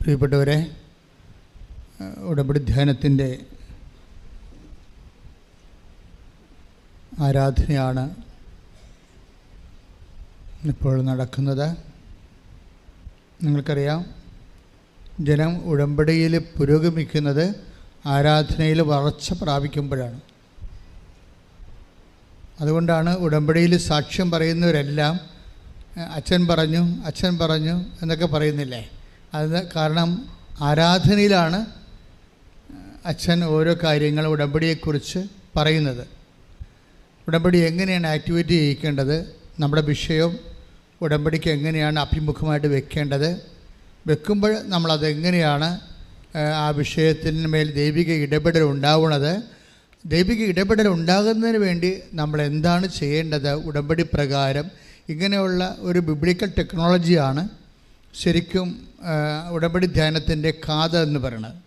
പ്രിയപ്പെട്ടവരെ, ഉടമ്പടി ധ്യാനത്തിൻ്റെ ആരാധനയാണ് ഇപ്പോൾ നടക്കുന്നത്. നിങ്ങൾക്കറിയാം, ജനം ഉടമ്പടിയിൽ പുരോഗമിക്കുന്നത് ആരാധനയിൽ വളർച്ച പ്രാപിക്കുമ്പോഴാണ്. അതുകൊണ്ടാണ് ഉടമ്പടിയിൽ സാക്ഷ്യം പറയുന്നവരെല്ലാം അച്ഛൻ പറഞ്ഞു എന്നൊക്കെ പറയുന്നില്ലേ? അത് കാരണം ആരാധനയിലാണ് അച്ഛൻ ഓരോ കാര്യങ്ങൾ ഉടമ്പടിയെക്കുറിച്ച് പറയുന്നത്. ഉടമ്പടി എങ്ങനെയാണ് ആക്ടിവേറ്റ് ചെയ്യിക്കേണ്ടത്, നമ്മുടെ വിഷയം ഉടമ്പടിക്ക് എങ്ങനെയാണ് അഭിമുഖമായിട്ട് വെക്കേണ്ടത്, വെക്കുമ്പോൾ നമ്മളതെങ്ങനെയാണ് ആ വിഷയത്തിന് മേൽ ദൈവിക ഇടപെടൽ ഉണ്ടാവുന്നത്, ദൈവിക ഇടപെടൽ ഉണ്ടാകുന്നതിന് വേണ്ടി നമ്മൾ എന്താണ് ചെയ്യേണ്ടത്, ഉടമ്പടി പ്രകാരം ഇങ്ങനെയുള്ള ഒരു ബിബ്ലിക്കൽ ടെക്നോളജിയാണ് ശരിക്കും ഉടമ്പടി ധ്യാനത്തിൻ്റെ കാത എന്ന് പറയുന്നത്.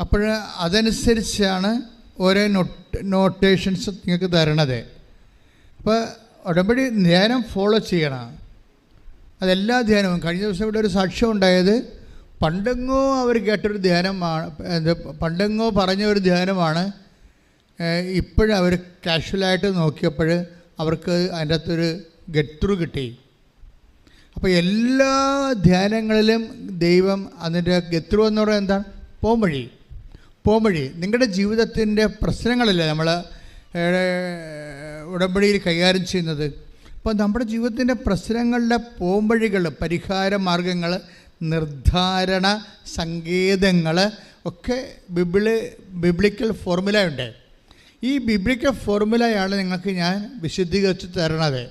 അപ്പോൾ അതനുസരിച്ചാണ് ഓരോ നോട്ടേഷൻസ് നിങ്ങൾക്ക് തരണത്. അപ്പോൾ ഉടമ്പടി ധ്യാനം ഫോളോ ചെയ്യണം. അതെല്ലാ ധ്യാനവും. കഴിഞ്ഞ ദിവസം ഇവിടെ ഒരു സാക്ഷ്യം ഉണ്ടായത് പണ്ടെങ്ങോ അവർ കേട്ടൊരു ധ്യാനമാണ്, പണ്ടെങ്ങോ പറഞ്ഞ ഒരു ധ്യാനമാണ്. ഇപ്പോഴവർ കാഷ്വലായിട്ട് നോക്കിയപ്പോൾ അവർക്ക് അതിൻ്റെ അകത്തൊരു ഗെറ്റ് ത്രൂ കിട്ടി. അപ്പോൾ എല്ലാ ധ്യാനങ്ങളിലും ദൈവം അതിൻ്റെ ഗെറ്റ് ത്രൂ എന്ന് പറയുന്നത് എന്താണ്? പോംവഴി. നിങ്ങളുടെ ജീവിതത്തിൻ്റെ പ്രശ്നങ്ങളല്ലേ നമ്മൾ ഉടമ്പടിയിൽ കൈകാര്യം ചെയ്യുന്നത്. അപ്പോൾ നമ്മുടെ ജീവിതത്തിൻ്റെ പ്രശ്നങ്ങളുടെ പോംവഴികൾ, പരിഹാര മാർഗങ്ങൾ, നിർദ്ധാരണ സങ്കേതങ്ങൾ ഒക്കെ ബിബ്ലിക്കൽ ഫോർമുലയുണ്ട്. ഈ ബിബ്ലിക്കൽ ഫോർമുലയാണ് നിങ്ങൾക്ക് ഞാൻ വിശദീകരിച്ച് തരണത്.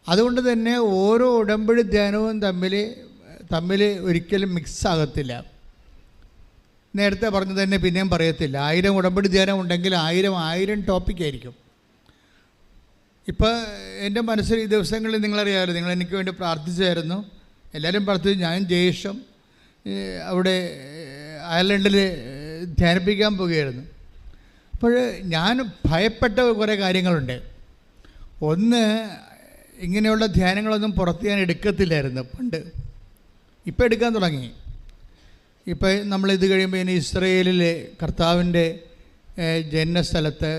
അതുകൊണ്ട് തന്നെ ഓരോ ഉടമ്പടി ധ്യാനവും തമ്മിൽ ഒരിക്കലും മിക്സ് ആകത്തില്ല. നേരത്തെ പറഞ്ഞത് തന്നെ പിന്നെയും പറയത്തില്ല. 1000 ഉടമ്പടി ധ്യാനം ഉണ്ടെങ്കിൽ 1000 ടോപ്പിക്കായിരിക്കും. ഇപ്പോൾ എൻ്റെ മനസ്സിൽ ഈ ദിവസങ്ങളിൽ നിങ്ങളറിയാമല്ലോ, നിങ്ങൾ എനിക്ക് വേണ്ടി പ്രാർത്ഥിച്ചായിരുന്നു. എല്ലാവരും പ്രാർത്ഥിച്ചു. ഞാൻ ജയേഷം അവിടെ അയർലൻഡിൽ ധ്യാനിപ്പിക്കാൻ പോവുകയായിരുന്നു. അപ്പോൾ ഞാൻ ഭയപ്പെട്ട കുറേ കാര്യങ്ങളുണ്ട്. ഒന്ന്, ഇങ്ങനെയുള്ള ധ്യാനങ്ങളൊന്നും പുറത്ത് ഞാൻ എടുക്കത്തില്ലായിരുന്നു പണ്ട്. ഇപ്പോൾ എടുക്കാൻ തുടങ്ങി. ഇപ്പോൾ നമ്മളിത് കഴിയുമ്പോൾ ഇനി ഇസ്രയേലിലെ കർത്താവിൻ്റെ ജന്മസ്ഥലത്ത്,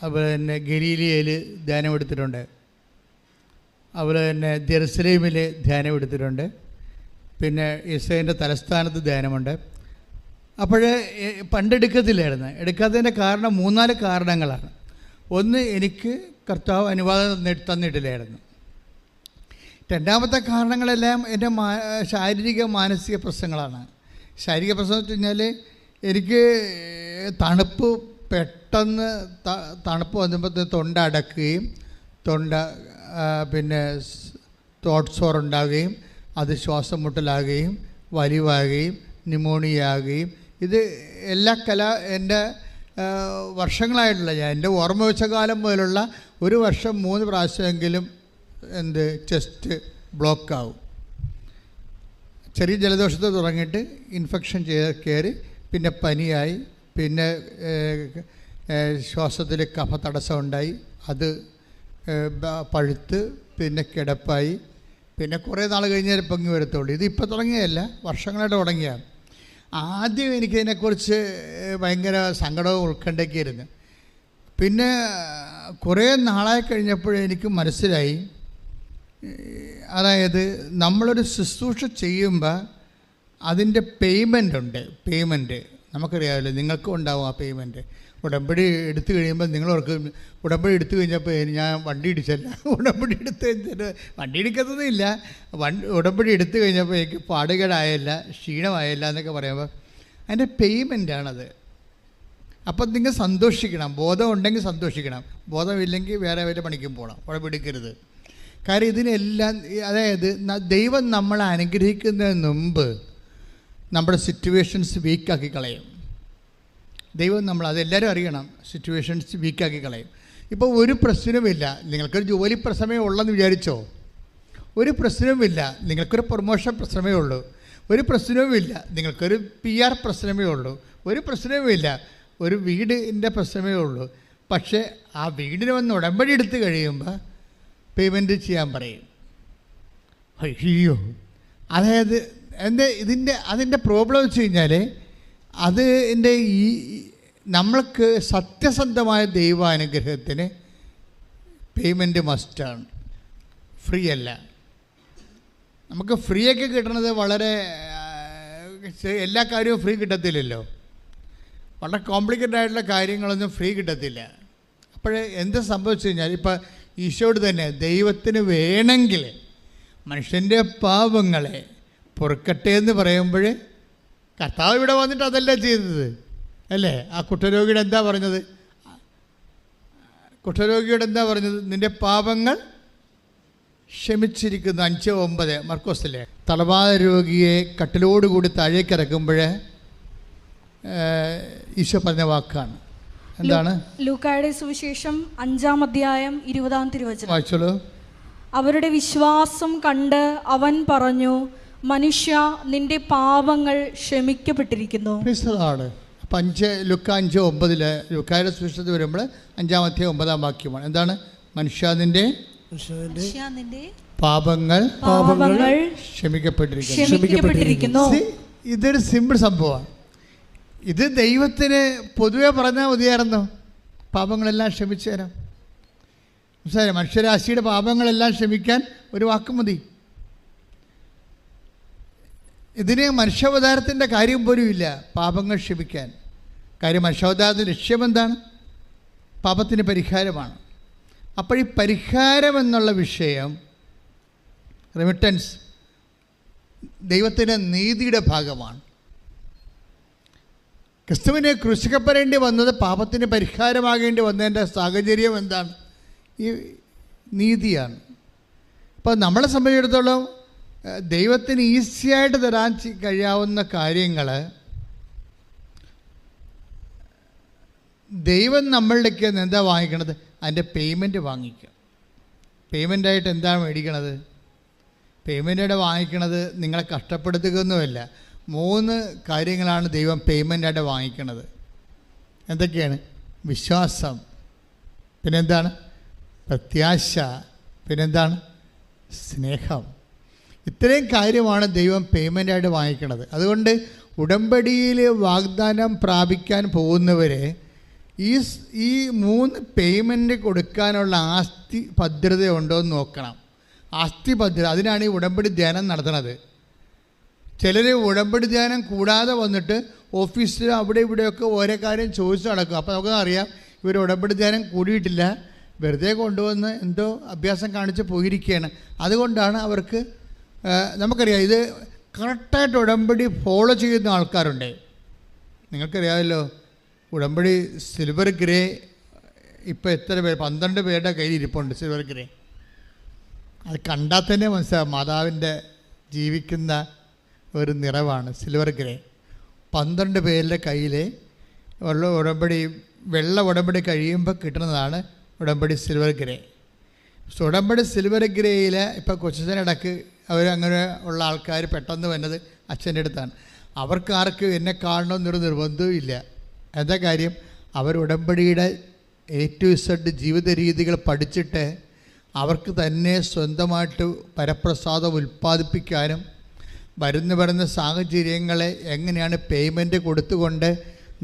അതുപോലെ തന്നെ ഗലീലിയയിൽ ധ്യാനം എടുത്തിട്ടുണ്ട്, അതുപോലെ തന്നെ ജെറുസലേമിൽ ധ്യാനം എടുത്തിട്ടുണ്ട്, പിന്നെ ഇസ്രയേലിൻ്റെ തലസ്ഥാനത്ത് ധ്യാനമുണ്ട്. അപ്പോൾ പണ്ടെടുക്കത്തില്ലായിരുന്നു. എടുക്കാത്തതിൻ്റെ കാരണം 3-4 കാരണങ്ങളാണ്. ഒന്ന്, എനിക്ക് കർത്താവ് അനുവാദം തന്നിട്ടില്ലായിരുന്നു. രണ്ടാമത്തെ കാരണങ്ങളെല്ലാം എൻ്റെ ശാരീരിക മാനസിക പ്രശ്നങ്ങളാണ്. ശാരീരിക പ്രശ്നം എന്ന് വെച്ച് കഴിഞ്ഞാൽ എനിക്ക് പെട്ടെന്ന് തണുപ്പ് വന്നപ്പോൾ തൊണ്ട അടക്കുകയും പിന്നെ തോട്ട് സോറുണ്ടാകുകയും അത് ശ്വാസം മുട്ടലാകുകയും വലിവാകുകയും ന്യൂമോണിയ ആകുകയും, ഇത് എല്ലാ എൻ്റെ വർഷങ്ങളായിട്ടുള്ള, എൻ്റെ ഓർമ്മ വെച്ച കാലം മുതലുള്ള 1 വർഷം 3 പ്രാവശ്യമെങ്കിലും ചെസ്റ്റ് ബ്ലോക്കാവും. ചെറിയ ജലദോഷത്തെ തുടങ്ങിയിട്ട് ഇൻഫെക്ഷൻ കയറി, പിന്നെ പനിയായി, പിന്നെ ശ്വാസത്തിൽ കഫ തടസ്സം ഉണ്ടായി, അത് പഴുത്ത്, പിന്നെ കിടപ്പായി, പിന്നെ കുറേ നാൾ കഴിഞ്ഞാൽ പൊങ്ങി വരത്തുള്ളൂ. ഇതിപ്പോൾ തുടങ്ങിയതല്ല, വർഷങ്ങളായിട്ട് തുടങ്ങിയാണ്. ആദ്യം എനിക്കതിനെക്കുറിച്ച് ഭയങ്കര സങ്കടവും ഉത്കണ്ഠയ്ക്കായിരുന്നു. പിന്നെ കുറേ നാളായി കഴിഞ്ഞപ്പോഴെനിക്ക് മനസ്സിലായി, അതായത് നമ്മളൊരു ശുശ്രൂഷ ചെയ്യുമ്പോൾ അതിൻ്റെ പേയ്മെൻറ്റ് നമുക്കറിയാമല്ലോ, നിങ്ങൾക്കും ഉണ്ടാവും ആ പേയ്മെൻറ്റ്. ഉടമ്പടി എടുത്തു കഴിയുമ്പോൾ നിങ്ങളോർക്ക് ഉടമ്പടി എടുത്തു കഴിഞ്ഞപ്പോൾ ഞാൻ വണ്ടി ഇടിച്ചല്ല, ഉടമ്പടി എടുത്ത് കഴിഞ്ഞിട്ട് വണ്ടി ഇടിക്കത്തൊന്നുമില്ല, ഉടമ്പടി എടുത്തു കഴിഞ്ഞപ്പോൾ എനിക്ക് പാടുകേടായല്ല, ക്ഷീണമായല്ല എന്നൊക്കെ പറയുമ്പോൾ അതിൻ്റെ പേയ്മെൻറ്റാണത്. അപ്പം നിങ്ങൾ സന്തോഷിക്കണം. ബോധം ഉണ്ടെങ്കിൽ സന്തോഷിക്കണം, ബോധമില്ലെങ്കിൽ വേറെ വല്ല പണിക്കും പോകണം, ഉടമ്പടിക്കരുത്. കാര്യം ഇതിനെല്ലാം, അതായത് ദൈവം നമ്മളെ അനുഗ്രഹിക്കുന്നതിന് മുമ്പ് നമ്മുടെ സിറ്റുവേഷൻസ് വീക്കാക്കി കളയും. ദൈവം അതെല്ലാവരും അറിയണം, സിറ്റുവേഷൻസ് വീക്കാക്കി കളയും. ഇപ്പോൾ ഒരു പ്രശ്നവുമില്ല, നിങ്ങൾക്കൊരു ജോലി പ്രശ്നമേ ഉള്ളെന്ന് വിചാരിച്ചോ? ഒരു പ്രശ്നവുമില്ല, നിങ്ങൾക്കൊരു പ്രൊമോഷൻ പ്രശ്നമേ ഉള്ളൂ. ഒരു പ്രശ്നവുമില്ല, നിങ്ങൾക്കൊരു PR പ്രശ്നമേ ഉള്ളൂ. ഒരു പ്രശ്നവുമില്ല, ഒരു വീടിൻ്റെ പ്രശ്നമേ ഉള്ളൂ. പക്ഷേ ആ വീടിന് വന്ന് ഉടമ്പടി എടുത്ത് കഴിയുമ്പോൾ പേയ്മെൻറ്റ് ചെയ്യാൻ പറയും. അയ്യോ, അതായത് അതിൻ്റെ പ്രോബ്ലം വെച്ച് കഴിഞ്ഞാൽ അതിൻ്റെ നമ്മൾക്ക് സത്യസന്ധമായ ദൈവാനുഗ്രഹത്തിന് പേയ്മെൻറ്റ് മസ്റ്റാണ്, ഫ്രീ അല്ല. നമുക്ക് ഫ്രീ ഒക്കെ കിട്ടുന്നത് വളരെ എല്ലാ കാര്യവും ഫ്രീ കിട്ടത്തില്ലല്ലോ. വളരെ കോംപ്ലിക്കേറ്റഡ് ആയിട്ടുള്ള കാര്യങ്ങളൊന്നും ഫ്രീ കിട്ടത്തില്ല. അപ്പോൾ എന്ത് സംഭവിച്ചു കഴിഞ്ഞാൽ ഇപ്പം ഈശോയോട് തന്നെ ദൈവത്തിന് വേണമെങ്കിൽ മനുഷ്യൻ്റെ പാപങ്ങളെ പൊറുക്കട്ടെ എന്ന് പറയുമ്പോൾ കർത്താവ് ഇവിടെ വന്നിട്ട് അതല്ല ചെയ്തത് അല്ലേ? ആ കുഷ്ഠരോഗിയുടെ എന്താ പറഞ്ഞത്? കുഷ്ഠരോഗിയോട് എന്താ പറഞ്ഞത്? നിൻ്റെ പാപങ്ങൾ ക്ഷമിച്ചിരിക്കുന്നു. 5:9 മർക്കോസിലെ തലവാത രോഗിയെ കട്ടിലോടുകൂടി താഴേക്ക് ഇറക്കുമ്പോൾ ഈശോ പറഞ്ഞ വാക്കാണ്. എന്താണ്? ലൂക്കായുടെ സുവിശേഷം 5-ാം അധ്യായം 20-ാം തിരുവചനം വായിച്ചോളൂ. അവരുടെ വിശ്വാസം കണ്ട് അവൻ പറഞ്ഞു, മനുഷ്യ, നിന്റെ പാപങ്ങൾ ക്ഷമിക്കപ്പെട്ടിരിക്കുന്നു. അപ്പം ലുക്ക 5:9 ലുക്കായുടെ സുവിശേഷത്തിൽ വരുമ്പോൾ 5-ാം അധ്യായം 9-ാം വാക്യമാണ്. എന്താണ്? മനുഷ്യ, നിന്റെ പാപങ്ങൾ ക്ഷമിക്കപ്പെട്ടിരിക്കുന്നു. ഇതൊരു സിമ്പിൾ സംഭവമാണ്. ഇത് ദൈവത്തിന് പൊതുവെ പറഞ്ഞാൽ മതിയായിരുന്നു, പാപങ്ങളെല്ലാം ക്ഷമിച്ചു തരാം. മനസ്സിലായോ? മനുഷ്യരാശിയുടെ പാപങ്ങളെല്ലാം ക്ഷമിക്കാൻ ഒരു വാക്ക് മതി. ഇതിന് മനുഷ്യാവതാരത്തിൻ്റെ കാര്യം പോലും ഇല്ല, പാപങ്ങൾ ക്ഷമിക്കാൻ. കാര്യം മനുഷ്യാവതാരത്തിൻ്റെ ലക്ഷ്യം എന്താണ്? പാപത്തിന് പരിഹാരമാണ്. അപ്പോൾ ഈ പരിഹാരം എന്നുള്ള വിഷയം, റെമിറ്റൻസ്, ദൈവത്തിൻ്റെ നീതിയുടെ ഭാഗമാണ്. ക്രിസ്തുവിനെ ക്രൂശിക്കപ്പെടേണ്ടി വന്നത് പാപത്തിന് പരിഹാരമാകേണ്ടി വന്നതിൻ്റെ സാഹചര്യം എന്താണ്? ഈ നീതിയാണ്. അപ്പോൾ നമ്മളെ സംബന്ധിച്ചിടത്തോളം ദൈവത്തിന് ഈസിയായിട്ട് തരാൻ കഴിയാവുന്ന കാര്യങ്ങൾ ദൈവം നമ്മളിലേക്ക് എന്താ വാങ്ങിക്കണത്? അതിൻ്റെ പേയ്മെൻറ്റ് വാങ്ങിക്കുക. പേയ്മെൻറ്റായിട്ട് എന്താണ് മേടിക്കണത്? പേയ്മെൻറ്റായിട്ട് വാങ്ങിക്കണത് നിങ്ങളെ കഷ്ടപ്പെടുത്തുകയൊന്നുമല്ല. 3 കാര്യങ്ങളാണ് ദൈവം പേയ്മെൻറ്റായിട്ട് വാങ്ങിക്കണത്. എന്തൊക്കെയാണ്? വിശ്വാസം, പിന്നെന്താണ്? പ്രത്യാശ, പിന്നെന്താണ്? സ്നേഹം. ഇത്രയും കാര്യമാണ് ദൈവം പേയ്മെൻറ്റായിട്ട് വാങ്ങിക്കണത്. അതുകൊണ്ട് ഉടമ്പടിയിൽ വാഗ്ദാനം പ്രാപിക്കാൻ പോകുന്നവരെ ഈ 3 പേയ്മെൻറ്റ് കൊടുക്കാനുള്ള ആസ്തി ഭദ്രത ഉണ്ടോ എന്ന് നോക്കണം. ആസ്തി ഭദ്രത, അതിനാണ് ഈ ഉടമ്പടി ധ്യാനം നടത്തുന്നത്. ചിലർ ഉടമ്പടി ധ്യാനം കൂടാതെ വന്നിട്ട് ഓഫീസിൽ അവിടെ ഇവിടെയൊക്കെ ഓരോ കാര്യം ചോദിച്ചു നടക്കും. അപ്പോൾ നമുക്ക് അറിയാം ഇവർ ഉടമ്പടി ധ്യാനം കൂടിയിട്ടില്ല, വെറുതെ കൊണ്ടുവന്ന് എന്തോ അഭ്യാസം കാണിച്ച് പോയിരിക്കുകയാണ്. അതുകൊണ്ടാണ് അവർക്ക്, നമുക്കറിയാം ഇത് കറക്റ്റായിട്ട് ഉടമ്പടി ഫോളോ ചെയ്യുന്ന ആൾക്കാരുണ്ട്. നിങ്ങൾക്കറിയാമല്ലോ, ഉടമ്പടി സിൽവർ ഗ്രേ ഇപ്പോൾ എത്ര പേര്? 12 പേരുടെ കയ്യിൽ ഇരിപ്പുണ്ട് സിൽവർ ഗ്രേ. അത് കണ്ടാൽ തന്നെ മനസ്സിലാവും മാതാവിൻ്റെ ജീവിക്കുന്ന ഒരു നിറവാണ് സിൽവർ ഗ്രേ. 12 പേരുടെ കയ്യിൽ ഉള്ള ഉടമ്പടി, വെള്ള ഉടമ്പടി കഴിയുമ്പോൾ കിട്ടുന്നതാണ് ഉടമ്പടി സിൽവർ ഗ്രേ. ഉടമ്പടി സിൽവർ ഗ്രേയിൽ ഇപ്പോൾ കൊച്ചച്ഛനിടക്ക് അവരങ്ങനെ ഉള്ള ആൾക്കാർ പെട്ടെന്ന് വന്നത് അച്ഛൻ്റെ അടുത്താണ്. അവർക്ക് ആർക്കും എന്നെ കാണണമെന്നൊരു നിർബന്ധവും ഇല്ല. എന്താ കാര്യം? അവർ ഉടമ്പടിയുടെ A to Z ജീവിത രീതികൾ പഠിച്ചിട്ട് അവർക്ക് തന്നെ സ്വന്തമായിട്ട് പരപ്രസാദം ഉൽപ്പാദിപ്പിക്കാനും വരുന്ന സാഹചര്യങ്ങളെ എങ്ങനെയാണ് പേയ്മെൻറ്റ് കൊടുത്തുകൊണ്ട്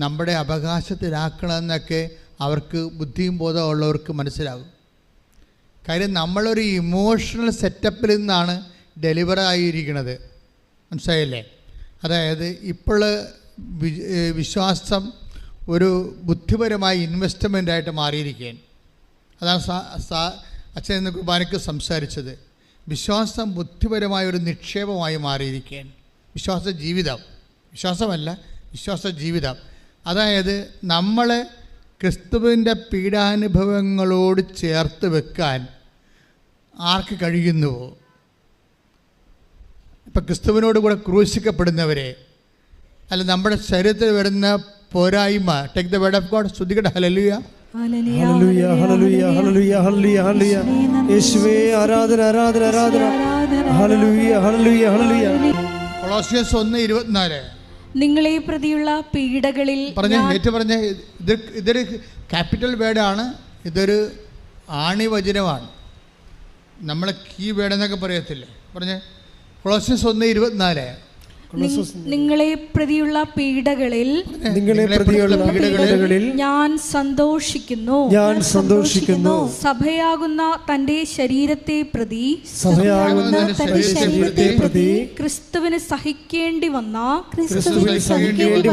നമ്മുടെ അവകാശത്തിലാക്കണമെന്നൊക്കെ അവർക്ക് ബുദ്ധിയും ബോധമുള്ളവർക്ക് മനസ്സിലാകും. കാര്യം നമ്മളൊരു ഇമോഷണൽ സെറ്റപ്പിൽ നിന്നാണ് ഡെലിവർ ആയിരിക്കുന്നത്. മനസ്സിലായില്ലേ? അതായത് ഇപ്പോൾ വിശ്വാസം ഒരു ബുദ്ധിപരമായ ഇൻവെസ്റ്റ്മെൻറ്റായിട്ട് മാറിയിരിക്കുകയാണ്. അതാണ് അച്ഛൻ ഇന്ന് കുർബാനയ്ക്ക് സംസാരിച്ചത്. വിശ്വാസം ബുദ്ധിപരമായ ഒരു നിക്ഷേപമായി മാറിയിരിക്കുകയാണ്. വിശ്വാസ ജീവിതം, വിശ്വാസമല്ല, വിശ്വാസ ജീവിതം. അതായത് നമ്മൾ ക്രിസ്തുവിൻ്റെ പീഡാനുഭവങ്ങളോട് ചേർത്ത് വെക്കാൻ ആർക്ക് കഴിയുന്നുവോ, ഇപ്പം ക്രിസ്തുവിനോട് കൂടെ ക്രൂശിക്കപ്പെടുന്നവരെ, അല്ല നമ്മുടെ ശരീരത്തിൽ വരുന്ന പോരായ്മ, take the word of God, ശ്രുതികട ഹല്ലേലൂയ ഹല്ലേലൂയ ഹല്ലേലൂയ ഹല്ലേലൂയ ഹല്ലേലൂയ ഹല്ലേലൂയ യേശുവേ ആരാധന ആരാധന ആരാധന ഹല്ലേലൂയ ഹല്ലേലൂയ ഹല്ലേലൂയ. കൊളോസ്യസ് 1:24 നിങ്ങളെ പ്രതിയുള്ള പീഡകളിൽ പറഞ്ഞ ഇതൊരു ക്യാപിറ്റൽ വേർഡാണ്, ഇതൊരു ആണിവചനമാണ്. നമ്മളെ കീ വേർഡ് എന്നൊക്കെ പറയത്തില്ലേ? പറഞ്ഞേ കൊളോസ്യസ് 1:24 നിങ്ങളെ പ്രതിയുള്ള പീഡകളിൽ ഞാൻ സന്തോഷിക്കുന്നു. സഭയാകുന്ന തന്റെ ശരീരത്തെ പ്രതി ക്രിസ്തുവിന് സഹിക്കേണ്ടി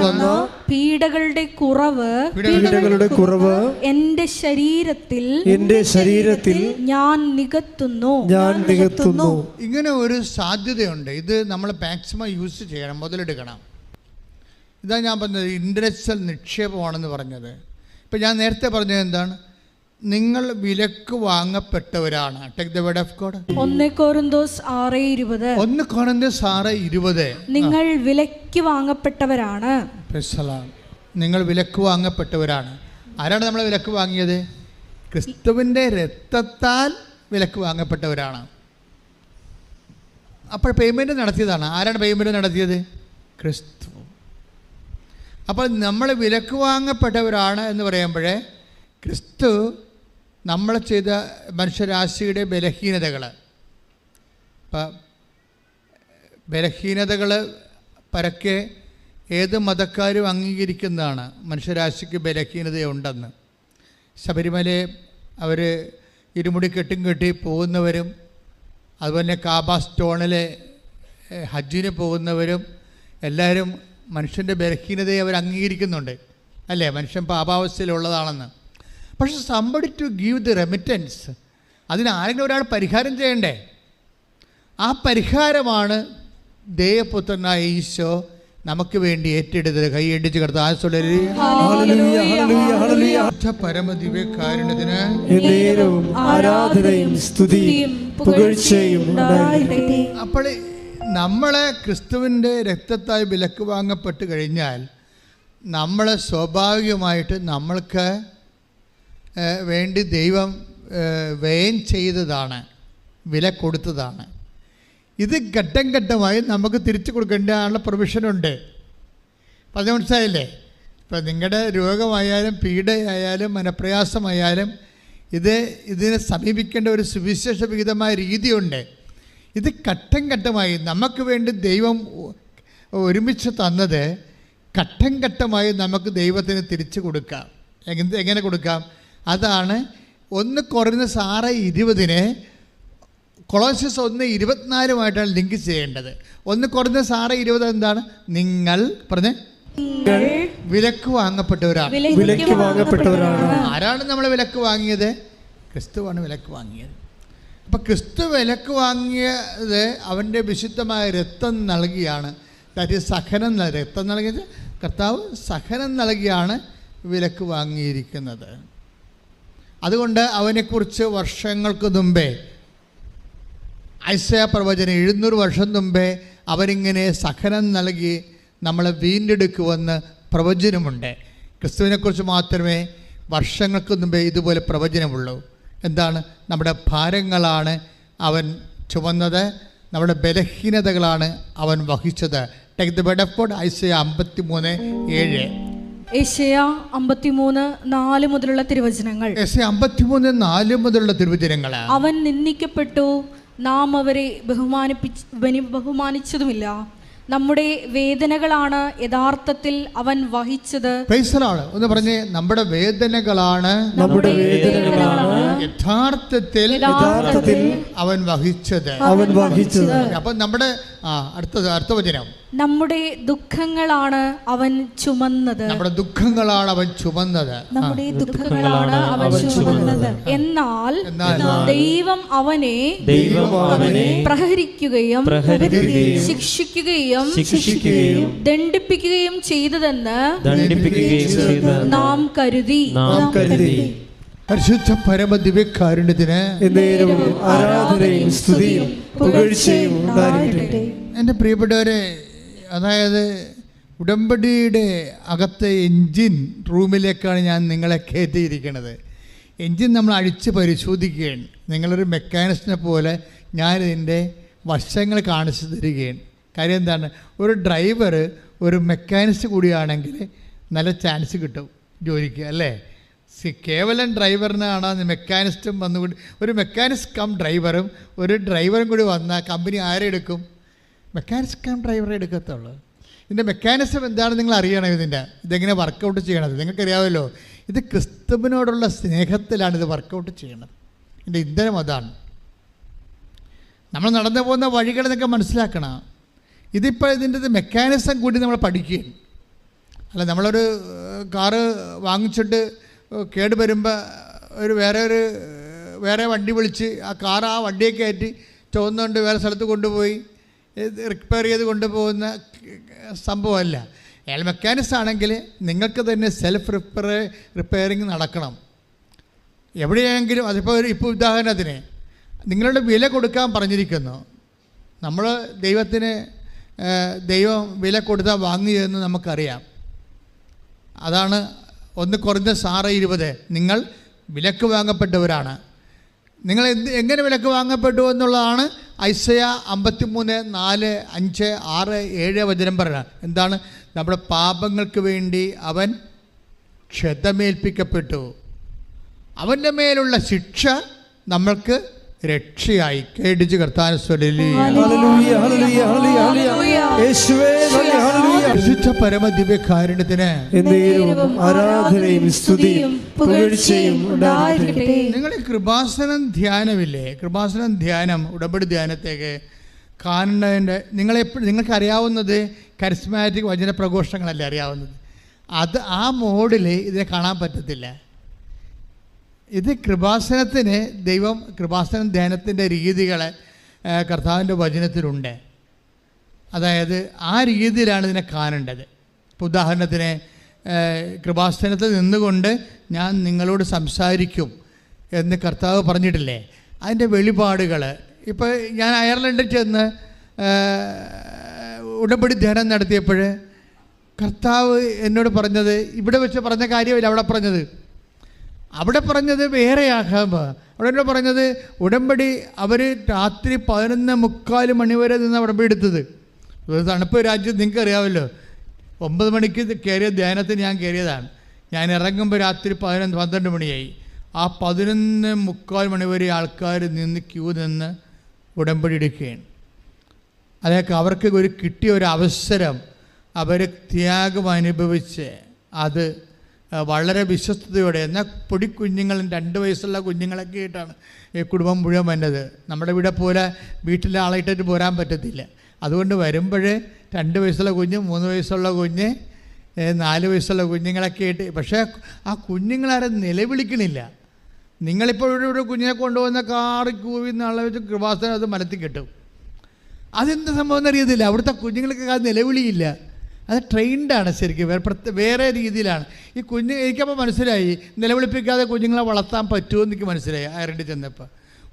വന്ന പീഡകളുടെ കുറവ് എന്റെ ശരീരത്തിൽ ഞാൻ നികത്തുന്നു. ഇങ്ങനെ ഒരു സാധ്യതയുണ്ട്. ഇത് നമ്മൾ മാക്സിമം യൂസ് ചെയ്യണം, മുതലെടുക്കണം. ഇതാ ഞാൻ പറഞ്ഞത് ഇൻഡസ്ട്രിയൽ നിക്ഷേപമാണെന്ന് പറഞ്ഞത്. ഇപ്പം ഞാൻ നേരത്തെ പറഞ്ഞത് എന്താണ്? നിങ്ങൾ വിലക്ക് വാങ്ങപ്പെട്ടവരാണ്. Take the word of God. 1 കൊരിന്തോസ് 6:20. 1 കൊരിന്തോസ് 6:20. നിങ്ങൾ വിലക്ക് വാങ്ങപ്പെട്ടവരാണ്. നിങ്ങൾ വിലക്ക് വാങ്ങപ്പെട്ടവരാണ്. ആരാണ് നമ്മളെ വിലക്ക് വാങ്ങിയത്? ക്രിസ്തുവിൻ്റെ രക്തത്താൽ വിലക്ക് വാങ്ങപ്പെട്ടവരാണ്. അപ്പോൾ പേയ്മെൻറ്റ് നടത്തിയതാണ്. ആരാണ് പേയ്മെൻറ്റ് നടത്തിയത്? ക്രിസ്തു. അപ്പോൾ നമ്മൾ വിലക്ക് വാങ്ങപ്പെട്ടവരാണ് എന്ന് പറയുമ്പോഴേ ക്രിസ്തു നമ്മൾ ചെയ്ത മനുഷ്യരാശിയുടെ ബലഹീനതകൾ, ഇപ്പം ബലഹീനതകൾ പരക്കെ ഏത് മതക്കാരും അംഗീകരിക്കുന്നതാണ്. മനുഷ്യരാശിക്ക് ബലഹീനതയുണ്ടെന്ന്. ശബരിമലയെ അവർ ഇരുമുടി കെട്ടി പോകുന്നവരും അതുപോലെ കാബ സ്റ്റോണിലെ ഹജ്ജിന് പോകുന്നവരും എല്ലാവരും മനുഷ്യൻ്റെ ബലഹീനതയെ അവർ അംഗീകരിക്കുന്നുണ്ട്, അല്ലേ? മനുഷ്യൻ പാപാവസ്ഥയിലുള്ളതാണെന്ന്. പക്ഷെ somebody to give the remittance, അതിന് ആരെങ്കിലും ഒരാൾ പരിഹാരം ചെയ്യണ്ടേ? ആ പരിഹാരമാണ് ദൈവപുത്രനായ ഈശോ നമുക്ക് വേണ്ടി ഏറ്റെടുത്തത്. കൈയടിച്ച് കിടത്ത പരമദിവ്യകാരുണ്യത്തിന് ആരാധനയും സ്തുതിയും പുകഴ്ചയും. അപ്പോൾ നമ്മളെ ക്രിസ്തുവിൻ്റെ രക്തത്താൽ വിലക്ക് വാങ്ങപ്പെട്ട് കഴിഞ്ഞാൽ നമ്മൾ സ്വാഭാവികമായിട്ട് നമ്മൾക്ക് വേണ്ടി ദൈവം വ്യയം ചെയ്തതാണ്, വില കൊടുത്തതാണ്. ഇത് ഘട്ടം ഘട്ടമായി നമുക്ക് തിരിച്ചു കൊടുക്കേണ്ടതാണുള്ള പ്രൊവിഷനുണ്ട്. അപ്പം അത് മനസ്സിലായില്ലേ? ഇപ്പം നിങ്ങളുടെ രോഗമായാലും പീഡയായാലും മനപ്രയാസമായാലും ഇതിനെ സമീപിക്കേണ്ട ഒരു സുവിശേഷ വിഹിതമായ രീതിയുണ്ട്. ഇത് ഘട്ടം ഘട്ടമായി നമുക്ക് വേണ്ടി ദൈവം ഒരുമിച്ച് തന്നത് ഘട്ടം ഘട്ടമായി നമുക്ക് ദൈവത്തിന് തിരിച്ചു കൊടുക്കാം. എങ്ങനെ കൊടുക്കാം? അതാണ് 1 കൊരിന്തോസ് 6:20 കൊളോസ്യസ് 1:24 ലിങ്ക് ചെയ്യേണ്ടത്. 1 കൊരിന്തോസ് 6:20 എന്താണ്? നിങ്ങൾ പറഞ്ഞേ വിലക്ക് വാങ്ങപ്പെട്ടവരാണ്. ആരാണ് നമ്മളെ വിലക്ക് വാങ്ങിയത്? ക്രിസ്തുവാണ് വിലക്ക് വാങ്ങിയത്. അപ്പം ക്രിസ്തു വിലക്ക് വാങ്ങിയത് അവൻ്റെ വിശുദ്ധമായ രക്തം നൽകിയാണ്. സഹനം രക്തം നൽകിയത് കർത്താവ് സഹനം നൽകിയാണ് വിലക്ക് വാങ്ങിയിരിക്കുന്നത്. അതുകൊണ്ട് അവനെക്കുറിച്ച് വർഷങ്ങൾക്ക് മുമ്പേ ഐസയ പ്രവചനം 700 വർഷം മുമ്പേ അവരിങ്ങനെ സഹനം നൽകി നമ്മളെ വീണ്ടെടുക്കുമെന്ന് പ്രവചനമുണ്ട്. ക്രിസ്തുവിനെക്കുറിച്ച് മാത്രമേ വർഷങ്ങൾക്ക് മുമ്പേ ഇതുപോലെ പ്രവചനമുള്ളൂ. എന്താണ്? നമ്മുടെ ഭാരങ്ങളാണ് അവൻ ചുമന്നത്, നമ്മുടെ ബലഹീനതകളാണ് അവൻ വഹിച്ചത്. Take the word of God. Isaiah 53:7. യെശയ്യാ 53:4 മുതലുള്ള തിരുവചനങ്ങൾ. യെശയ്യാ 53:4 മുതലുള്ള തിരുവചനങ്ങൾ. അവൻ നിന്ദിക്കപ്പെട്ടു, നാം അവരെ ബഹുമാനിച്ചതുമില്ല. നമ്മുടെ വേദനകളാണ് യഥാർത്ഥത്തിൽ അവൻ വഹിച്ചത്. ഒന്ന് പറഞ്ഞേ, നമ്മുടെ വേദനകളാണ് യഥാർത്ഥത്തിൽ അവൻ വഹിച്ചത്. അപ്പൊ നമ്മുടെ അടുത്ത വചനം, നമ്മുടെ ദുഃഖങ്ങളാണ് അവൻ ചുമന്നത്. നമ്മുടെ ദുഃഖങ്ങളാണ് അവൻ ചുമന്നത്. എന്നാൽ ദൈവം അവനെ പ്രഹരിക്കുകയും ശിക്ഷിക്കുകയും ദണ്ഡിപ്പിക്കുകയും ചെയ്തതെന്ന് നാം കരുതി. പരിശുദ്ധ പരമ ദിവ്യകാരുണ്യത്തിന് ആരാധനയും സ്തുതിയും പുകഴ്ചയും ഉണ്ടാകട്ടെ. എൻ്റെ പ്രിയപ്പെട്ടവരെ, അതായത് ഉടമ്പടിയുടെ അകത്തെ എൻജിൻ റൂമിലേക്കാണ് ഞാൻ നിങ്ങളെ കയറ്റിയിരിക്കുന്നത്. എൻജിൻ നമ്മൾ അഴിച്ച് പരിശോധിക്കുകയാണ്. നിങ്ങളൊരു മെക്കാനിസ്റ്റിനെ പോലെ ഞാനിതിൻ്റെ വശങ്ങൾ കാണിച്ചു തരികയാണ്. കാര്യം എന്താണ്? ഒരു ഡ്രൈവർ ഒരു മെക്കാനിസ്റ്റ് കൂടിയാണെങ്കിൽ നല്ല ചാൻസ് കിട്ടും ജോലിക്ക്, അല്ലേ? കേവലം ഡ്രൈവറിനാണ് മെക്കാനിസ്റ്റും വന്നുകൂടി, ഒരു മെക്കാനിസ്റ്റ് കം ഡ്രൈവറും ഒരു ഡ്രൈവറും കൂടി വന്നാൽ കമ്പനി ആരെടുക്കും? മെക്കാനിക്സ് കം ഡ്രൈവറെ എടുക്കത്തുള്ളൂ. ഇതിൻ്റെ മെക്കാനിസം എന്താണെന്ന് നിങ്ങൾ അറിയണം. ഇതെങ്ങനെ വർക്കൗട്ട് ചെയ്യണത് നിങ്ങൾക്കറിയാമല്ലോ. ഇത് ക്രിസ്തുവിനോടുള്ള സ്നേഹത്തിലാണ് ഇത് വർക്കൗട്ട് ചെയ്യണത്. ഇതിൻ്റെ ഇന്ധനം അതാണ്. നമ്മൾ നടന്നു പോകുന്ന വഴികളെന്നൊക്കെ മനസ്സിലാക്കണം. ഇതിപ്പോൾ ഇതിൻ്റെ മെക്കാനിസം കൂടി നമ്മൾ പഠിക്കുകയും. അല്ല, നമ്മളൊരു കാറ് വാങ്ങിച്ചിട്ട് കേട് വരുമ്പോൾ വേറെ വണ്ടി വിളിച്ച് ആ വണ്ടിയെ കയറ്റി ചുവന്നുകൊണ്ട് വേറെ സ്ഥലത്ത് കൊണ്ടുപോയി റിപ്പയർ ചെയ്ത് കൊണ്ടുപോകുന്ന സംഭവമല്ല. അയാൾ മെക്കാനിക്സ് ആണെങ്കിൽ നിങ്ങൾക്ക് തന്നെ സെൽഫ് റിപ്പയറിങ് നടക്കണം എവിടെയെങ്കിലും. ഇപ്പോൾ ഉദാഹരണത്തിന് നിങ്ങളുടെ വില കൊടുക്കാൻ പറഞ്ഞിരിക്കുന്നു. നമ്മൾ ദൈവം വില കൊടുത്താൽ വാങ്ങിയതെന്ന് നമുക്കറിയാം. അതാണ് 1 കൊരിന്ത്യർ 6:20. നിങ്ങൾ വിലക്ക് വാങ്ങപ്പെട്ടവരാണ്. നിങ്ങൾ എങ്ങനെ വിലക്ക് വാങ്ങപ്പെട്ടു എന്നുള്ളതാണ് ഐസയാ 53:4, 5, 6, 7 വചനം പറയുന്നത്. എന്താണ്? നമ്മുടെ പാപങ്ങൾക്ക് വേണ്ടി അവൻ ക്ഷതമേൽപ്പിക്കപ്പെട്ടു, അവൻ്റെ മേലുള്ള ശിക്ഷ നമ്മൾക്ക് രക്ഷയായി. കേടിച്ച് കർത്താവിനെ പരമദിവ്യകാരുണ്യത്തിന് ആരാധനയും സ്തുതിയും പുകഴ്ചയും ഉണ്ടാകട്ടെ. നിങ്ങൾ കൃപാസനം ധ്യാനമില്ലേ? കൃപാസനം ധ്യാനം, ഉടമ്പടി ധ്യാനത്തേക്ക് കാണുന്നതിൻ്റെ നിങ്ങൾക്ക് അറിയാവുന്നത് കരിസ്മാറ്റിക് വചന പ്രഘോഷങ്ങളല്ലേ അറിയാവുന്നത്. ആ മോഡിൽ ഇതിനെ കാണാൻ പറ്റത്തില്ല. ഇത് കൃപാസനത്തിന് കൃപാസനം ധ്യാനത്തിൻ്റെ രീതികൾ കർത്താവിൻ്റെ വചനത്തിലുണ്ട്. അതായത് ആ രീതിയിലാണ് ഇതിനെ കാണേണ്ടത്. ഇപ്പോൾ ഉദാഹരണത്തിന് കൃപാസനത്തിൽ നിന്നുകൊണ്ട് ഞാൻ നിങ്ങളോട് സംസാരിക്കും എന്ന് കർത്താവ് പറഞ്ഞിട്ടില്ലേ? അതിൻ്റെ വെളിപാടുകൾ. ഇപ്പോൾ ഞാൻ അയർലൻഡിൽ ചെന്ന് ഉടമ്പടി ധ്യാനം നടത്തിയപ്പോൾ കർത്താവ് എന്നോട് പറഞ്ഞത് ഇവിടെ വെച്ച് പറഞ്ഞ കാര്യമില്ല അവിടെ പറഞ്ഞത് വേറെയാകുമ്പോൾ അവിടെ പറഞ്ഞത് ഉടമ്പടി അവർ രാത്രി 11:45 മണി വരെ നിന്ന് ഉടമ്പടി എടുത്തത്. തണുപ്പ് രാജ്യം നിങ്ങൾക്ക് അറിയാമല്ലോ. 9 മണിക്ക് കയറിയ ധ്യാനത്തിന് ഞാൻ കയറിയതാണ്. ഞാൻ ഇറങ്ങുമ്പോൾ രാത്രി 12 മണിയായി. ആ 11:45 മണി വരെ ആൾക്കാർ ക്യൂ നിന്ന് ഉടമ്പടി എടുക്കുകയാണ്. അതൊക്കെ അവർക്ക് കിട്ടിയ ഒരു അവസരം അവർ ത്യാഗം അനുഭവിച്ച് അത് വളരെ വിശ്വസ്തയോടെ. എന്നാൽ പൊടിക്കുഞ്ഞുങ്ങളും 2 വയസ്സുള്ള കുഞ്ഞുങ്ങളൊക്കെ ആയിട്ടാണ് ഈ കുടുംബം മുഴുവൻ വന്നത്. നമ്മുടെ ഇവിടെ പോലെ വീട്ടിലെ ആളായിട്ടിട്ട് പോരാൻ പറ്റത്തില്ല. അതുകൊണ്ട് വരുമ്പോൾ 2 വയസ്സുള്ള കുഞ്ഞ്, 3 വയസ്സുള്ള കുഞ്ഞ്, 4 വയസ്സുള്ള കുഞ്ഞുങ്ങളൊക്കെ ആയിട്ട്. പക്ഷേ ആ കുഞ്ഞുങ്ങളാരും നിലവിളിക്കണില്ല. നിങ്ങളിപ്പോൾ ഇവിടെ കുഞ്ഞിനെ കൊണ്ടുപോകുന്ന കാറി കൂവി നാളെ വെച്ച് കൃപാസനം അത് മലത്തിൽ കെട്ടും. അതെന്ത് സംഭവം എന്നറിയത്തില്ല. അവിടുത്തെ കുഞ്ഞുങ്ങൾക്ക് അത് നിലവിളിയില്ല. അത് ട്രെയിൻഡാണ് ശരിക്കും, വേറെ രീതിയിലാണ്. ഈ എനിക്കപ്പോൾ മനസ്സിലായി നിലവിളിപ്പിക്കാതെ കുഞ്ഞുങ്ങളെ വളർത്താൻ പറ്റുമെന്ന് എനിക്ക് മനസ്സിലായി. അയർലൻഡിൽ ചെന്നപ്പോൾ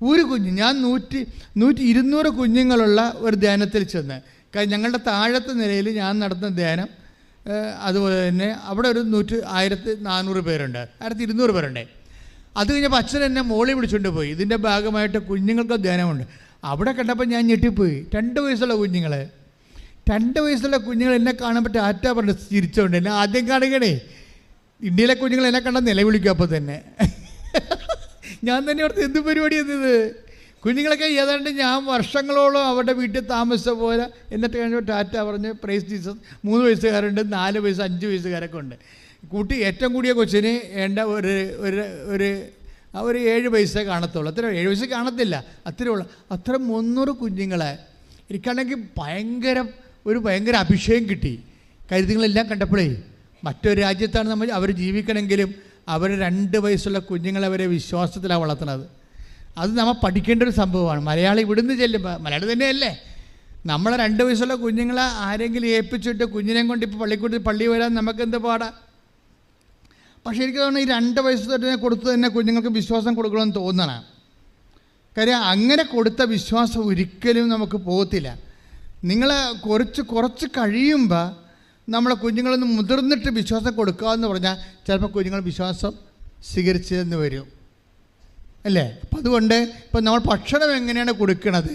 ഒരു കുഞ്ഞ്, ഞാൻ 200 കുഞ്ഞുങ്ങളുള്ള ഒരു ധ്യാനത്തിൽ ചെന്ന്. ഞങ്ങളുടെ താഴത്തെ നിലയിൽ ഞാൻ നടത്തുന്ന ധ്യാനം, അതുപോലെ തന്നെ അവിടെ ഒരു 1400 പേരുണ്ട്, 1200 പേരുണ്ട്. അത് കഴിഞ്ഞപ്പോൾ അച്ഛൻ എന്നെ മോളി വിളിച്ചുകൊണ്ട് പോയി. ഇതിൻ്റെ ഭാഗമായിട്ട് കുഞ്ഞുങ്ങൾക്ക് ധ്യാനമുണ്ട്. അവിടെ കണ്ടപ്പോൾ ഞാൻ ഞെട്ടിപ്പോയി. 2 വയസ്സുള്ള കുഞ്ഞുങ്ങൾ, 2 വയസ്സുള്ള കുഞ്ഞുങ്ങൾ എന്നെ കാണുമ്പോൾ ടാറ്റ പറഞ്ഞ് ചിരിച്ചോണ്ട് എന്നെ ആദ്യം കാണുകണേ. ഇന്ത്യയിലെ കുഞ്ഞുങ്ങൾ എന്നെ കണ്ടാൽ നിലവിളിക്കും. അപ്പോൾ തന്നെ ഞാൻ തന്നെ ഓർത്ത് എന്ത് പരിപാടി എന്നത്. കുഞ്ഞുങ്ങളൊക്കെ ഏതാണ്ട് ഞാൻ വർഷങ്ങളോളം അവരുടെ വീട്ടിൽ താമസിച്ച പോലെ എന്നിട്ട് കഴിഞ്ഞപ്പോൾ ടാറ്റ പറഞ്ഞ് പ്രൈസ് ജീസസ്. 3 വയസ്സുകാരുണ്ട്, 4 വയസ്സ്, 5 വയസ്സുകാരൊക്കെ ഉണ്ട്. ഏറ്റവും കൂടിയ കൊച്ചിന് വേണ്ട ഒരു 7 വയസ്സേ കാണത്തുള്ളൂ. 7 വയസ്സ് കാണത്തില്ല, അത്രേ ഉള്ളൂ. അത്ര 300 കുഞ്ഞുങ്ങളെ എനിക്കാണെങ്കിൽ ഭയങ്കര അഭിഷേകം കിട്ടി. കരുതുകളെല്ലാം കണ്ടപ്പോഴേ മറ്റൊരു രാജ്യത്താണ് അവർ ജീവിക്കണമെങ്കിലും അവർ 2 വയസ്സുള്ള കുഞ്ഞുങ്ങളെ അവരെ വിശ്വാസത്തിലാണ് വളർത്തുന്നത്. അത് നമ്മൾ പഠിക്കേണ്ട ഒരു സംഭവമാണ്. മലയാളി ഇവിടുന്ന് ചെല്ലുമ്പോൾ, മലയാളി തന്നെയല്ലേ, നമ്മളെ 2 വയസ്സുള്ള കുഞ്ഞുങ്ങളെ ആരെങ്കിലും ഏൽപ്പിച്ചിട്ട് കുഞ്ഞിനെ കൊണ്ട് ഇപ്പോൾ പള്ളി വരാൻ നമുക്കെന്ത് പാടാ. പക്ഷേ എനിക്ക് തോന്നുന്നു ഈ 2 വയസ്സ് തൊട്ട് കൊടുത്ത് തന്നെ കുഞ്ഞുങ്ങൾക്ക് വിശ്വാസം കൊടുക്കണമെന്ന് തോന്നണം. കാര്യം അങ്ങനെ കൊടുത്ത വിശ്വാസം ഒരിക്കലും നമുക്ക് പോകത്തില്ല. നിങ്ങൾ കുറച്ച് കഴിയുമ്പോൾ നമ്മളെ കുഞ്ഞുങ്ങളൊന്ന് മുതിർന്നിട്ട് വിശ്വാസം കൊടുക്കാമെന്ന് പറഞ്ഞാൽ ചിലപ്പോൾ കുഞ്ഞുങ്ങൾ വിശ്വാസം സ്വീകരിച്ചതെന്ന് വരും, അല്ലേ? അപ്പം അതുകൊണ്ട് ഇപ്പം നമ്മൾ ഭക്ഷണം എങ്ങനെയാണ് കൊടുക്കണത്?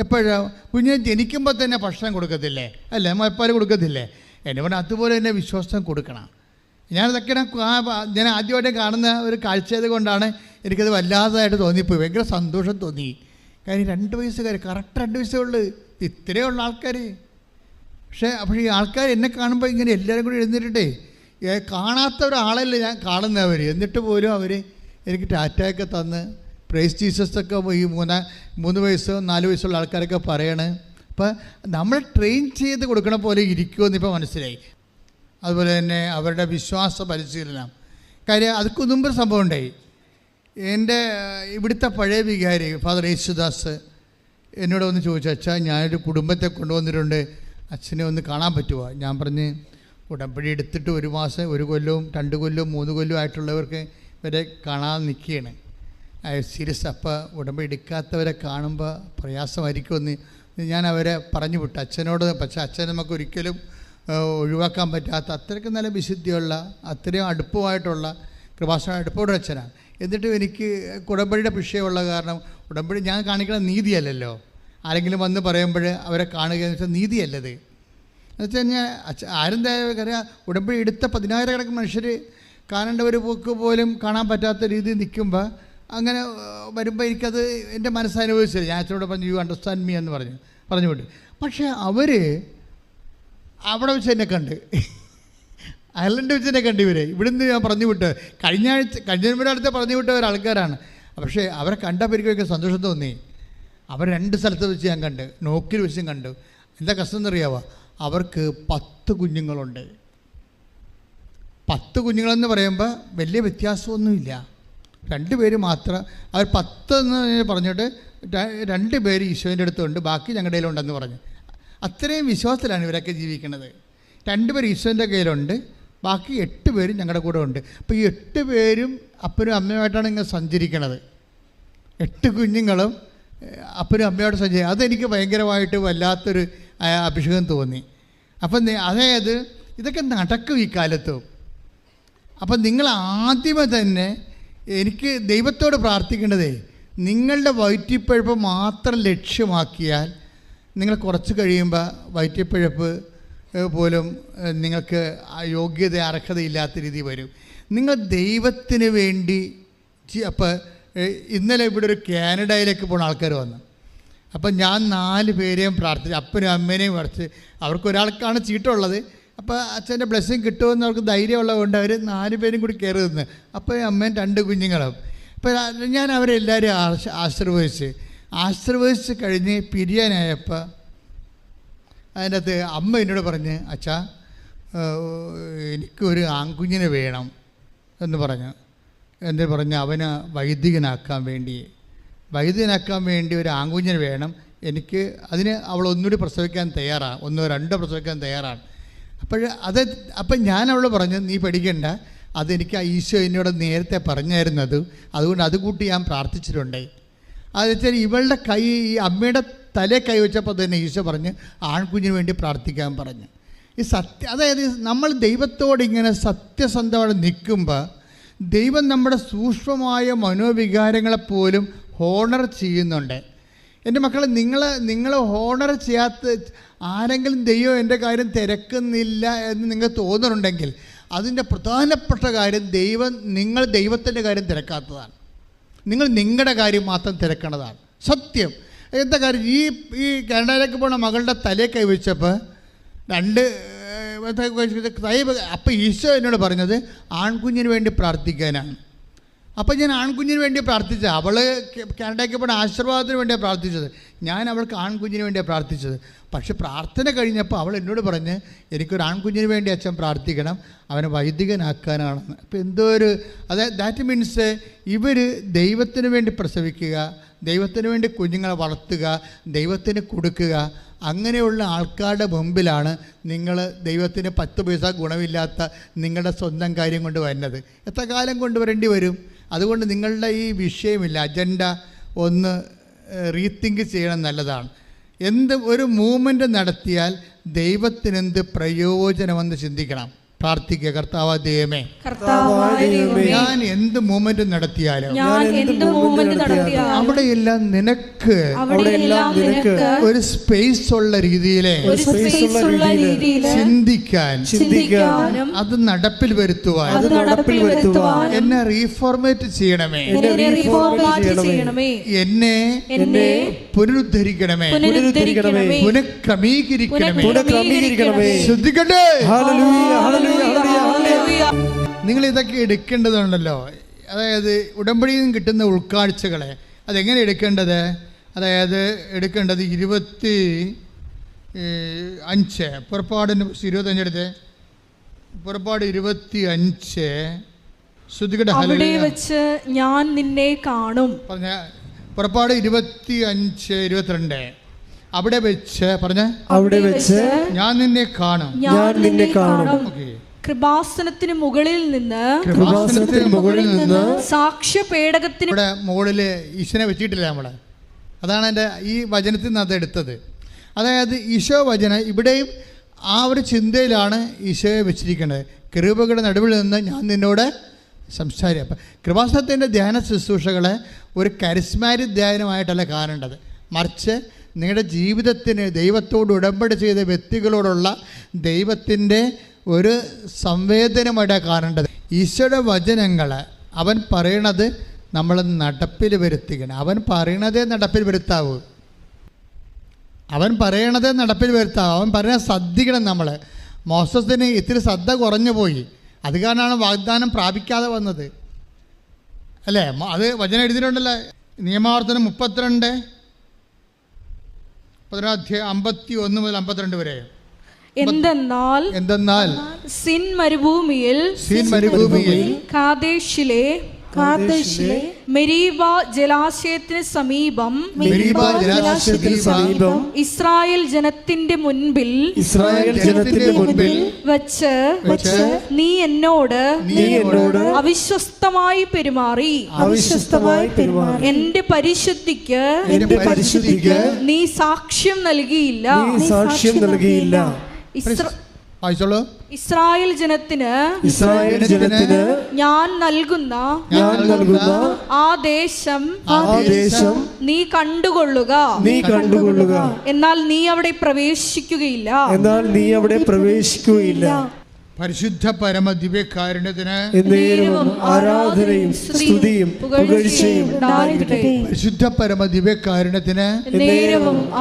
എപ്പോഴും കുഞ്ഞിനെ ജനിക്കുമ്പോൾ തന്നെ ഭക്ഷണം കൊടുക്കത്തില്ലേ, അല്ലേ? മുലപ്പാൽ കൊടുക്കത്തില്ലേ? എന്നെ പറഞ്ഞാൽ അതുപോലെ തന്നെ വിശ്വാസം കൊടുക്കണം. ഞാനതൊക്കെ ഞാൻ ആദ്യമായിട്ട് കാണുന്ന ഒരു കാഴ്ചയത് കൊണ്ടാണ് എനിക്കത് വല്ലാതായിട്ട് തോന്നിപ്പോയി. ഭയങ്കര സന്തോഷം തോന്നി. കാര്യം 2 വയസ്സുകാർ, കറക്റ്റ് 2 വയസ്സേ ഉള്ളൂ. ഇത്രയുള്ള ആൾക്കാർ. പക്ഷേ ഈ ആൾക്കാർ എന്നെ കാണുമ്പോൾ ഇങ്ങനെ എല്ലാവരും കൂടി എഴുന്നേറ്റിട്ടേ, കാണാത്ത ഒരാളല്ലേ ഞാൻ കാണുന്നവർ, എന്നിട്ട് പോലും അവർ എനിക്ക് ടാറ്റയൊക്കെ തന്ന് പ്രൈസ് ജീസസൊക്കെ ഈ 3 വയസ്സോ 4 വയസ്സുള്ള ആൾക്കാരൊക്കെ പറയണേ. അപ്പോൾ നമ്മൾ ട്രെയിൻ ചെയ്ത് കൊടുക്കണ പോലെ ഇരിക്കുമെന്ന് ഇപ്പോൾ മനസ്സിലായി. അതുപോലെ തന്നെ അവരുടെ വിശ്വാസ പരിശീലനം. കാര്യം അതൊക്കെ മുമ്പ് സംഭവം ഉണ്ടായി. എൻ്റെ ഇവിടുത്തെ പഴയ വികാരി ഫാദർ യേശുദാസ് എന്നോട് ഒന്ന് ചോദിച്ചു, അച്ഛാ ഞാനൊരു കുടുംബത്തെ കൊണ്ടുവന്നിട്ടുണ്ട്, അച്ഛനെ ഒന്ന് കാണാൻ പറ്റുമോ? ഞാൻ പറഞ്ഞ് ഉടമ്പടി എടുത്തിട്ട് 1 മാസം 1 കൊല്ലവും 2 കൊല്ലവും 3 കൊല്ലവും ആയിട്ടുള്ളവർക്ക് ഇവരെ കാണാൻ നിൽക്കുകയാണ്. സീരിയസ്. അപ്പോൾ ഉടമ്പടി എടുക്കാത്തവരെ കാണുമ്പോൾ പ്രയാസമായിരിക്കുമെന്ന് ഞാൻ അവരെ പറഞ്ഞു വിട്ടു അച്ഛനോട്. പക്ഷേ അച്ഛൻ നമുക്ക് ഒരിക്കലും ഒഴിവാക്കാൻ പറ്റാത്ത അത്രയ്ക്ക് നല്ല വിശുദ്ധിയുള്ള അത്രയും അടുപ്പമായിട്ടുള്ള കൃപാസന അടുപ്പമുള്ള അച്ഛനാണ്. എന്നിട്ടും എനിക്ക് ഉടമ്പടിയുടെ വിഷയമുള്ള കാരണം, ഉടമ്പടി ഞാൻ കാണിക്കുന്ന നീതിയല്ലല്ലോ. ആരെങ്കിലും വന്ന് പറയുമ്പോൾ അവരെ കാണുക എന്ന് വെച്ചാൽ നീതിയല്ലത്. എന്ന് വെച്ച് കഴിഞ്ഞാൽ ആരെന്തായാലും അറിയാം, ഉടമ്പടി എടുത്ത 10,000 മനുഷ്യർ കാണേണ്ടവർ പോക്ക് പോലും കാണാൻ പറ്റാത്ത രീതിയിൽ നിൽക്കുമ്പോൾ അങ്ങനെ വരുമ്പോൾ എനിക്കത് എൻ്റെ മനസ്സനുഭവിച്ചില്ല. ഞാൻ അച്ഛനോട് പറഞ്ഞു യു അണ്ടർസ്റ്റാൻഡ് മീ എന്ന് പറഞ്ഞു വിട്ടു. പക്ഷേ അവർ അവിടെ വെച്ച് എന്നെ കണ്ട്, അയർലൻഡ് വെച്ച് എന്നെ കണ്ട്. ഇവിടുന്ന് ഞാൻ പറഞ്ഞു വിട്ട് കഴിഞ്ഞ അടുത്ത് പറഞ്ഞു വിട്ട ഒരാൾക്കാരാണ്. പക്ഷേ അവരെ കണ്ടപ്പോൾ എനിക്കൊക്കെ സന്തോഷം തോന്നി. അവർ 2 സ്ഥലത്ത് വെച്ച് ഞാൻ കണ്ട്, നോക്കിൽ വെച്ചും കണ്ടു. എന്താ കഷ്ടം എന്നറിയാവോ? അവർക്ക് 10 കുഞ്ഞുങ്ങളുണ്ട്. 10 കുഞ്ഞുങ്ങളെന്ന് പറയുമ്പോൾ വലിയ വ്യത്യാസമൊന്നുമില്ല. 2 പേര് മാത്രം. അവർ 10 എന്ന് പറഞ്ഞിട്ട് 2 പേര് ഈശോൻ്റെ അടുത്തുണ്ട്, ബാക്കി ഞങ്ങളുടെ കയ്യിലുണ്ടെന്ന് പറഞ്ഞു. അത്രയും വിശ്വാസത്തിലാണ് ഇവരൊക്കെ ജീവിക്കുന്നത്. 2 പേര് ഈശോൻ്റെ കയ്യിലുണ്ട്, ബാക്കി 8 പേരും ഞങ്ങളുടെ കൂടെ ഉണ്ട്. അപ്പോൾ ഈ 8 പേരും അപ്പനും അമ്മയുമായിട്ടാണ് ഇങ്ങനെ സഞ്ചരിക്കണത്. 8 കുഞ്ഞുങ്ങളും അപ്പനും അമ്മയോട് സഞ്ചരിക്കുക. അതെനിക്ക് ഭയങ്കരമായിട്ട് വല്ലാത്തൊരു അഭിഷേകം തോന്നി. അപ്പം അതായത് ഇതൊക്കെ നടക്കും ഈ കാലത്തും. അപ്പം നിങ്ങൾ ആദ്യമേ തന്നെ എനിക്ക് ദൈവത്തോട് പ്രാർത്ഥിക്കേണ്ടതേ, നിങ്ങളുടെ വയറ്റിപ്പഴപ്പ് മാത്രം ലക്ഷ്യമാക്കിയാൽ നിങ്ങൾ കുറച്ച് കഴിയുമ്പോൾ വയറ്റിപ്പഴപ്പ് പോലും നിങ്ങൾക്ക് യോഗ്യത അർഹതയില്ലാത്ത രീതി വരും. നിങ്ങൾ ദൈവത്തിന് വേണ്ടി അപ്പോൾ ഇന്നലെ ഇവിടെ ഒരു കാനഡയിലേക്ക് പോകുന്ന ആൾക്കാർ വന്നു. അപ്പം ഞാൻ 4 പേരെയും പ്രാർത്ഥിച്ചു, അപ്പനും അമ്മേനെയും പ്രാർത്ഥിച്ച്. അവർക്കൊരാൾക്കാണ് ചീട്ടുള്ളത്. അപ്പോൾ അച്ഛൻ്റെ ബ്ലെസ്സിങ് കിട്ടുമെന്ന് അവർക്ക് ധൈര്യമുള്ളതുകൊണ്ട് അവർ 4 പേരും കൂടി കയറി നിന്ന്. അപ്പോൾ അമ്മയും 2 കുഞ്ഞുങ്ങളും. അപ്പോൾ ഞാൻ അവരെല്ലാവരും ആശീർവദിച്ച് കഴിഞ്ഞ് പിരിയാനായപ്പോൾ അതിൻ്റെ അകത്ത് അമ്മ എന്നോട് പറഞ്ഞ്, അച്ഛാ എനിക്കൊരു ആൺകുഞ്ഞിനെ വേണം എന്ന് പറഞ്ഞു. എന്ന് പറഞ്ഞ് അവനെ വൈദികനാക്കാൻ വേണ്ടി ഒരു ആൺകുഞ്ഞിനെ വേണം എനിക്ക്. അതിന് അവൾ ഒന്നുകൂടി പ്രസവിക്കാൻ തയ്യാറാണ്, 1 2 പ്രസവിക്കാൻ തയ്യാറാണ്. അപ്പം ഞാൻ അവളോട് പറഞ്ഞു, നീ പഠിക്കണ്ട, അതെനിക്ക് ഈശോ എന്നോട് നേരത്തെ പറഞ്ഞായിരുന്നത്, അതുകൊണ്ട് അത് കൂട്ടി ഞാൻ പ്രാർത്ഥിച്ചിട്ടുണ്ട്. അത് വെച്ചാൽ ഇവളുടെ കൈ ഈ അമ്മയുടെ തലേ കൈ വെച്ചപ്പോൾ തന്നെ ഈശോ പറഞ്ഞ് ആൺകുഞ്ഞിന് വേണ്ടി പ്രാർത്ഥിക്കാൻ പറഞ്ഞു. ഈ അതായത് നമ്മൾ ദൈവത്തോട് ഇങ്ങനെ സത്യസന്ധമായി നിൽക്കുമ്പോൾ ദൈവം നമ്മുടെ സൂക്ഷ്മമായ മനോവികാരങ്ങളെപ്പോലും ഹോണർ ചെയ്യുന്നുണ്ട്. എൻ്റെ മക്കളെ, നിങ്ങൾ ഹോണർ ചെയ്യാത്ത ആരെങ്കിലും ദൈവം എൻ്റെ കാര്യം തിരക്കുന്നില്ല എന്ന് നിങ്ങൾക്ക് തോന്നുന്നുണ്ടെങ്കിൽ അതിൻ്റെ പ്രധാനപ്പെട്ട കാര്യം നിങ്ങൾ ദൈവത്തിൻ്റെ കാര്യം തിരക്കാത്തതാണ്. നിങ്ങൾ നിങ്ങളുടെ കാര്യം മാത്രം തിരക്കണതാണ് സത്യം. എന്താ കാര്യം? ഈ കാനഡയിലേക്ക് പോണ മകളുടെ തലേ കൈവച്ചപ്പോൾ 2 അപ്പോൾ ഈശോ എന്നോട് പറഞ്ഞത് ആൺകുഞ്ഞിന് വേണ്ടി പ്രാർത്ഥിക്കാനാണ്. അപ്പം ഞാൻ ആൺകുഞ്ഞിന് വേണ്ടി പ്രാർത്ഥിച്ചത്. അവൾ കാനഡയ്ക്ക് പോണ ആശീർവാദത്തിന് വേണ്ടിയാണ് പ്രാർത്ഥിച്ചത്. ഞാൻ അവൾക്ക് ആൺകുഞ്ഞിന് വേണ്ടിയാണ് പ്രാർത്ഥിച്ചത്. പക്ഷെ പ്രാർത്ഥന കഴിഞ്ഞപ്പോൾ അവൾ എന്നോട് പറഞ്ഞ് എനിക്കൊരു ആൺകുഞ്ഞിന് വേണ്ടി അച്ഛൻ പ്രാർത്ഥിക്കണം, അവനെ വൈദികനാക്കാനാണെന്ന്. അപ്പോൾ എന്തോ ഒരു ദാറ്റ് മീൻസ് ഇവർ ദൈവത്തിന് വേണ്ടി പ്രസവിക്കുക, ദൈവത്തിന് വേണ്ടി കുഞ്ഞുങ്ങളെ വളർത്തുക, ദൈവത്തിന് കൊടുക്കുക. അങ്ങനെയുള്ള ആൾക്കാരുടെ മുമ്പിലാണ് നിങ്ങൾ ദൈവത്തിന് 10 പൈസ ഗുണമില്ലാത്ത നിങ്ങളുടെ സ്വന്തം കാര്യം കൊണ്ട് വരുന്നത്. എത്ര കാലം കൊണ്ടുവരേണ്ടി വരും? അതുകൊണ്ട് നിങ്ങളുടെ ഈ വിഷയമില്ല, അജണ്ട ഒന്ന് റീതിങ്ക് ചെയ്യണം, നല്ലതാണ്. ഒരു മൂവ്മെൻറ്റ് നടത്തിയാൽ ദൈവത്തിനെന്ത് പ്രയോജനമെന്ന് ചിന്തിക്കണം. പ്രാർത്ഥിക്കുക. കർത്താവായ ദൈവമേ, കർത്താവായ ദൈവമേ, ഞാൻ എന്ത് മൂവ്മെന്റ് നടത്തിയാലും അവിടെയെല്ലാം നിനക്ക് ഒരു സ്പേസ് ഉള്ള രീതിയിൽ ചിന്തിക്കാൻ അത് നടപ്പിൽ വരുത്തുവാൻ എന്നെ റീഫോർമേറ്റ് ചെയ്യണമേ, എന്നെ പുനരുദ്ധരിക്കണമേ, പുനഃക്രമീകരിക്കണമേ. ശ്രദ്ധിക്കട്ടെ, നിങ്ങൾ ഇതൊക്കെ എടുക്കേണ്ടതുണ്ടല്ലോ. അതായത് ഉടമ്പടിയിൽ നിന്ന് കിട്ടുന്ന ഉൾക്കാഴ്ചകളെ അതെങ്ങനെ എടുക്കേണ്ടത്? അതായത് എടുക്കേണ്ടത് 25 പുറപ്പാടിന് 25 എടുത്ത് പുറപ്പാട് 25 ശ്രദ്ധിക്കട്ടെ. അവിടെ വെച്ച് ഞാൻ നിന്നെ കാണും. പറഞ്ഞ പുറപ്പാട് 25:22 അവിടെ വെച്ച് പറഞ്ഞ അവിടെ വെച്ച് ഞാൻ നിന്നെ കാണും. ഓക്കെ. കൃപാസനത്തിന് മുകളിൽ നിന്ന് സാക്ഷ്യപേടകത്തിന് മുകളിൽ ഈശോനെ വെച്ചിട്ടില്ല നമ്മള്. അതാണ് എൻ്റെ ഈ വചനത്തിൽ നിന്ന് അത് എടുത്തത്. അതായത് ഈശോ വചനം ഇവിടെയും ആ ഒരു ചിന്തയിലാണ് ഈശോയെ വെച്ചിരിക്കുന്നത്. കെരൂബുകളുടെ നടുവിൽ നിന്ന് ഞാൻ നിന്നോട് സംസാരിക്കും. അപ്പം കൃപാസനത്തിൻ്റെ ധ്യാന ശുശ്രൂഷകളെ ഒരു കരിസ്മാറ്റിക് ധ്യാനമായിട്ടല്ല കാണേണ്ടത്, മറിച്ച് നിങ്ങളുടെ ജീവിതത്തിന് ദൈവത്തോട് ഉടമ്പടി ചെയ്ത വ്യക്തികളോടുള്ള ദൈവത്തിൻ്റെ ഒരു സംവേദനമായിട്ടാണ് കാണേണ്ടത്. ഈശോയുടെ വചനങ്ങൾ അവൻ പറയണത് നമ്മൾ നടപ്പിൽ വരുത്തിക്കണം. അവൻ പറയണതേ നടപ്പിൽ വരുത്താവൂ. അവൻ പറയുന്നത് ശ്രദ്ധിക്കണം. നമ്മൾ മോസസിന് ഇത്തിരി ശ്രദ്ധ കുറഞ്ഞു പോയി, അത് കാരണമാണ് വാഗ്ദാനം പ്രാപിക്കാതെ വന്നത്, അല്ലേ? അത് വചനം എഴുതിയിട്ടുണ്ടല്ലോ, നിയമാവർത്തനം 32 51 മുതൽ 52 വരെ. എന്തെന്നാൽ സിൻ മരുഭൂമിയിൽ കാദേശിലെ മെരീബ ജലാശയത്തിന് സമീപം ഇസ്രായേൽ ജനത്തിന്റെ മുൻപിൽ വച്ച് നീ എന്നോട് അവിശ്വസ്തമായി പെരുമാറി എന്റെ പരിശുദ്ധിക്ക് നീ സാക്ഷ്യം നൽകിയില്ല. ഇസ്രായേൽ ജനത്തിന് ഞാൻ നൽകുന്ന ആ ദേശം നീ കണ്ടുകൊള്ളുക, എന്നാൽ നീ അവിടെ പ്രവേശിക്കുകയില്ല. പരിശുദ്ധ പരമ ദിവ്യകാരുണ്യത്തിന് ആരാധനയും സ്തുതിയും പുകഴ്ചയും ഉണ്ടായിരിക്കട്ടെ. പരിശുദ്ധ പരമ ദിവ്യകാരുണ്യത്തിന്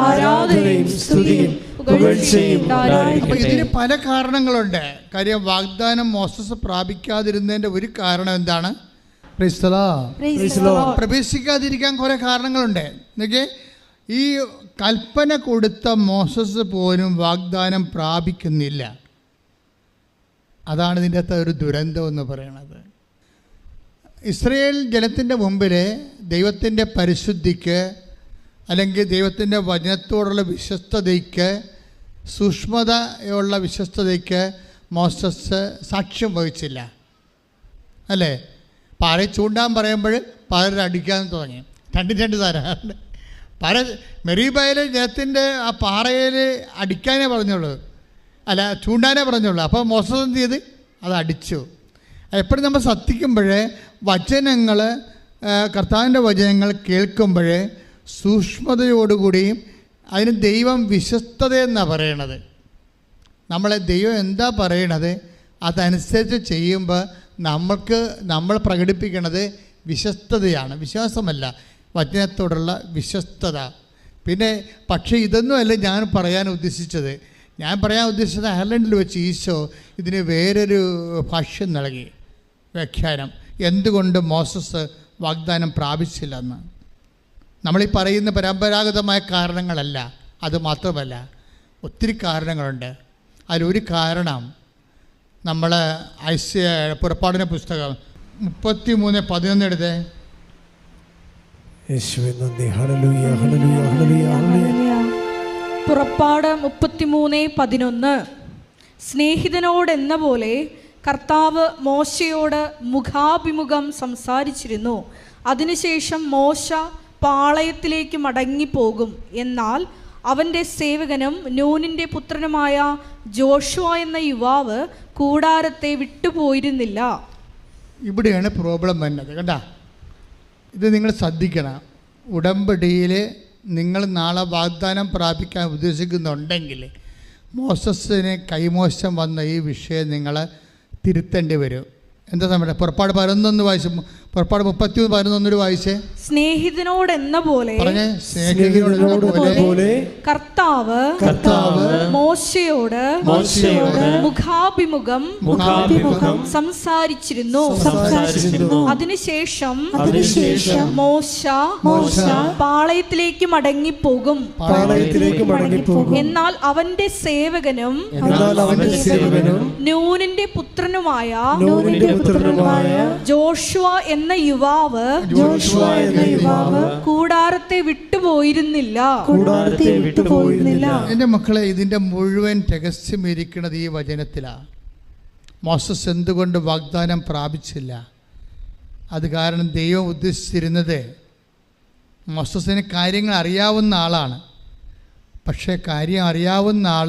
ആരാധനയും സ്തുതിയും പുകഴ്ചയും ഉണ്ടായിരിക്കട്ടെ. ഇതിന് പല കാരണങ്ങളുണ്ട്. കാര്യം വാഗ്ദാനം മോസസ് പ്രാപിക്കാതിരുന്നതിന്റെ ഒരു കാരണം എന്താണ്? പ്രവേശിക്കാതിരിക്കാൻ കുറെ കാരണങ്ങളുണ്ട്. എന്നൊക്കെ ഈ കൽപ്പന കൊടുത്ത മോസസ് പോലും വാഗ്ദാനം പ്രാപിക്കുന്നില്ല. അതാണ് ഇതിൻ്റെ അകത്ത് ഒരു ദുരന്തം എന്ന് പറയുന്നത്. ഇസ്രായേൽ ജനത്തിൻ്റെ മുമ്പിൽ ദൈവത്തിൻ്റെ പരിശുദ്ധിക്ക് അല്ലെങ്കിൽ ദൈവത്തിൻ്റെ വചനത്തോടുള്ള വിശ്വസ്തതയ്ക്ക്, സൂക്ഷ്മതയുള്ള വിശ്വസ്തതയ്ക്ക് മോസസ് സാക്ഷ്യം വഹിച്ചില്ല, അല്ലേ? പാറ ചൂണ്ടാൻ പറയുമ്പോൾ പലരും അടിക്കാൻ തുടങ്ങി. രണ്ട് തരാറുണ്ട്. പല മെരീബയിലെ ജനത്തിൻ്റെ ആ പാറയിൽ അടിക്കാനേ പറഞ്ഞുള്ളൂ, അല്ല ചൂണ്ടാനേ പറഞ്ഞുള്ളൂ. അപ്പോൾ മോസസ് എന്ത് ചെയ്ത് അത് അടിച്ചു. എപ്പോഴും നമ്മൾ ശ്രദ്ധിക്കുമ്പോൾ വചനങ്ങൾ, കർത്താവിൻ്റെ വചനങ്ങൾ കേൾക്കുമ്പോൾ സൂക്ഷ്മതയോടുകൂടിയും അതിന് ദൈവം വിശ്വസ്തതയെന്നാണ് പറയണത്. നമ്മളെ ദൈവം എന്താ പറയണത് അതനുസരിച്ച് ചെയ്യുമ്പോൾ നമ്മൾ പ്രകടിപ്പിക്കുന്നത് വിശ്വസ്തതയാണ്, വിശ്വാസമല്ല, വചനത്തോടുള്ള വിശ്വസ്തത. പിന്നെ പക്ഷേ ഇതൊന്നുമല്ല ഞാൻ പറയാൻ ഉദ്ദേശിച്ചത്. ഞാൻ പറയാൻ ഉദ്ദേശിച്ചത് അയർലൻഡിൽ വെച്ച് ഈശോ ഇതിന് വേറൊരു ഭാഷ്യം നൽകി, വ്യാഖ്യാനം. എന്തുകൊണ്ട് മോസസ് വാഗ്ദാനം പ്രാപിച്ചില്ലെന്ന്. നമ്മളീ പറയുന്ന പരമ്പരാഗതമായ കാരണങ്ങളല്ല, അത് മാത്രമല്ല ഒത്തിരി കാരണങ്ങളുണ്ട്. അതിലൊരു കാരണം നമ്മൾ പുറപ്പാടിൻ്റെ പുസ്തകം 33:11 എടുത്തേ. പുറപ്പാട് 33:11. സ്നേഹിതനോടെന്ന പോലെ കർത്താവ് മോശയോട് മുഖാഭിമുഖം സംസാരിച്ചിരുന്നു. അതിനുശേഷം മോശ പാളയത്തിലേക്ക് മടങ്ങിപ്പോകും. എന്നാൽ അവൻ്റെ സേവകനും നൂനിൻ്റെ പുത്രനുമായ ജോഷുവ എന്ന യുവാവ് കൂടാരത്തെ വിട്ടുപോയിരുന്നില്ല. ഇവിടെയാണ് പ്രോബ്ലം വരുന്നത്. കണ്ടാ, ഇത് നിങ്ങൾ ശ്രദ്ധിക്കണം. ഉടമ്പടിയിൽ നിങ്ങൾ നാളെ വാഗ്ദാനം പ്രാപിക്കാൻ ഉദ്ദേശിക്കുന്നുണ്ടെങ്കിൽ മോസസിന് കൈമോശം വന്ന ഈ വിഷയം നിങ്ങൾ തിരുത്തേണ്ടി വരും. എന്താ നമ്മുടെ പുറപ്പാട് 11 വായിച്ചു, പുറപ്പാട് 31:11 വായിച്ചേ. സ്നേഹിതനോടെന്ന പോലെ പറഞ്ഞേ, സ്നേഹിതനോടെന്നപോലെ കർത്താവ് മോശയോട് മുഖാഭിമുഖം സംസാരിച്ചിരുന്നു. അതിനുശേഷം മോശ പാളയത്തിലേക്ക് മടങ്ങിപ്പോകും. എന്നാൽ അവന്റെ സേവകനും നൂനിന്റെ പുത്രനുമായ ജോഷുവ എന്ന യുവാവ് കൂടാരത്തെ വിട്ടുപോയിരുന്നില്ല. എൻ്റെ മക്കളെ, ഇതിൻ്റെ മുഴുവൻ രഹസ്യം ഇരിക്കുന്നത് ഈ വചനത്തിലാണ്. മോസസ് എന്തുകൊണ്ട് വാഗ്ദാനം പ്രാപിച്ചില്ല? അത് കാരണം ദൈവം ഉദ്ദേശിച്ചിരുന്നത് മോസസിന് കാര്യങ്ങൾ അറിയാവുന്ന ആളാണ്. പക്ഷേ കാര്യം അറിയാവുന്ന ആൾ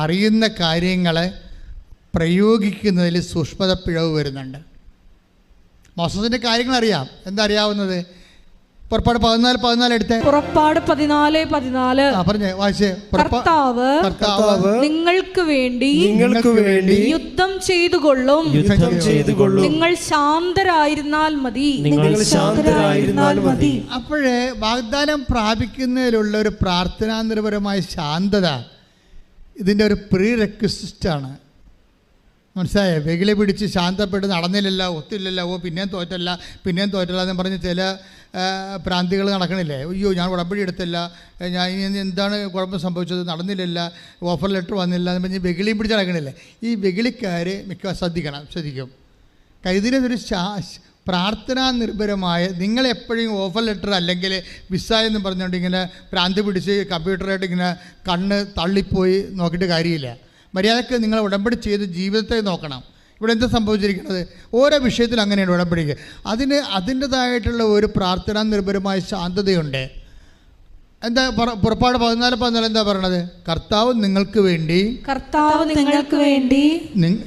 അറിയുന്ന കാര്യങ്ങളെ പ്രയോഗിക്കുന്നതിൽ സൂക്ഷ്മത പിഴവ് വരുന്നുണ്ട്. മോസസിൻ്റെ കാര്യങ്ങൾ അറിയാം. എന്താ അറിയാവുന്നത്? പുറപ്പാട് 14:14 എടുത്തേ. പുറപ്പാട് 14:14 പറഞ്ഞേ, വായിച്ചേ. കർത്താവ് നിങ്ങൾക്ക് വേണ്ടി യുദ്ധം ചെയ്തുകൊള്ളും. നിങ്ങൾ ശാന്തരായിരുന്നാൽ മതി. അപ്പോഴേ വാഗ്ദാനം പ്രാപിക്കുന്നതിലുള്ള ഒരു പ്രാർത്ഥനാനിർഭരമായ ശാന്തത ഇതിൻ്റെ ഒരു പ്രീ റെക്വിസിറ്റാണ്. മനസ്സിലായേ? വെകിളി പിടിച്ച് ശാന്തപ്പെട്ട് നടന്നില്ലല്ലോ, ഒത്തില്ലല്ലോ, പിന്നെയും തോറ്റല്ല എന്ന് പറഞ്ഞ് ചില പ്രാന്തികൾ നടക്കണില്ലേ? അയ്യോ, ഞാൻ ഉടമ്പടി എടുത്തില്ല, ഞാൻ ഇനി എന്താണ് കുഴപ്പം സംഭവിച്ചത്, നടന്നില്ലല്ല, ഓഫർ ലെറ്റർ വന്നില്ല എന്ന് പറഞ്ഞ് വെകിളിയും പിടിച്ച് നടക്കണില്ലേ? ഈ വെകിളിക്കാർ ശ്രദ്ധിക്കും. ഇതിനൊരു പ്രാർത്ഥനാ നിർഭരമായ, നിങ്ങളെപ്പോഴും ഓഫർ ലെറ്റർ അല്ലെങ്കിൽ വിസ എന്ന് പറഞ്ഞുകൊണ്ട് ഇങ്ങനെ പ്രാന്തി പിടിച്ച് കമ്പ്യൂട്ടറായിട്ട് ഇങ്ങനെ കണ്ണ് തള്ളിപ്പോയി നോക്കിയിട്ട് കാര്യമില്ല. മര്യാദയ്ക്ക് നിങ്ങൾ ഉടമ്പടി ചെയ്ത് ജീവിതത്തെ നോക്കണം. ഇവിടെ എന്താ സംഭവിച്ചിരിക്കുന്നത്? ഓരോ വിഷയത്തിൽ അങ്ങനെയാണ് ഉടമ്പടിക്ക്. അതിൻ്റെതായിട്ടുള്ള ഒരു പ്രാർത്ഥനാ നിർഭരമായ ശാന്തതയുണ്ട്. എന്താ പുറപ്പാട് 14:14 എന്താ പറയണത്? കർത്താവ് നിങ്ങൾക്ക് വേണ്ടി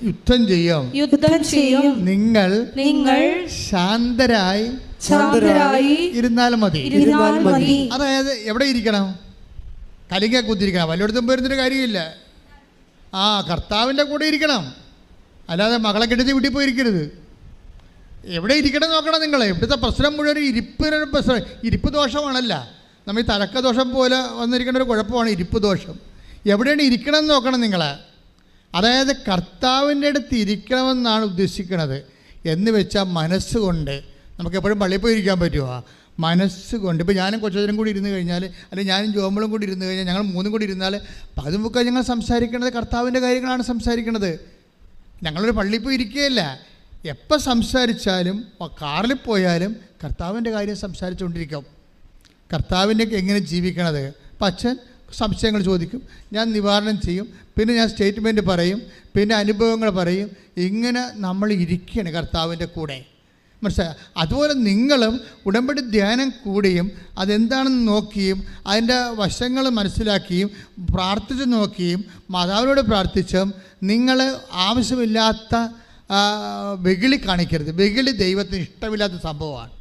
യുദ്ധം ചെയ്യും. നിങ്ങൾ ശാന്തരായി ഇരുന്നാൽ മതി. അതായത് എവിടെ ഇരിക്കണം? കലിങ്ങ കുത്തിരിക്കണം. വല്ലയിടത്തും പോയിരുന്നൊരു കാര്യമില്ല. കർത്താവിൻ്റെ കൂടെ ഇരിക്കണം. അല്ലാതെ മകളെ കെട്ടിച്ച് വീട്ടിൽ പോയിരിക്കരുത്. എവിടെ ഇരിക്കണം നോക്കണം നിങ്ങൾ. ഇവിടുത്തെ പ്രശ്നം മുഴുവൻ ഇരിപ്പ് ദോഷമാണല്ല. നമ്മൾ ഈ തലക്ക ദോഷം പോലെ വന്നിരിക്കേണ്ട ഒരു കുഴപ്പമാണ് ഇരിപ്പ് ദോഷം. എവിടെയാണ് ഇരിക്കണം എന്ന് നോക്കണം നിങ്ങൾ. അതായത് കർത്താവിൻ്റെ അടുത്ത് ഇരിക്കണമെന്നാണ് ഉദ്ദേശിക്കുന്നത്. എന്ന് വെച്ചാൽ മനസ്സുകൊണ്ട്. നമുക്കെപ്പോഴും പള്ളിയിൽ പോയി ഇരിക്കാൻ പറ്റുമോ? മനസ്സുകൊണ്ട്. ഇപ്പോൾ ഞാനും കൊച്ചതിനും കൂടി ഇരുന്ന് കഴിഞ്ഞാൽ, അല്ലെങ്കിൽ ഞാനും ജോമളും കൂടി ഇരുന്ന് കഴിഞ്ഞാൽ, ഞങ്ങൾ മൂന്നും കൂടി ഇരുന്നാൽ പതുമുക്കെ ഞങ്ങൾ സംസാരിക്കുന്നത് കർത്താവിൻ്റെ കാര്യങ്ങളാണ് സംസാരിക്കുന്നത്. ഞങ്ങളൊരു പള്ളിയിൽ പോയി ഇരിക്കുകയല്ല. എപ്പോൾ സംസാരിച്ചാലും കാറിൽ പോയാലും കർത്താവിൻ്റെ കാര്യം സംസാരിച്ചുകൊണ്ടിരിക്കും. കർത്താവിൻ്റെ എങ്ങനെ ജീവിക്കണത്. അപ്പം അച്ഛൻ സംശയങ്ങൾ ചോദിക്കും, ഞാൻ നിവാരണം ചെയ്യും, പിന്നെ ഞാൻ സ്റ്റേറ്റ്മെൻറ്റ് പറയും, പിന്നെ അനുഭവങ്ങൾ പറയും. ഇങ്ങനെ നമ്മൾ ഇരിക്കുകയാണ് കർത്താവിൻ്റെ കൂടെ. മനസ്സിലായി? അതുപോലെ നിങ്ങളും ഉടമ്പടി ധ്യാനം കൂടിയും അതെന്താണെന്ന് നോക്കിയും അതിൻ്റെ വശങ്ങൾ മനസ്സിലാക്കിയും പ്രാർത്ഥിച്ച് നോക്കിയും മാതാവിനോട് പ്രാർത്ഥിച്ചും നിങ്ങൾ ആവശ്യമില്ലാത്ത വെകിളി കാണിക്കരുത്. വെകിളി ദൈവത്തിന് ഇഷ്ടമില്ലാത്ത സംഭവമാണ്.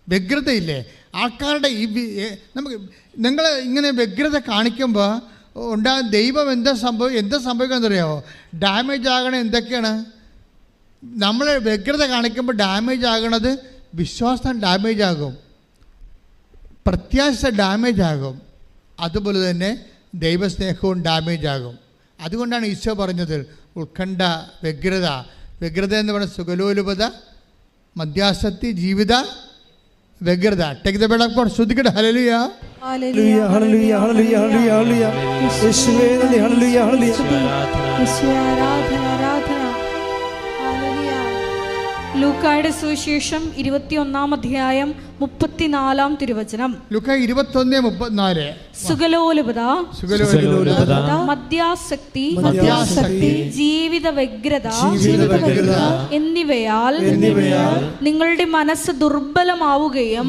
വ്യഗ്രതയില്ലേ ആൾക്കാരുടെ നമുക്ക് നിങ്ങൾ ഇങ്ങനെ വ്യഗ്രത കാണിക്കുമ്പോൾ ദൈവം എന്താ സംഭവിക്കാമെന്നറിയാമോ? ഡാമേജ് ആകണത് എന്തൊക്കെയാണ്? നമ്മൾ വ്യഗ്രത കാണിക്കുമ്പോൾ ഡാമേജ് ആകണത് വിശ്വാസം ഡാമേജ് ആകും, പ്രത്യാശ ഡാമേജ് ആകും, അതുപോലെ തന്നെ ദൈവസ്നേഹവും ഡാമേജ് ആകും. അതുകൊണ്ടാണ് ഈശോ പറഞ്ഞത് ഉത്കണ്ഠ, വ്യഗ്രത എന്ന് പറയുന്നത് സുഖലോലുപത, മദ്യാസക്തി, ജീവിത വ്യഗ്രത. Take the word of God. ശ്രദ്ധിക്കട്ടെ. ഹല്ലേലൂയ, ഹല്ലേലൂയ, ഹല്ലേലൂയ, ഹല്ലേലൂയ, ഹല്ലേലൂയ, യേശുവേ നന്ദി. ഹല്ലേലൂയ, ഹല്ലേലൂയ, ലൂക്കായുടെ സുവിശേഷം 21-ാം അധ്യായം 34 തിരുവചനം. ലുക്ക 21:34. സുഖലോലുപത, മദ്യാസക്തി, ജീവിത വ്യഗ്രത എന്നിവയാൽ നിങ്ങളുടെ മനസ്സ് ദുർബലമാവുകയും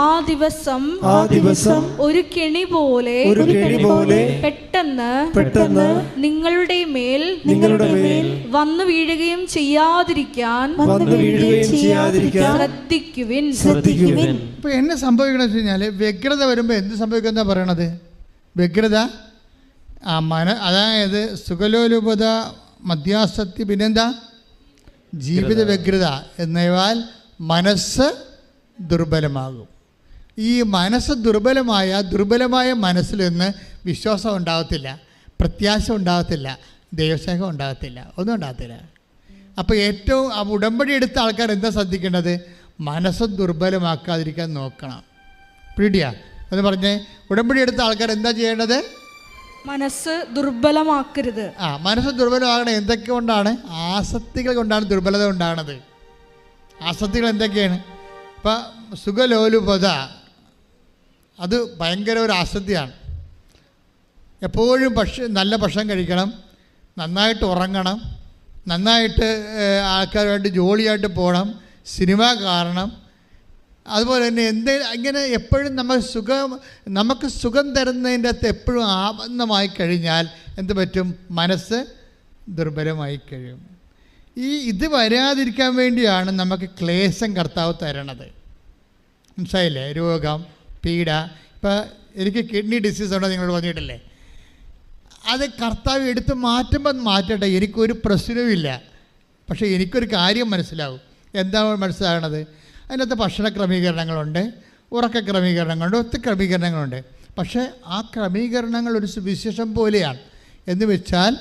ആ ദിവസം ഒരു കെണി പോലെ പെട്ടെന്ന് നിങ്ങളുടെ മേൽ വന്നു വീഴുകയും ചെയ്യാതിരിക്കാൻ ശ്രദ്ധിക്കുവിൻ. ഇപ്പൊ എന്നെ സംഭവിക്കണമെന്ന് വെച്ച് കഴിഞ്ഞാൽ വ്യഗ്രത വരുമ്പോൾ എന്ത് സംഭവിക്കുന്ന പറയണത്? വ്യഗ്രത അതായത് സുഖലോലുപത, മദ്യാസക്തി, പിന്നെന്താ ജീവിത വ്യഗ്രത എന്നിവയാൽ മനസ്സ് ദുർബലമാകും. ഈ മനസ്സ് ദുർബലമായ മനസ്സിൽ നിന്ന് വിശ്വാസം ഉണ്ടാകത്തില്ല, പ്രത്യാശ ഉണ്ടാകത്തില്ല, ദൈവസ്നേഹം ഉണ്ടാകത്തില്ല, ഒന്നും ഉണ്ടാകത്തില്ല. അപ്പോൾ ഏറ്റവും ഉടമ്പടി എടുത്ത ആൾക്കാർ എന്താ ശ്രദ്ധിക്കേണ്ടത്? മനസ്സ് ദുർബലമാക്കാതിരിക്കാൻ നോക്കണം. പിടിയാ എന്ന് പറഞ്ഞേ. ഉടമ്പടി എടുത്ത ആൾക്കാർ എന്താ ചെയ്യേണ്ടത്? മനസ്സ് ദുർബലമാക്കരുത്. മനസ്സ് ദുർബലമാകണം. എന്തൊക്കെ കൊണ്ടാണ്? ആസക്തികൾ കൊണ്ടാണ് ദുർബലത ഉണ്ടാകുന്നത്. ആസക്തികൾ എന്തൊക്കെയാണ്? ഇപ്പം സുഖലോലുപത, അത് ഭയങ്കര ഒരു ആസക്തിയാണ്. എപ്പോഴും നല്ല ഭക്ഷണം കഴിക്കണം, നന്നായിട്ട് ഉറങ്ങണം, നന്നായിട്ട് ആൾക്കാരുമായിട്ട് ജോളിയായിട്ട് പോകണം, സിനിമ കാണണം. അതുപോലെ തന്നെ ഇങ്ങനെ എപ്പോഴും നമുക്ക് സുഖം തരുന്നതിൻ്റെ അകത്ത് എപ്പോഴും ആബന്ധമായി കഴിഞ്ഞാൽ എന്ത് പറ്റും? മനസ്സ് ദുർബലമായി കഴിയും. ഇത് വരാതിരിക്കാൻ വേണ്ടിയാണ് നമുക്ക് ക്ലേശം കർത്താവ് തരണത്. മനസ്സിലായില്ലേ? രോഗം, പീഡ. ഇപ്പം എനിക്ക് കിഡ്നി ഡിസീസ് ഉണ്ടോ നിങ്ങളോട് പറഞ്ഞിട്ടില്ലേ? അത് കർത്താവ് എടുത്ത് മാറ്റുമ്പോൾ മാറ്റട്ടെ, എനിക്കൊരു പ്രശ്നവുമില്ല. പക്ഷേ എനിക്കൊരു കാര്യം മനസ്സിലാവും. എന്താണ് മനസ്സിലാകണത്? അതിനകത്ത് ഭക്ഷണ ക്രമീകരണങ്ങളുണ്ട്, ഉറക്ക ക്രമീകരണങ്ങളുണ്ട്, ഒത്തിരി ക്രമീകരണങ്ങളുണ്ട്. പക്ഷേ ആ ക്രമീകരണങ്ങൾ ഒരു സുവിശേഷം പോലെയാണ്. എന്ന് വെച്ചാൽ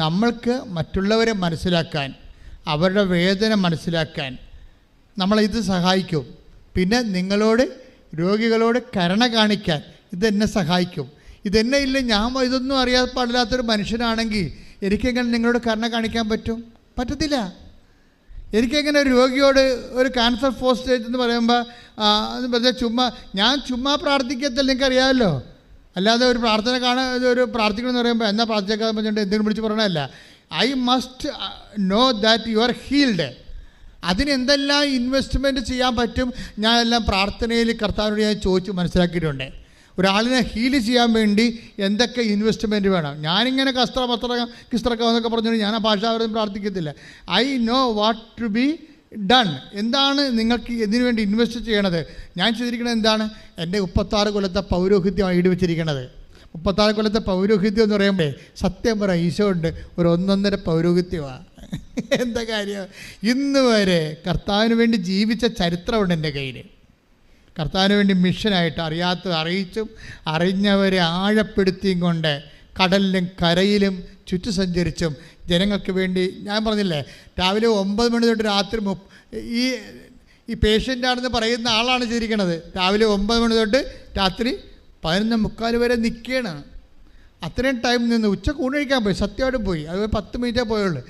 നമ്മൾക്ക് മറ്റുള്ളവരെ മനസ്സിലാക്കാൻ, അവരുടെ വേദന മനസ്സിലാക്കാൻ നമ്മളിത് സഹായിക്കും. പിന്നെ നിങ്ങളോട്, രോഗികളോട് കരുണ കാണിക്കാൻ ഇതെന്നെ സഹായിക്കും. ഇതെന്നെ ഇല്ല, ഞാൻ ഇതൊന്നും അറിയാൻ പാടില്ലാത്തൊരു മനുഷ്യനാണെങ്കിൽ എനിക്കെങ്ങനെ നിങ്ങളോട് കരുണ കാണിക്കാൻ പറ്റും? പറ്റത്തില്ല. എനിക്കെങ്ങനെ ഒരു രോഗിയോട് ഒരു ക്യാൻസർ ഫസ്റ്റ് സ്റ്റേജ് എന്ന് പറയുമ്പോൾ ചുമ്മാ പ്രാർത്ഥിക്കത്തില്ല, നിങ്ങൾക്കറിയാമല്ലോ. അല്ലാതെ ഒരു പ്രാർത്ഥന ഒരു പ്രാർത്ഥിക്കണമെന്ന് പറയുമ്പോൾ എന്നാ പ്രാർത്ഥിക്കാൻ പറഞ്ഞിട്ട് എന്തെങ്കിലും വിളിച്ച് പറയണമല്ല. I must know that you are healed. അതിനെന്തെല്ലാം ഇൻവെസ്റ്റ്മെൻറ്റ് ചെയ്യാൻ പറ്റും ഞാൻ എല്ലാം പ്രാർത്ഥനയിൽ കർത്താവിനോട് ഞാൻ ചോദിച്ച് മനസ്സിലാക്കിയിട്ടുണ്ട്. ഒരാളിനെ ഹീൽ ചെയ്യാൻ വേണ്ടി എന്തൊക്കെ ഇൻവെസ്റ്റ്മെൻറ്റ് വേണം. ഞാനിങ്ങനെ കിസ്ത്രക്ക എന്നൊക്കെ പറഞ്ഞിട്ട് ഞാൻ ആ ഭാഷ അവരൊന്നും പ്രാർത്ഥിക്കത്തില്ല. I know what to be done. എന്താണ് നിങ്ങൾക്ക് ഇതിനു വേണ്ടി ഇൻവെസ്റ്റ് ചെയ്യണത്? ഞാൻ ചെയ്തിരിക്കുന്നത് എന്താണ്? എൻ്റെ 36 കൊല്ലത്തെ പൗരോഹിത്യമാണ് ഈടുവെച്ചിരിക്കുന്നത്. 36 കൊല്ലത്തെ പൗരോഹിത്യം എന്ന് പറയുമ്പോൾ സത്യം പറ, ഈശോ ഉണ്ട്, ഒരു 1.5 പൗരോഹിത്യമാണ്. എന്താ കാര്യം? ഇന്ന് വരെ കർത്താവിന് വേണ്ടി ജീവിച്ച ചരിത്രമുണ്ട് എൻ്റെ കയ്യിൽ. കർത്താവിന് വേണ്ടി മിഷനായിട്ട് അറിയാത്തത് അറിയിച്ചും അറിഞ്ഞവരെ ആഴപ്പെടുത്തിയും കൊണ്ട് കടലിലും കരയിലും ചുറ്റു സഞ്ചരിച്ചും ജനങ്ങൾക്ക് വേണ്ടി. ഞാൻ പറഞ്ഞില്ലേ, രാവിലെ 9 മണി തൊട്ട് രാത്രി ഈ പേഷ്യൻ്റാണെന്ന് പറയുന്ന ആളാണ് ചെയ്തിരിക്കുന്നത്. രാവിലെ 9 മണി തൊട്ട് രാത്രി 11:45 വരെ നിൽക്കുകയാണ്. അത്രയും ടൈം നിന്ന് ഉച്ചക്ക് ഊണ് കഴിക്കാൻ പോയി, സത്യമായിട്ട് പോയി. അത് 10 മിനിറ്റേ പോയുള്ളൂ.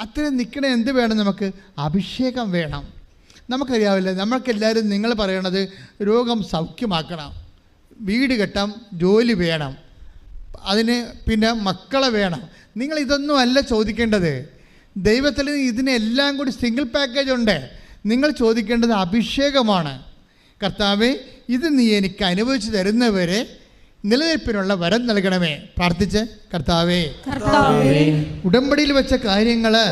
അത്രയും നിൽക്കണേ. എന്ത് വേണം നമുക്ക്? അഭിഷേകം വേണം. നമുക്കറിയാവില്ല, നമ്മൾക്കെല്ലാവരും നിങ്ങൾ പറയണത് രോഗം സൗഖ്യമാക്കണം, വീട് കെട്ടാം, ജോലി വേണം, അതിന് പിന്നെ മക്കളെ വേണം. നിങ്ങൾ ഇതൊന്നും അല്ല ചോദിക്കേണ്ടത്. ദൈവത്തിൽ ഇതിനെല്ലാം കൂടി സിംഗിൾ പാക്കേജ് ഉണ്ട്. നിങ്ങൾ ചോദിക്കേണ്ടത് അഭിഷേകമാണ്. കർത്താവേ, ഇത് നീ എനിക്ക് അനുഭവിച്ചു തരുന്നവരെ നിലനിൽപ്പിനുള്ള വരം നൽകണമേ. പ്രാർത്ഥിച്ച്, കർത്താവേ, ഉടമ്പടിയിൽ വെച്ച കാര്യങ്ങള്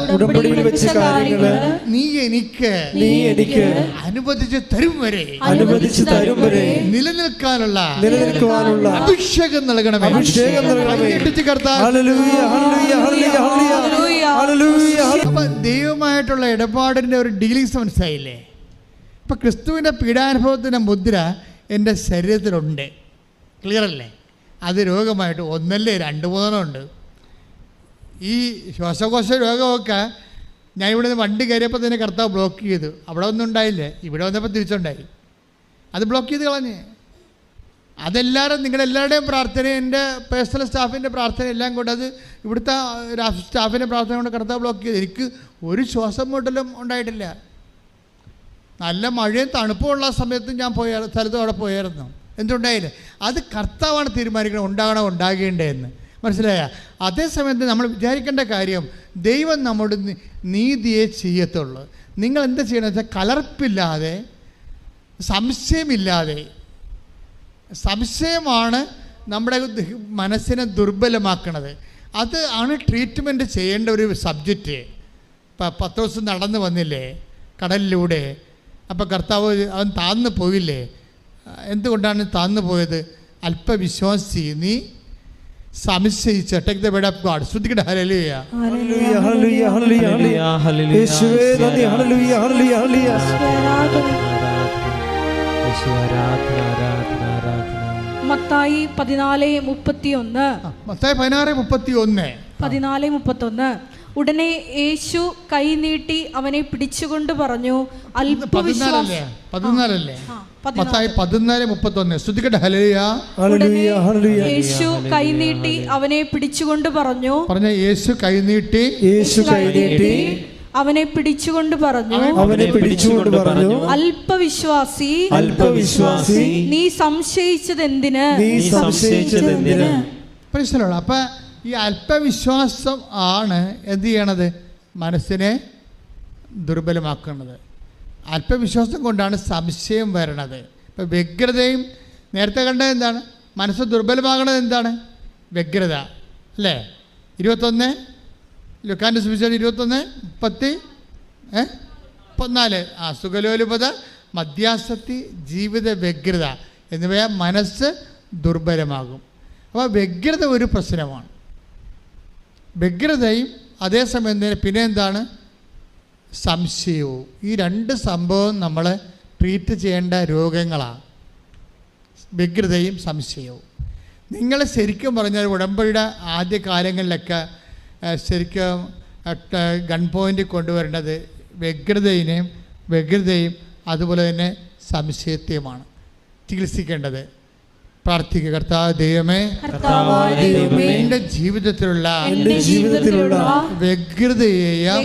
നീ എനിക്ക് അനുവദിച്ചു തരും വരെ നിലനിൽക്കാനുള്ള അഭിഷേകം നൽകണമേ. അപ്പൊ ദൈവമായിട്ടുള്ള ഇടപാടിന്റെ ഒരു ഡീലിങ്സ് മനസ്സിലായില്ലേ? ഇപ്പൊ ക്രിസ്തുവിന്റെ പീഡാനുഭവത്തിന്റെ മുദ്ര എൻ്റെ ശരീരത്തിലുണ്ട്. ക്ലിയർ അല്ലേ? അത് രോഗമായിട്ട് 1 2 3 ഉണ്ട്. ഈ ശ്വാസകോശ രോഗമൊക്കെ ഞാൻ ഇവിടെ നിന്ന് വണ്ടി കയറിയപ്പോൾ തന്നെ കർത്താവ് ബ്ലോക്ക് ചെയ്തു. അവിടെ ഒന്നും ഉണ്ടായില്ലേ, ഇവിടെ വന്നപ്പോൾ തിരിച്ചുണ്ടായി. അത് ബ്ലോക്ക് ചെയ്ത് കളഞ്ഞ്. അതെല്ലാവരും നിങ്ങളെല്ലാവരുടെയും പ്രാർത്ഥന, എൻ്റെ പേഴ്സണൽ സ്റ്റാഫിൻ്റെ പ്രാർത്ഥന എല്ലാം കൊണ്ട്, അത് ഇവിടുത്തെ സ്റ്റാഫിൻ്റെ പ്രാർത്ഥന കൊണ്ട് കർത്താവ് ബ്ലോക്ക് ചെയ്ത് എനിക്ക് ഒരു ശ്വാസം മുട്ടലും ഉണ്ടായിട്ടില്ല. നല്ല മഴയും തണുപ്പുമുള്ള സമയത്ത് ഞാൻ പോയ സ്ഥലത്ത് അവിടെ പോയായിരുന്നു. എന്തുണ്ടായില്ല, അത് കർത്താവാണ് തീരുമാനിക്കുന്നത് ഉണ്ടാകണോ ഉണ്ടാകേണ്ടതെന്ന്. മനസ്സിലായ? അതേസമയത്ത് നമ്മൾ വിചാരിക്കേണ്ട കാര്യം, ദൈവം നമ്മുടെ നീതിയെ ചെയ്യത്തുള്ളൂ. നിങ്ങൾ എന്താ ചെയ്യണമെന്ന് വെച്ചാൽ കലർപ്പില്ലാതെ, സംശയമില്ലാതെ. സംശയമാണ് നമ്മുടെ മനസ്സിനെ ദുർബലമാക്കണത്. അത് ആണ് ട്രീറ്റ്മെൻറ്റ് ചെയ്യേണ്ട ഒരു സബ്ജക്റ്റ്. ഇപ്പം 10 ദിവസം നടന്നു വന്നില്ലേ കടലിലൂടെ, അപ്പോൾ കർത്താവ് അവൻ താഴ്ന്നു പോയില്ലേ? എന്തുകൊണ്ടാണ് താഴ്ന്നു പോയത്? അല്പവിശ്വാസി, നീ സംശയിച്ച. Take the word of God. ശ്രദ്ധിക്കട്ടെ. ഹല്ലേലൂയ, ഹല്ലേലൂയ, ഹല്ലേലൂയ, ഹല്ലേലൂയ, ഹല്ലേലൂയ. യേശുവേ നന്ദി. ഹല്ലേലൂയ, ഹല്ലേലൂയ, ഹല്ലേലൂയ. മത്തായി 14:31. മത്തായി 16:31. 14:31. ഉടനെ യേശു കൈ നീട്ടി അവനെ പിടിച്ചുകൊണ്ട് പറഞ്ഞു, പതിനാലല്ലേ? മത്തായി 14:31. ശ്രദ്ധിക്കട്ടെ. ഹല്ലേലൂയ, ഹല്ലേലൂയ, ഹല്ലേലൂയ. യേശു കൈ നീട്ടി അവനെ പിടിച്ചുകൊണ്ട് പറഞ്ഞു. യേശു കൈ നീട്ടി അവനെ പിടിച്ചുകൊണ്ട് പറഞ്ഞു, അല്പവിശ്വാസി, നീ സംശയിച്ചതെന്തിന്? അപ്പൊ ഈ അല്പവിശ്വാസം ആണ് എന്ത് ചെയ്യണത്? മനസ്സിനെ ദുർബലമാക്കുന്നത്. അല്പവിശ്വാസം കൊണ്ടാണ് സംശയം വരണത്. ഇപ്പം വ്യഗ്രതയും നേരത്തെ കണ്ടത് എന്താണ്? മനസ്സ് ദുർബലമാകണത് എന്താണ്? വ്യഗ്രത അല്ലേ? 21 ലൂക്കാന്റെ സുവിശേഷം 21:14. സുഖലോലുപത, മദ്യാസക്തി, ജീവിത വ്യഗ്രത എന്നിവ മനസ്സ് ദുർബലമാകും. അപ്പോൾ വ്യഗ്രത ഒരു പ്രശ്നമാണ്. വ്യഗ്രതയും അതേസമയം പിന്നെ എന്താണ്? സംശയവും. ഈ 2 സംഭവം നമ്മൾ ട്രീറ്റ് ചെയ്യേണ്ട രോഗങ്ങളാണ്, വ്യഗ്രതയും സംശയവും. നിങ്ങൾ ശരിക്കും പറഞ്ഞാൽ ഉടമ്പടിയുടെ ആദ്യ കാലങ്ങളിലൊക്കെ ശരിക്കും ഗൺ പോയിൻ്റ് കൊണ്ടുവരേണ്ടത് വ്യഗ്രതയും അതുപോലെ തന്നെ സംശയത്തെയുമാണ് ചികിത്സിക്കേണ്ടത്. പ്രാർത്ഥിക്കുക. കർത്താവ് ദൈവമേ, എൻ്റെ ജീവിതത്തിലുള്ള വ്യഗ്രതയെയും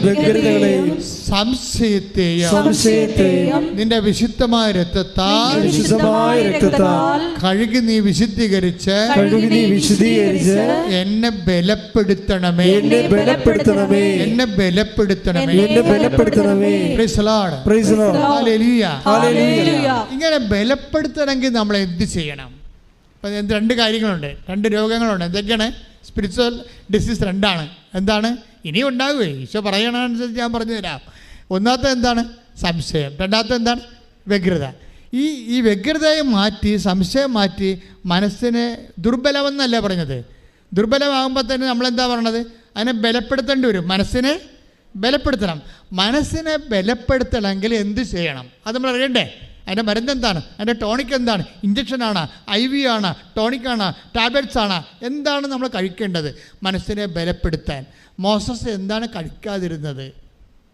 സംശയത്തെയും നിന്റെ വിശുദ്ധമായ രക്തത്താൽ കഴുകി നീ വിശുദ്ധീകരിച്ച് എന്നെ ബലപ്പെടുത്തണമേ. ഇങ്ങനെ ബലപ്പെടുത്തണമെങ്കിൽ നമ്മൾ എന്ത് ചെയ്യണം? അപ്പം 2 കാര്യങ്ങളുണ്ട്, 2 രോഗങ്ങളുണ്ട്. എന്തൊക്കെയാണ്? സ്പിരിച്വൽ ഡിസീസ് 2 എന്താണ്? ഇനി ഉണ്ടാകുമേ, ഈശോ പറയണനുസരിച്ച് ഞാൻ പറഞ്ഞു തരാം. ഒന്നാമത്തെ എന്താണ്? സംശയം. രണ്ടാമത്തെ എന്താണ്? വ്യഗ്രത. ഈ വ്യഗ്രതയെ മാറ്റി, സംശയം മാറ്റി മനസ്സിനെ ദുർബലമെന്നല്ല പറഞ്ഞത്. ദുർബലമാകുമ്പോൾ തന്നെ നമ്മളെന്താ പറയണത്? അതിനെ ബലപ്പെടുത്തേണ്ടി വരും. മനസ്സിനെ ബലപ്പെടുത്തണം. മനസ്സിനെ ബലപ്പെടുത്തണമെങ്കിൽ എന്ത് ചെയ്യണം? അത് നമ്മൾ അറിയണ്ടേ? അതിൻ്റെ മരുന്ന് എന്താണ്? അതിൻ്റെ ടോണിക് എന്താണ്? ഇഞ്ചക്ഷനാണ്, IV ആണ്, ടോണിക്കാണ്, ടാബ്ലറ്റ്സ് ആണ്? എന്താണ് നമ്മൾ കഴിക്കേണ്ടത് മനസ്സിനെ ബലപ്പെടുത്താൻ? മോസസ് എന്താണ് കഴിക്കാതിരുന്നത്?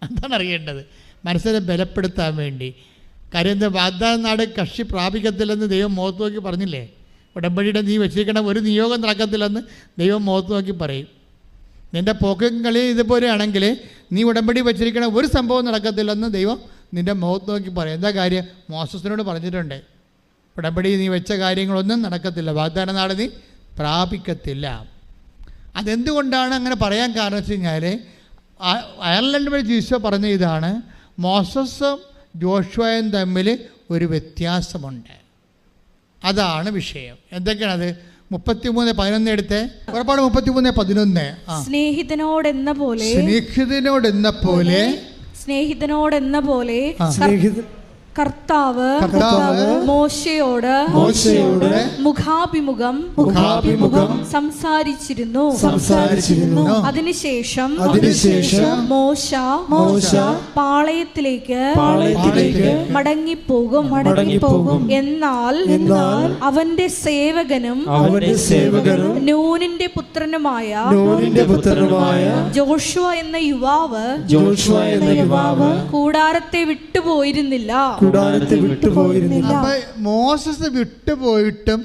എന്താണ് അറിയേണ്ടത് മനസ്സിനെ ബലപ്പെടുത്താൻ വേണ്ടി? കാര്യം എന്താ? വാഗ്ദാന നാട് കക്ഷി പ്രാപിക്കത്തില്ലെന്ന് ദൈവം മുഖത്ത് നോക്കി പറഞ്ഞില്ലേ? ഉടമ്പടിയുടെ നീ വെച്ചിരിക്കണ ഒരു നിയോഗം നടക്കത്തില്ലെന്ന് ദൈവം മുഖത്ത് നോക്കി പറയും. നിൻ്റെ പോക്കും കളി ഇതുപോലെയാണെങ്കിൽ നീ ഉടമ്പടി വെച്ചിരിക്കണ ഒരു സംഭവം നടക്കത്തില്ലെന്ന് ദൈവം നിൻ്റെ മുഖത്ത് നോക്കി പറയും. എന്താ കാര്യം? മോസസിനോട് പറഞ്ഞിട്ടുണ്ട്, ഉടമ്പടി നീ വെച്ച കാര്യങ്ങളൊന്നും നടക്കത്തില്ല, വാഗ്ദാന നാട് നീ പ്രാപിക്കത്തില്ല. അതെന്തുകൊണ്ടാണ് അങ്ങനെ പറയാൻ കാരണം വെച്ച് കഴിഞ്ഞാൽ, അയർലൻഡ് വഴി ഈശോ പറഞ്ഞ ഇതാണ്, മോസസും ജോഷുവയും തമ്മിൽ ഒരു വ്യത്യാസമുണ്ട്. അതാണ് വിഷയം. എന്തൊക്കെയാണത്? 33:11 എടുത്ത് പുറപ്പാട് 33:11. സ്നേഹിതനോടെന്ന പോലെ കർത്താവ് മോശയോട് മുഖാഭിമുഖം സംസാരിച്ചിരുന്നു. അതിനുശേഷം മോശ പാളയത്തിലേക്ക് മടങ്ങിപ്പോകും. എന്നാൽ അവന്റെ സേവകനും നൂനിന്റെ പുത്രനുമായ ജോഷുവ എന്ന യുവാവ് കൂടാരത്തെ വിട്ടുപോയിരുന്നില്ല. മോസസ് വിട്ടുപോയിട്ടും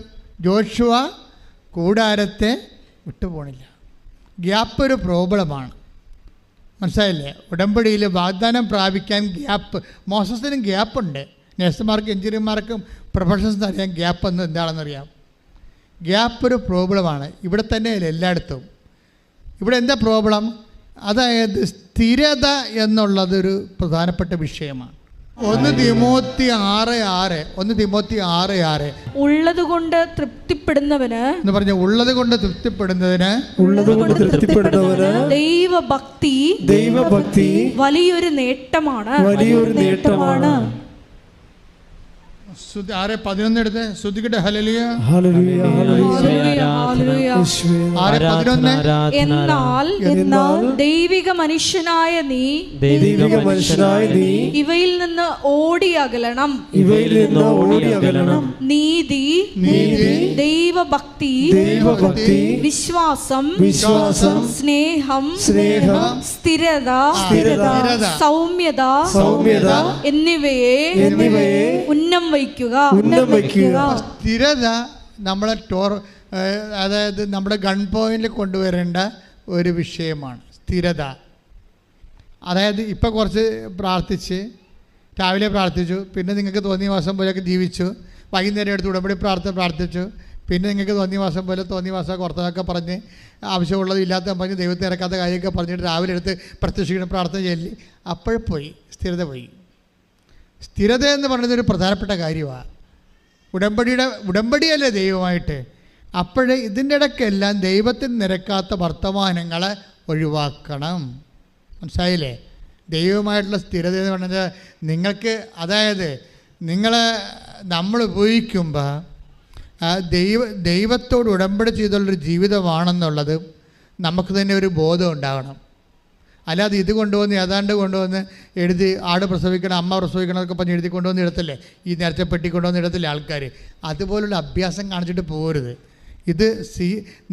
ജോഷുവ കൂടാരത്തെ വിട്ടുപോണില്ല. ഗ്യാപ്പ് ഒരു പ്രോബ്ലമാണ്. മനസ്സിലായില്ലേ? ഉടമ്പടിയിൽ വാഗ്ദാനം പ്രാപിക്കാൻ ഗ്യാപ്പ്, മോസസിനും ഗ്യാപ്പുണ്ട്. നഴ്സുമാർക്കും എഞ്ചിനീയർമാർക്കും പ്രൊഫഷൻസിന് അറിയാം ഗ്യാപ്പ് എന്ന് എന്താണെന്നറിയാം. ഗ്യാപ്പ് ഒരു പ്രോബ്ലമാണ്. ഇവിടെ തന്നെയല്ല എല്ലായിടത്തും. ഇവിടെ എന്താ പ്രോബ്ലം? അതായത് സ്ഥിരത എന്നുള്ളതൊരു പ്രധാനപ്പെട്ട വിഷയമാണ്. 1 തിമോത്തി 6:6 ഉള്ളതുകൊണ്ട് തൃപ്തിപ്പെടുന്നവന് എന്ന് പറഞ്ഞ ഉള്ളത് കൊണ്ട് തൃപ്തിപ്പെടുന്നതിന് ദൈവഭക്തി വലിയൊരു നേട്ടമാണ്. 6:11 എടുത്ത് ശ്രുതിക്കട്ടെ. ഹല്ലേലൂയ. എന്നാൽ ദൈവിക മനുഷ്യനായ നീ ഇവയിൽ നിന്ന് ഓടി അകലണം. നീതി, ദൈവഭക്തി, വിശ്വാസം, സ്നേഹം, സ്ഥിരത, സൗമ്യത എന്നിവയെ ഉന്നം വയ്ക്കുക. സ്ഥിരത നമ്മളെ അതായത് നമ്മുടെ ഗൺ പോയിന്റിൽ കൊണ്ടുവരേണ്ട ഒരു വിഷയമാണ് സ്ഥിരത. അതായത് ഇപ്പോൾ കുറച്ച് പ്രാർത്ഥിച്ച്, രാവിലെ പ്രാർത്ഥിച്ചു, പിന്നെ നിങ്ങൾക്ക് തോന്നിയ മാസം പോലെയൊക്കെ ജീവിച്ചു, വൈകുന്നേരം എടുത്ത് ഉടമ്പടി പ്രാർത്ഥിച്ചു, പിന്നെ നിങ്ങൾക്ക് തോന്നിയ മാസം പോലെ തോന്നിയ മാസം കുറച്ചതൊക്കെ പറഞ്ഞ് ആവശ്യമുള്ളത് ഇല്ലാത്ത പറഞ്ഞ് ദൈവത്തെ ഇറക്കാത്ത കാര്യമൊക്കെ പറഞ്ഞിട്ട് രാവിലെ എടുത്ത് പ്രത്യക്ഷിക്കണം പ്രാർത്ഥന ചൊല്ലി, അപ്പോഴും പോയി, സ്ഥിരത പോയി. സ്ഥിരത എന്ന് പറയുന്നത് ഒരു പ്രധാനപ്പെട്ട കാര്യമാണ്. ഉടമ്പടിയല്ലേ ദൈവമായിട്ട്. അപ്പോഴേ ഇതിൻ്റെ ഇടയ്ക്കെല്ലാം ദൈവത്തിന് നിരക്കാത്ത വർത്തമാനങ്ങളെ ഒഴിവാക്കണം. മനസ്സിലായില്ലേ? ദൈവമായിട്ടുള്ള സ്ഥിരത എന്ന് പറഞ്ഞാൽ നിങ്ങൾക്ക്, അതായത് നമ്മൾ ഉപയോഗിക്കുമ്പോൾ ദൈവത്തോട് ഉടമ്പടി ചെയ്തുള്ളൊരു ജീവിതമാണെന്നുള്ളത് നമുക്ക് തന്നെ ഒരു ബോധം ഉണ്ടാകണം. അല്ലാതെ ഇത് കൊണ്ടുവന്ന് ഏതാണ്ട് കൊണ്ടുവന്ന് എഴുതി ആട് പ്രസവിക്കണം, അമ്മ പ്രസവിക്കണം എന്നൊക്കെ പറഞ്ഞ് എഴുതി കൊണ്ടുവന്ന് ഇടത്തില്ലേ, ഈ നേരത്തെ പെട്ടി കൊണ്ടുവന്ന് ഇടത്തില്ലേ ആൾക്കാർ. അതുപോലുള്ള അഭ്യാസം കാണിച്ചിട്ട് പോകരുത്. ഇത്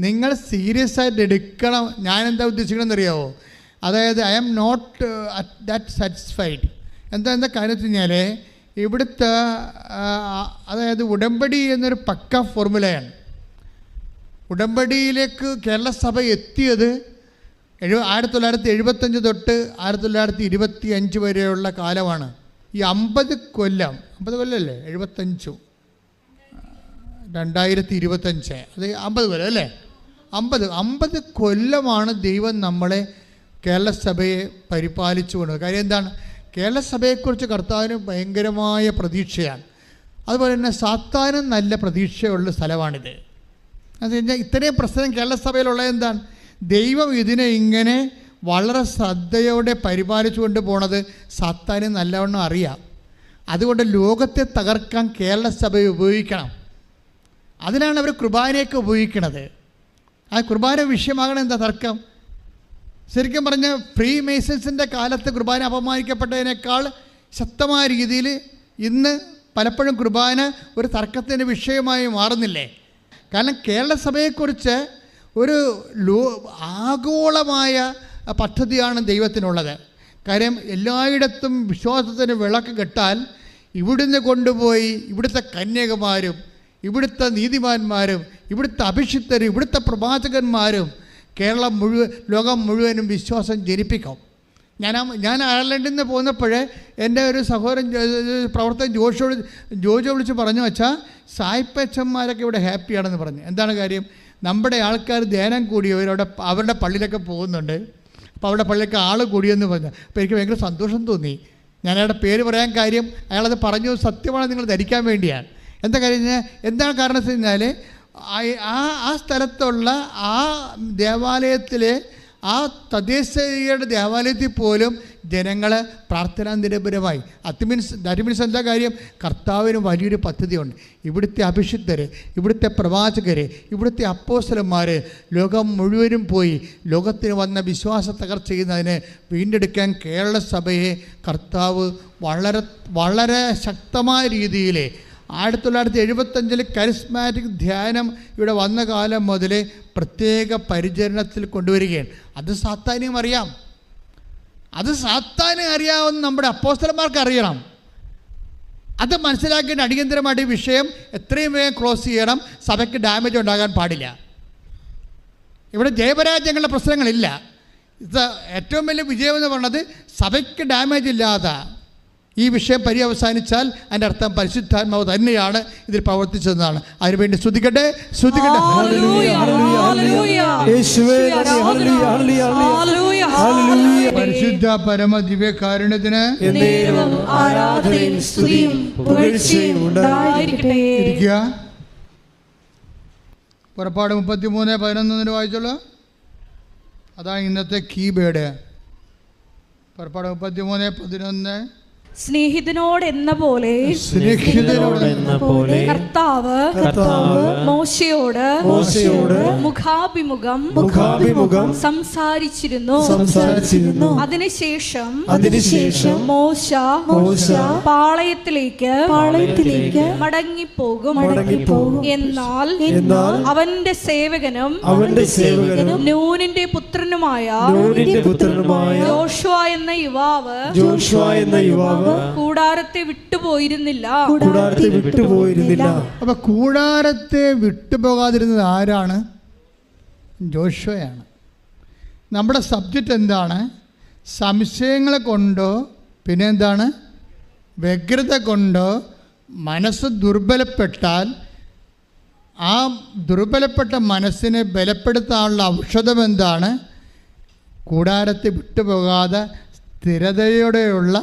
നിങ്ങൾ സീരിയസ് ആയിട്ട് എടുക്കണം. ഞാനെന്താ ഉദ്ദേശിക്കണമെന്ന് അറിയാമോ? അതായത് I am not that satisfied. എന്താ കാര്യം വെച്ച് കഴിഞ്ഞാൽ ഇവിടുത്തെ അതായത് ഉടമ്പടി എന്നൊരു പക്ക ഫോർമുലയാണ്. ഉടമ്പടിയിലേക്ക് കേരള സഭ എത്തിയത് 1975 തൊട്ട് 1925 വരെയുള്ള കാലമാണ്. ഈ 50 കൊല്ലമല്ലേ, 75 2025 അത് 50 കൊല്ലം അല്ലേ? 50 കൊല്ലമാണ് ദൈവം നമ്മളെ കേരള സഭയെ പരിപാലിച്ചു കൊണ്ടത്. കാര്യം എന്താണ്? കേരള സഭയെക്കുറിച്ച് കർത്താവിന് ഭയങ്കരമായ പ്രതീക്ഷയാണ്. അതുപോലെ തന്നെ സാത്താനും നല്ല പ്രതീക്ഷയുള്ള സ്ഥലമാണിത്. അത് കഴിഞ്ഞാൽ ഇത്രയും പ്രശ്നം കേരള സഭയിലുള്ളത് എന്താണ്? ദൈവം ഇതിനെ ഇങ്ങനെ വളരെ ശ്രദ്ധയോടെ പരിപാലിച്ചു കൊണ്ട് പോണത് സാത്താന് നല്ലവണ്ണം അറിയാം. അതുകൊണ്ട് ലോകത്തെ തകർക്കാൻ കേരള സഭയെ ഉപയോഗിക്കണം. അതിനാണ് അവർ കുർബാനയൊക്കെ ഉപയോഗിക്കുന്നത്. ആ കുർബാന വിഷയമാകണം. എന്താ തർക്കം? ശരിക്കും പറഞ്ഞാൽ ഫ്രീ മേസൺസിൻ്റെ കാലത്ത് കുർബാന അപമാനിക്കപ്പെട്ടതിനേക്കാൾ ശക്തമായ രീതിയിൽ ഇന്ന് പലപ്പോഴും കുർബാന ഒരു തർക്കത്തിൻ്റെ വിഷയമായി മാറുന്നില്ലേ? കാരണം കേരള സഭയെക്കുറിച്ച് ഒരു ആഗോളമായ പദ്ധതിയാണ് ദൈവത്തിനുള്ളത്. കാര്യം എല്ലായിടത്തും വിശ്വാസത്തിന് വിളക്ക് കെട്ടാൽ ഇവിടുന്ന് കൊണ്ടുപോയി ഇവിടുത്തെ കന്യകമാരും ഇവിടുത്തെ നീതിമാന്മാരും ഇവിടുത്തെ അഭിഷിക്തരും ഇവിടുത്തെ പ്രവാചകന്മാരും ലോകം മുഴുവനും വിശ്വാസം ജനിപ്പിക്കും. ഞാൻ അയർലൻഡിൽ നിന്ന് പോന്നപ്പോഴേ എൻ്റെ ഒരു സഹോദരൻ പ്രവർത്തകൻ ജോജോ വിളിച്ച് പറഞ്ഞു വെച്ചാൽ സായിപ്പച്ചന്മാരൊക്കെ ഇവിടെ ഹാപ്പിയാണെന്ന് പറഞ്ഞു. എന്താണ് കാര്യം? നമ്മുടെ ആൾക്കാർ ധ്യാനം കൂടിയവരവിടെ അവരുടെ പള്ളിയിലൊക്കെ പോകുന്നുണ്ട്. അപ്പോൾ അവരുടെ പള്ളിയിലൊക്കെ ആൾ കൂടിയെന്ന് പറഞ്ഞു. അപ്പോൾ എനിക്ക് ഭയങ്കര സന്തോഷം തോന്നി. ഞാൻ അയാളുടെ പേര് പറയാൻ കാര്യം അയാളത് പറഞ്ഞു സത്യമാണ് നിങ്ങൾ ധരിക്കാൻ വേണ്ടിയാണ്. എന്താ കാര്യം? എന്താണ് കാരണം വെച്ച് കഴിഞ്ഞാൽ ആ സ്ഥലത്തുള്ള ആ ദേവാലയത്തിലെ ആ തദ്ദേശീയരുടെ ദേവാലയത്തിൽ പോലും ജനങ്ങൾ പ്രാർത്ഥനാ നിരപരമായി. ദാറ്റ് മീൻസ് എന്താ കാര്യം? കർത്താവിന് വലിയൊരു പദ്ധതിയുണ്ട്. ഇവിടുത്തെ അഭിഷിക്തർ, ഇവിടുത്തെ പ്രവാചകർ, ഇവിടുത്തെ അപ്പോസ്തലന്മാർ ലോകം മുഴുവനും പോയി ലോകത്തിന് വന്ന വിശ്വാസ തകർച്ച ചെയ്യുന്നതിന് വീണ്ടെടുക്കാൻ കേരള സഭയെ കർത്താവ് വളരെ വളരെ ശക്തമായ രീതിയിൽ 1975 കരിസ്മാറ്റിക് ധ്യാനം ഇവിടെ വന്ന കാലം മുതൽ പ്രത്യേക പരിചരണത്തിൽ കൊണ്ടുവരികയാണ്. അത് സാത്താനും അറിയാം. അത് സാത്താനും അറിയാവുന്ന നമ്മുടെ അപ്പോസ്തലന്മാർക്ക് അറിയണം. അത് മനസ്സിലാക്കേണ്ട അടിയന്തരമായിട്ട് ഈ വിഷയം എത്രയും വേഗം ക്ലോസ് ചെയ്യണം. സഭയ്ക്ക് ഡാമേജ് ഉണ്ടാകാൻ പാടില്ല. ഇവിടെ ജയപരാജയങ്ങളുടെ പ്രശ്നങ്ങളില്ല. ഇത് ഏറ്റവും വലിയ വിജയം എന്ന് പറയുന്നത് സഭയ്ക്ക് ഡാമേജ് ഇല്ലാതെ ഈ വിഷയം പര്യവസാനിച്ചാൽ അതിൻ്റെ അർത്ഥം പരിശുദ്ധാത്മാവ് തന്നെയാണ് ഇതിൽ പ്രവർത്തിച്ചതെന്നാണ്. അതിനുവേണ്ടി സ്തുതിക്കട്ടെ, സ്തുതിക്കട്ടെ. പരിശുദ്ധ പരമ ദിവ്യകാരുണ്യത്തിന് ഇരിക്കുക. പുറപ്പാട് 33:11 വായിച്ചോളൂ. അതാണ് ഇന്നത്തെ കീബേഡ്. പുറപ്പാട് 33:11. സ്നേഹിതനോടെന്ന പോലെ കർത്താവ് മോശയോട് മുഖാഭിമുഖം സംസാരിച്ചിരുന്നു. അതിനുശേഷം മോശ പാളയത്തിലേക്ക് മടങ്ങിപ്പോകും. എന്നാൽ അവന്റെ സേവകനും നൂനിന്റെ പുത്രനുമായ യോശുവ എന്ന യുവാവ് കൂടാരത്തെ വിട്ടുപോയിരുന്നില്ല. അപ്പൊ കൂടാരത്തെ വിട്ടുപോകാതിരുന്നത് ആരാണ്? ജോഷുവയാണ്. നമ്മുടെ സബ്ജക്റ്റ് എന്താണ്? സംശയങ്ങളെ കൊണ്ടോ പിന്നെ എന്താണ് വ്യഗ്രത കൊണ്ടോ മനസ്സ് ദുർബലപ്പെട്ടാൽ ആ ദുർബലപ്പെട്ട മനസ്സിനെ ബലപ്പെടുത്താനുള്ള ഔഷധം എന്താണ്? കൂടാരത്തെ വിട്ടുപോകാതെ സ്ഥിരതയോടെയുള്ള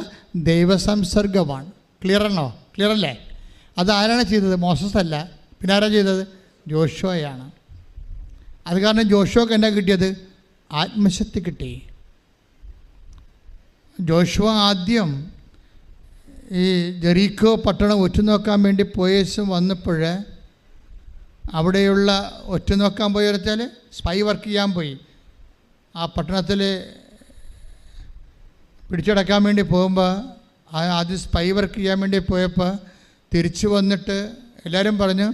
ദൈവസംസർഗമാണ്. ക്ലിയറാണോ? ക്ലിയറല്ലേ? അതാരാണ് ചെയ്തത്? മോസസ് അല്ല. പിന്നെ ആരാ ചെയ്തത്? ജോഷുവയാണ്. അത് കാരണം ജോഷുവക്ക് എന്നാ കിട്ടിയത്? ആത്മശക്തി കിട്ടി. ജോഷുവ ആദ്യം ഈ ജെറീക്കോ പട്ടണം ഒറ്റുനോക്കാൻ വേണ്ടി പോയേശം വന്നപ്പോൾ അവിടെയുള്ള ഒറ്റുനോക്കാൻ പോയി വെച്ചാൽ സ്പൈ വർക്ക് ചെയ്യാൻ പോയി. ആ പട്ടണത്തിൽ പിടിച്ചടക്കാൻ വേണ്ടി പോകുമ്പോൾ ആദ്യം സ്പൈ വർക്ക് ചെയ്യാൻ വേണ്ടി പോയപ്പോൾ തിരിച്ചു വന്നിട്ട് എല്ലാവരും പറഞ്ഞു,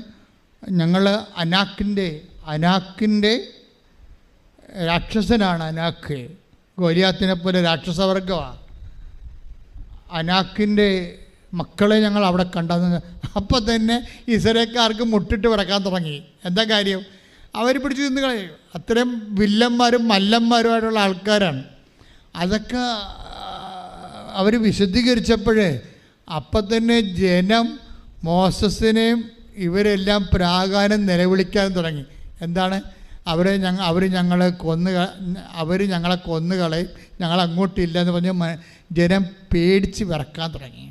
ഞങ്ങൾ അനാക്കിൻ്റെ രാക്ഷസനാണ്. അനാക്ക് ഗോലിയാത്തിനെ പോലെ രാക്ഷസവർഗമാണ്. അനാക്കിൻ്റെ മക്കളെ ഞങ്ങൾ അവിടെ കണ്ടെന്ന്. അപ്പം തന്നെ ഇസ്രായേൽക്കാർക്ക് മുട്ടിട്ട് വിറക്കാൻ തുടങ്ങി. എന്താ കാര്യം? അവർ പിടിച്ചു നിന്ന് കളയും. അത്രയും വില്ലന്മാരും മല്ലന്മാരുമായിട്ടുള്ള ആൾക്കാരാണ്. അതൊക്കെ അവർ വിശദീകരിച്ചപ്പോഴേ അപ്പം തന്നെ ജനം മോസസിനെയും ഇവരെല്ലാം പ്രാകാരം നിലവിളിക്കാൻ തുടങ്ങി. എന്താണ്? അവർ ഞങ്ങളെ കൊന്നുകളയും, ഞങ്ങളങ്ങോട്ടില്ല എന്ന് പറഞ്ഞ് ജനം പേടിച്ച് വിറക്കാൻ തുടങ്ങി.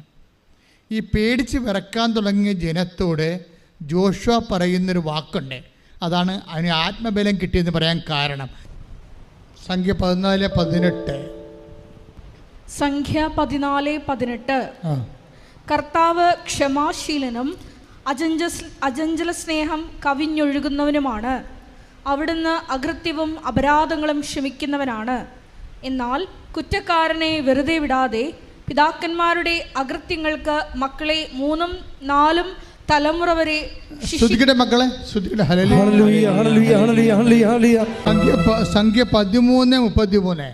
ഈ പേടിച്ച് വിറക്കാൻ തുടങ്ങിയ ജനത്തോട് ജോഷുവ പറയുന്നൊരു വാക്കുണ്ട്. അതാണ് അതിന് ആത്മബലം കിട്ടിയെന്ന് പറയാൻ കാരണം. സംഖ്യ 14:18. സംഖ്യ 14:18. കർത്താവ് ക്ഷമാശീലനും അചഞ്ചല സ്നേഹം കവിഞ്ഞൊഴുകുന്നവനുമാണ്. അവിടുന്ന് അകൃത്യവും അപരാധങ്ങളും ക്ഷമിക്കുന്നവനാണ്. എന്നാൽ കുറ്റക്കാരനെ വെറുതെ വിടാതെ പിതാക്കന്മാരുടെ അകൃത്യങ്ങൾക്ക് മക്കളെ 3ഉം 4ഉം തലമുറ വരെ മക്കളെ. സംഖ്യ 13:33.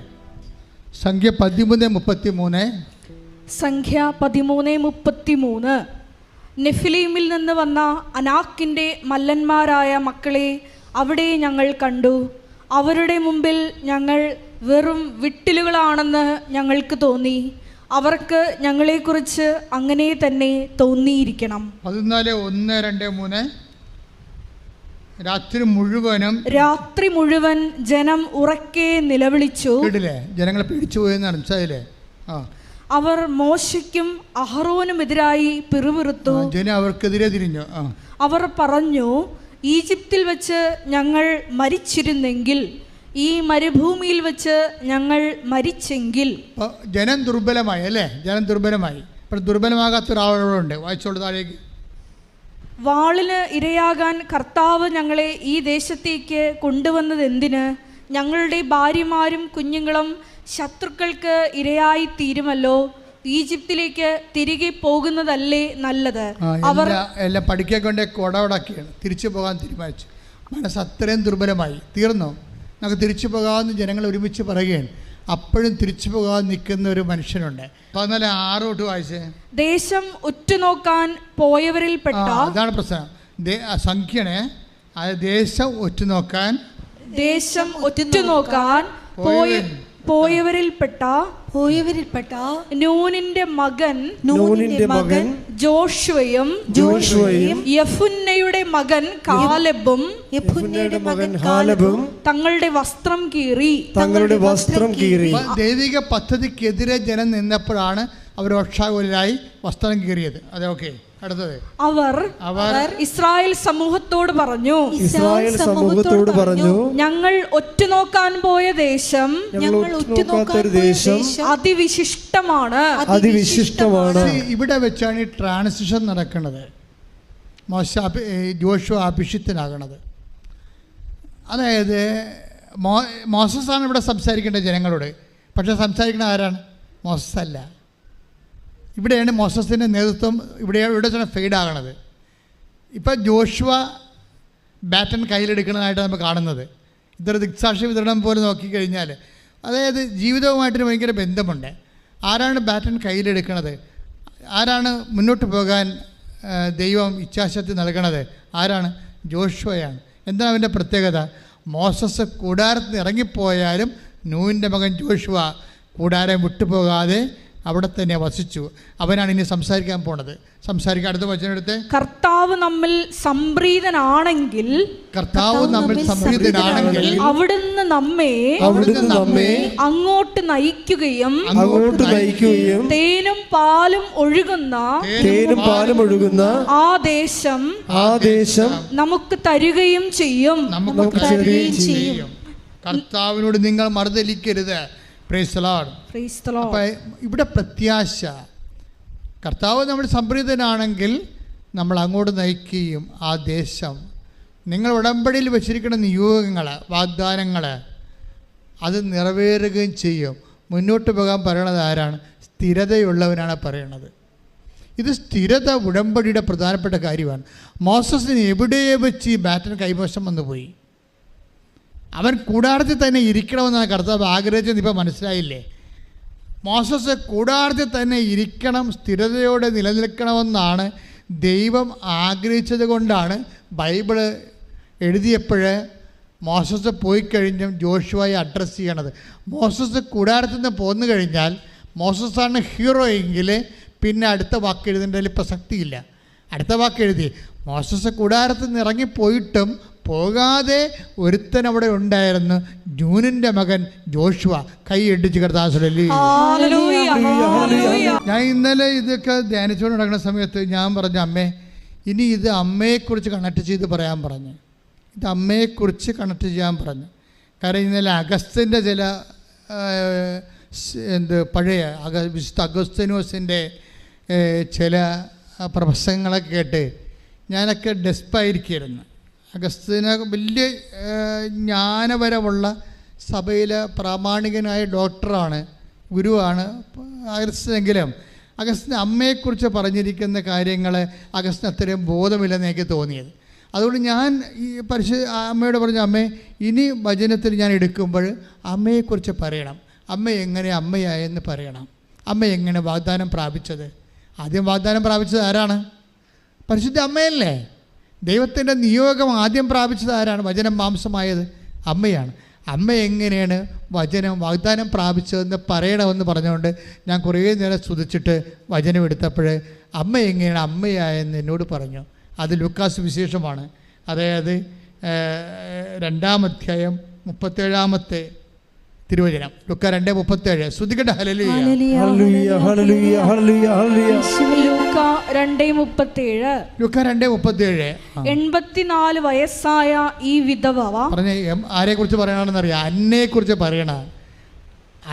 സംഖ്യ 13:33. സംഖ്യ 13:33. നെഫിലീമിൽ നിന്ന് വന്ന അനാക്കിൻ്റെ മല്ലന്മാരായ മക്കളെ അവിടെ ഞങ്ങൾ കണ്ടു. അവരുടെ മുമ്പിൽ ഞങ്ങൾ വെറും വിട്ടിലുകളാണെന്ന് ഞങ്ങൾക്ക് തോന്നി. അവർക്ക് ഞങ്ങളെക്കുറിച്ച് അങ്ങനെ തന്നെ തോന്നിയിരിക്കണം. 14:1-2-3. രാത്രി മുഴുവൻ ജനം ഉറക്കെ നിലവിളിച്ചു. ജനങ്ങളെ പിടിച്ചു പോയെന്ന് മനസ്സിലായില്ലേ? അവർ മോശയ്ക്കും അഹറോനുമെതിരായി പിറുപിറുത്തു. ജനം അവർക്കെതിരെ തിരിഞ്ഞു. അവർ പറഞ്ഞു, ഈജിപ്തിൽ വെച്ച് ഞങ്ങൾ മരിച്ചിരുന്നെങ്കിൽ, ഈ മരുഭൂമിയിൽ വെച്ച് ഞങ്ങൾ മരിച്ചെങ്കിൽ. ജനം ദുർബലമായി അല്ലേ? ജനം ദുർബലമായി. ഇപ്പോൾ ദുർബലമാകാത്തൊരാളുണ്ട്. വായിച്ചോളൂ താഴേക്ക്. വാളിന് ഇരയാകാൻ കർത്താവ് ഞങ്ങളെ ഈ ദേശത്തേക്ക് കൊണ്ടുവന്നത് എന്തിന്? ഞങ്ങളുടെ ഭാര്യമാരും കുഞ്ഞുങ്ങളും ശത്രുക്കൾക്ക് ഇരയായി തീരുമല്ലോ. ഈജിപ്തിലേക്ക് തിരികെ പോകുന്നതല്ലേ നല്ലത്. അവർ എല്ലാം പഠിക്കാൻ കൊണ്ട് കൊടവടക്കിയാണ് തിരിച്ചു പോകാൻ തീരുമാനിച്ചു. മനസ്സ് അത്രയും ദുർബലമായി. തീർന്നോ? നമുക്ക് തിരിച്ചു പോകാമെന്ന് ജനങ്ങൾ ഒരുമിച്ച് പറയുകയാണ്. അപ്പോഴും തിരിച്ചു പോകാൻ നിൽക്കുന്ന ഒരു മനുഷ്യനുണ്ട്. 14:6 വായിച്ചേ. ദേശം ഉറ്റുനോക്കാൻ പോയവരിൽ പെട്ട. അതാണ് പ്രശ്നം. സംഖ്യനെ ദേശം ഉറ്റുനോക്കാൻ പോയവരിൽപ്പെട്ട നൂനിന്റെ മകൻ ജോഷുവയും യെഫുന്നയുടെ മകൻ കാലെബും തങ്ങളുടെ വസ്ത്രം കീറി. ദൈവിക പദ്ധതിക്കെതിരെ ജനം നിന്നപ്പോഴാണ് അവർ രക്ഷാകുലരായി വസ്ത്രം കീറിയത്. അതെ, ഓക്കെ. അടുത്തത്, അവർ ഇസ്രായേൽ സമൂഹത്തോട് പറഞ്ഞു, ഞങ്ങൾ ഒറ്റുനോക്കാൻ പോയ ദേശം അതിവിശിഷ്ടമാണ്. ഇവിടെ വെച്ചാണ് ഈ ട്രാൻസിഷൻ നടക്കുന്നത്. ജോഷുവ അഭിഷിക്തനാകണത്. അതായത് മോസസാണ് ഇവിടെ സംസാരിക്കേണ്ടത് ജനങ്ങളോട്. പക്ഷെ സംസാരിക്കുന്നത് ആരാണ്? മോസസ് അല്ല. ഇവിടെയാണ് മോസസിൻ്റെ നേതൃത്വം ഇവിടെ ഫെയ്ഡാകണത്. ഇപ്പം ജോഷുവ ബാറ്റൺ കയ്യിലെടുക്കുന്നതായിട്ട് നമ്മൾ കാണുന്നത്. ഇതൊരു ദിക്സാക്ഷി വിതരണം പോലെ നോക്കിക്കഴിഞ്ഞാൽ, അതായത് ജീവിതവുമായിട്ടൊരു ഭയങ്കര ബന്ധമുണ്ട്. ആരാണ് ബാറ്റൺ കയ്യിലെടുക്കുന്നത്? ആരാണ് മുന്നോട്ട് പോകാൻ ദൈവം ഇച്ഛാശക്തി നൽകണത്? ആരാണ്? ജോഷുവയാണ്. എന്താണ് അവൻ്റെ പ്രത്യേകത? മോസസ് കൂടാരത്തിൽ നിന്ന് ഇറങ്ങിപ്പോയാലും നൂനിൻ്റെ മകൻ ജോഷുവ കൂടാരം വിട്ടുപോകാതെ അവിടെ തന്നെ വസിച്ചു. അവനാണ് ഇനി സംസാരിക്കാൻ പോണത്. അടുത്ത വചനം എടുത്ത്, കർത്താവ് നമ്മിൽ സംപ്രീതനാണെങ്കിൽ അവിടുന്ന് നമ്മെ അങ്ങോട്ട് നയിക്കുകയും തേനും പാലും ഒഴുകുന്ന ആ ദേശം നമുക്ക് തരുകയും ചെയ്യും. കർത്താവിനോട് നിങ്ങൾ മറുതലിക്കരുത്. അപ്പം ഇവിടെ പ്രത്യാശ, കർത്താവ് നമ്മൾ സംപ്രീതനാണെങ്കിൽ നമ്മൾ അങ്ങോട്ട് നയിക്കുകയും ആ ദേശം, നിങ്ങൾ ഉടമ്പടിയിൽ വെച്ചിരിക്കുന്ന നിയോഗങ്ങൾ, വാഗ്ദാനങ്ങൾ അത് നിറവേറുകയും ചെയ്യും. മുന്നോട്ട് പോകാൻ പറയണത് ആരാണ്? സ്ഥിരതയുള്ളവനാണ് പറയണത്. ഇത് സ്ഥിരത ഉടമ്പടിയുടെ പ്രധാനപ്പെട്ട കാര്യമാണ്. മോസസിന് എവിടെയെ വെച്ച് ഈ ബാറ്റൺ കൈവശം വന്നു പോയി. അവൻ കൂടാരത്തിൽ തന്നെ ഇരിക്കണമെന്നാണ് കർത്താവ് ആഗ്രഹിച്ചത്. ഇപ്പോൾ മനസ്സിലായില്ലേ? മോസസ് കൂടാരത്തിൽ തന്നെ ഇരിക്കണം, സ്ഥിരതയോടെ നിലനിൽക്കണമെന്നാണ് ദൈവം ആഗ്രഹിച്ചത്. കൊണ്ടാണ് ബൈബിള് എഴുതിയപ്പോൾ മോസസ് പോയി കഴിഞ്ഞും ജോഷുവയെ അഡ്രസ്സ് ചെയ്യണത്. മോസസ് കൂടാരത്തിൽ നിന്ന് പോന്നു കഴിഞ്ഞാൽ മോസസാണ് ഹീറോ എങ്കിൽ പിന്നെ അടുത്ത വാക്ക് എഴുതേണ്ടതിൽ പ്രസക്തിയില്ല. അടുത്ത വാക്ക് എഴുതി, മോസസ് കൂടാരത്തിൽ നിന്ന് ഇറങ്ങിപ്പോയിട്ടും പോകാതെ ഒരുത്തൻ അവിടെ ഉണ്ടായിരുന്നു, നൂനിൻ്റെ മകൻ ജോഷുവ. കൈ ഇടിച്ച് കർത്താവേ. ഞാൻ ഇന്നലെ ഇതൊക്കെ ധ്യാനിച്ചുകൊണ്ട് നടക്കുന്ന സമയത്ത് ഞാൻ പറഞ്ഞു, അമ്മേ ഇനി ഇത് അമ്മയെക്കുറിച്ച് കണക്ട് ചെയ്ത് പറയാൻ പറഞ്ഞു. ഇത് അമ്മയെക്കുറിച്ച് കണക്ട് ചെയ്യാൻ പറഞ്ഞു. കാരണം ഇന്നലെ അഗസ്ത്യൻ്റെ ചില പഴയ വിശുദ്ധ അഗസ്തീനോസിൻ്റെ ചില പ്രസംഗങ്ങളൊക്കെ കേട്ട് ഞാനൊക്കെ ഡെസ്പായിരിക്കുന്നു. അഗസ്തീന വലിയ ജ്ഞാനപരമുള്ള സഭയിലെ പ്രാമാണികനായ ഡോക്ടറാണ്, ഗുരുവാണ് അഗസ്ത്യനെങ്കിലും അഗസ്ത്യന് അമ്മയെക്കുറിച്ച് പറഞ്ഞിരിക്കുന്ന കാര്യങ്ങൾ അഗസ്ത്യന് അത്രയും ബോധമില്ലെന്ന് എനിക്ക് തോന്നിയത്. അതുകൊണ്ട് ഞാൻ ഈ അമ്മയോട് പറഞ്ഞു, അമ്മേ ഇനി വചനത്തിൽ ഞാൻ എടുക്കുമ്പോൾ അമ്മയെക്കുറിച്ച് പറയണം. അമ്മ എങ്ങനെ അമ്മയായെന്ന് പറയണം. അമ്മ എങ്ങനെ വാഗ്ദാനം പ്രാപിച്ചത്? ആദ്യം വാഗ്ദാനം പ്രാപിച്ചത് ആരാണ്? പരിശുദ്ധ അമ്മയല്ലേ. ദൈവത്തിൻ്റെ നിയോഗം ആദ്യം പ്രാപിച്ചത് ആരാണ്? വചനം മാംസമായത് അമ്മയാണ്. അമ്മ എങ്ങനെയാണ് വാഗ്ദാനം പ്രാപിച്ചതെന്ന് പറയണമെന്ന് പറഞ്ഞുകൊണ്ട് ഞാൻ കുറേ നേരം സ്തുതിച്ചിട്ട് വചനം എടുത്തപ്പോൾ അമ്മ എങ്ങനെയാണ് അമ്മയായെന്ന് എന്നോട് പറഞ്ഞു. അത് ലൂക്കാസ് വിശേഷമാണ്. അതായത് 2-ാം അധ്യായം 37-ാമത്തെ തിരുവചനം. ലൂക്ക 2:37. ശ്രുതികട്ടെ. ഹല്ലേലൂയ. ലൂക്ക 2:37. 84 വയസ്സായ ഈ വിധവ പറഞ്ഞ ആരെക്കുറിച്ച് പറയണമെന്നറിയാം? അന്നയെക്കുറിച്ച് പറയണ.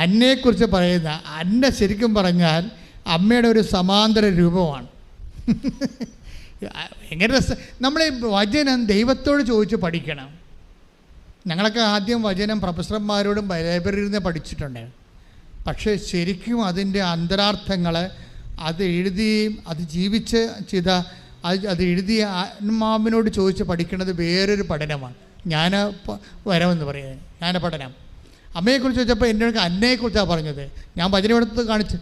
അന്നയെക്കുറിച്ച് പറയുന്ന അന്ന ശരിക്കും പറഞ്ഞാൽ അമ്മയുടെ ഒരു സമാന്തര രൂപമാണ്. ഭയങ്കര രസം. നമ്മൾ വചനം ദൈവത്തോട് ചോദിച്ച് പഠിക്കണം. ഞങ്ങളൊക്കെ ആദ്യം വചനം പ്രൊഫസർമാരോടും ലൈബ്രറിയിൽ നിന്ന് പഠിച്ചിട്ടുണ്ട്. പക്ഷേ ശരിക്കും അതിൻ്റെ അന്തരാർത്ഥങ്ങൾ അത് എഴുതിയും അത് ജീവിച്ച് ചെയ്ത അത് എഴുതിയ ആത്മാവിനോട് ചോദിച്ച് പഠിക്കുന്നത് വേറൊരു പഠനമാണ്. വരമെന്ന് പറയുന്നത് ജ്ഞാനപഠനം. അമ്മയെക്കുറിച്ച് ചോദിച്ചപ്പോൾ എൻ്റെ അന്നയെക്കുറിച്ചാണ് പറഞ്ഞത്. ഞാൻ വചനമെടുത്ത്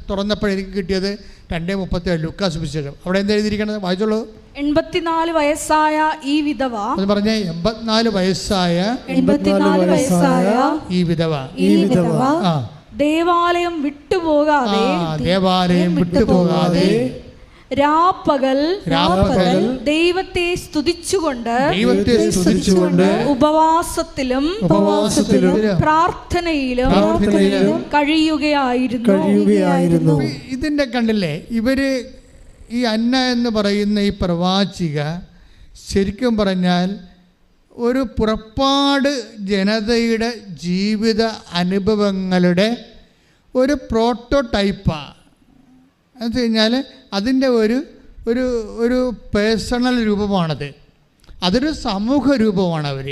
തുറന്നപ്പോൾ എനിക്ക് കിട്ടിയത് 2:37 ലൂക്കാസ് സുവിശേഷം. അവിടെ എന്താ എഴുതിയിരിക്കണത്? വായിച്ചോളൂ. 84 വയസ്സായ ഈ വിധവ. അത് പറഞ്ഞേ, 84 വയസ്സായ ഈ വിധവ ദേവാലയം വിട്ടുപോകാതെ ദേവാലയം വിട്ടുപോകാതെ രാപ്പകൽ ദൈവത്തെ സ്തുതിച്ചുകൊണ്ട് ഉപവാസത്തിലും പ്രാർത്ഥനയിലും കഴിയുകയായിരുന്നു. ഇതിന്റെ കണ്ടില്ലേ, ഇവര് ഈ അന്ന എന്ന് പറയുന്ന ഈ പ്രവാചിക ശരിക്കും പറഞ്ഞാൽ ഒരു പുറപ്പാട് ജനതയുടെ ജീവിത അനുഭവങ്ങളുടെ ഒരു പ്രോട്ടോടൈപ്പാണ്. എന്ന് വെച്ച് കഴിഞ്ഞാൽ അതിൻ്റെ ഒരു പേഴ്സണൽ രൂപമാണത്. അതൊരു സമൂഹ രൂപമാണ് അവർ.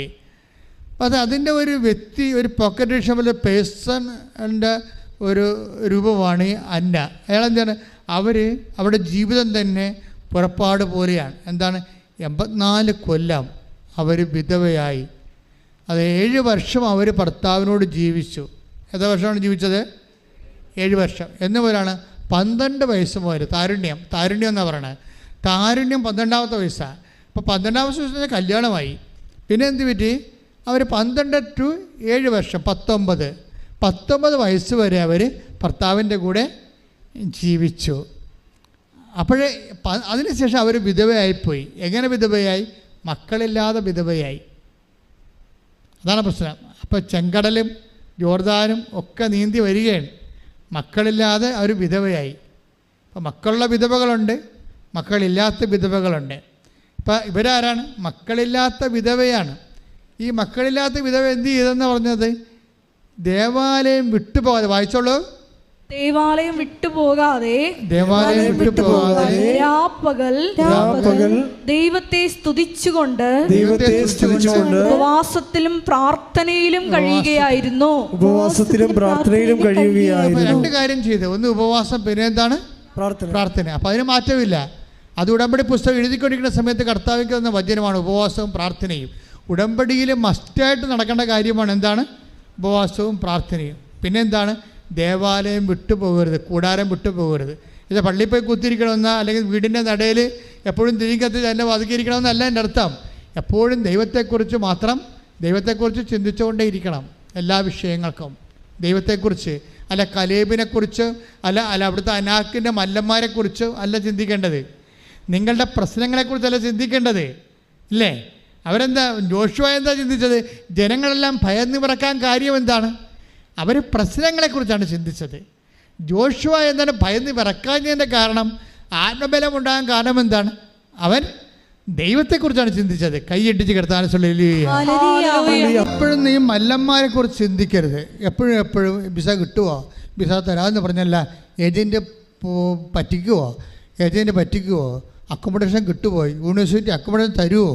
അപ്പം അതിൻ്റെ ഒരു വ്യക്തി, ഒരു പോക്കറ്റ് ഡിക്ഷണറി പേഴ്സണിൻ്റെ ഒരു രൂപമാണ് ഈ അന്ന. അയാളെന്താണ്, അവരുടെ ജീവിതം തന്നെ പുറപ്പാട് പോലെയാണ്. എന്താണ്, 84 കൊല്ലം അവർ വിധവയായി. അത് 7 വർഷം അവർ ഭർത്താവിനോട് ജീവിച്ചു. എത്ര വർഷമാണ് ജീവിച്ചത്? 7 വർഷം. എന്നുപോലാണ് 12 വയസ്സ് മുതൽ താരുണ്യം എന്നാണ് പറയണത്. താരുണ്യം 12ാമത്തെ വയസ്സാണ്. അപ്പോൾ 12ാമത്തെ വയസ്സിൽ കല്യാണമായി. പിന്നെ എന്ത് പറ്റി, അവർ 12 to 7 വർഷം 19 വയസ്സ് വരെ അവർ ഭർത്താവിൻ്റെ കൂടെ ജീവിച്ചു. അപ്പോഴേ അതിനുശേഷം അവർ വിധവയായിപ്പോയി. എങ്ങനെ വിധവയായി? മക്കളില്ലാതെ വിധവയായി. അതാണ് പ്രശ്നം. അപ്പോൾ ചെങ്കടലും ജോർദാനും ഒക്കെ നീന്തി വരികയാണ്. മക്കളില്ലാതെ അവർ വിധവയായി. അപ്പോൾ മക്കളുള്ള വിധവകളുണ്ട്, മക്കളില്ലാത്ത വിധവകളുണ്ട്. ഇപ്പം ഇവരാരാണ്? മക്കളില്ലാത്ത വിധവയാണ്. ഈ മക്കളില്ലാത്ത വിധവ എന്ത് ചെയ്തെന്ന് പറഞ്ഞത്? ദേവാലയം വിട്ടുപോകാതെ, വായിച്ചോളൂ. ദേവാലയം വിട്ടുപോകാതെ രാപ്പകൽ ദൈവത്തെ സ്തുതിച്ചുകൊണ്ട് ഉപവാസത്തിലും പ്രാർത്ഥനയിലും കഴിയുകയായിരുന്നു. രണ്ട് കാര്യം ചെയ്ത്, ഒന്ന് ഉപവാസം, പിന്നെ എന്താണ്? പ്രാർത്ഥന. അപ്പം അതിന് മാറ്റമില്ല. അത് ഉടമ്പടി പുസ്തകം എഴുതിക്കൊണ്ടിരിക്കുന്ന സമയത്ത് കർത്താവിക്ക് തന്ന വചനമാണ് ഉപവാസവും പ്രാർത്ഥനയും. ഉടമ്പടിയിൽ മസ്റ്റായിട്ട് നടക്കേണ്ട കാര്യമാണ് എന്താണ്? ഉപവാസവും പ്രാർത്ഥനയും. പിന്നെന്താണ്? ദേവാലയം വിട്ടുപോകരുത്, കൂടാരം വിട്ടുപോകരുത്. ഇത് പള്ളിയിൽ പോയി കുത്തിരിക്കണമെന്ന, അല്ലെങ്കിൽ വീടിൻ്റെ നടയിൽ എപ്പോഴും തിരികത്ത് തന്നെ വതുക്കിയിരിക്കണമെന്നല്ല എൻ്റെ അർത്ഥം. എപ്പോഴും ദൈവത്തെക്കുറിച്ച് ചിന്തിച്ചുകൊണ്ടേ ഇരിക്കണം. എല്ലാ വിഷയങ്ങൾക്കും ദൈവത്തെക്കുറിച്ച്, അല്ല കലേബിനെക്കുറിച്ച്, അല്ല അവിടുത്തെ അനാക്കിൻ്റെ മല്ലന്മാരെക്കുറിച്ച് അല്ല ചിന്തിക്കേണ്ടത്. നിങ്ങളുടെ പ്രശ്നങ്ങളെക്കുറിച്ചല്ല ചിന്തിക്കേണ്ടത്, ഇല്ലേ? അവരെന്താ, ജോഷുവ എന്താ ചിന്തിച്ചത്? ജനങ്ങളെല്ലാം ഭയന്ന് വിറക്കാൻ കാര്യം എന്താണ്? അവർ പ്രശ്നങ്ങളെക്കുറിച്ചാണ് ചിന്തിച്ചത്. ജോഷുവ എന്താണ് ഭയന്ന് വിറക്കാഞ്ഞതിൻ്റെ കാരണം? ആത്മബലം ഉണ്ടാകാൻ കാരണം എന്താണ്? അവൻ ദൈവത്തെക്കുറിച്ചാണ് ചിന്തിച്ചത്. കൈയടിച്ച് കിടത്താൻ എപ്പോഴും നീ മല്ലന്മാരെ കുറിച്ച് ചിന്തിക്കരുത്. എപ്പോഴും വിസ കിട്ടുമോ, വിസ തരാമെന്ന് പറഞ്ഞല്ല, ഏജൻറ്റ് പറ്റിക്കുമോ, അക്കോമഡേഷൻ കിട്ടുമോ, യൂണിവേഴ്സിറ്റി അക്കോമഡേഷൻ തരുമോ,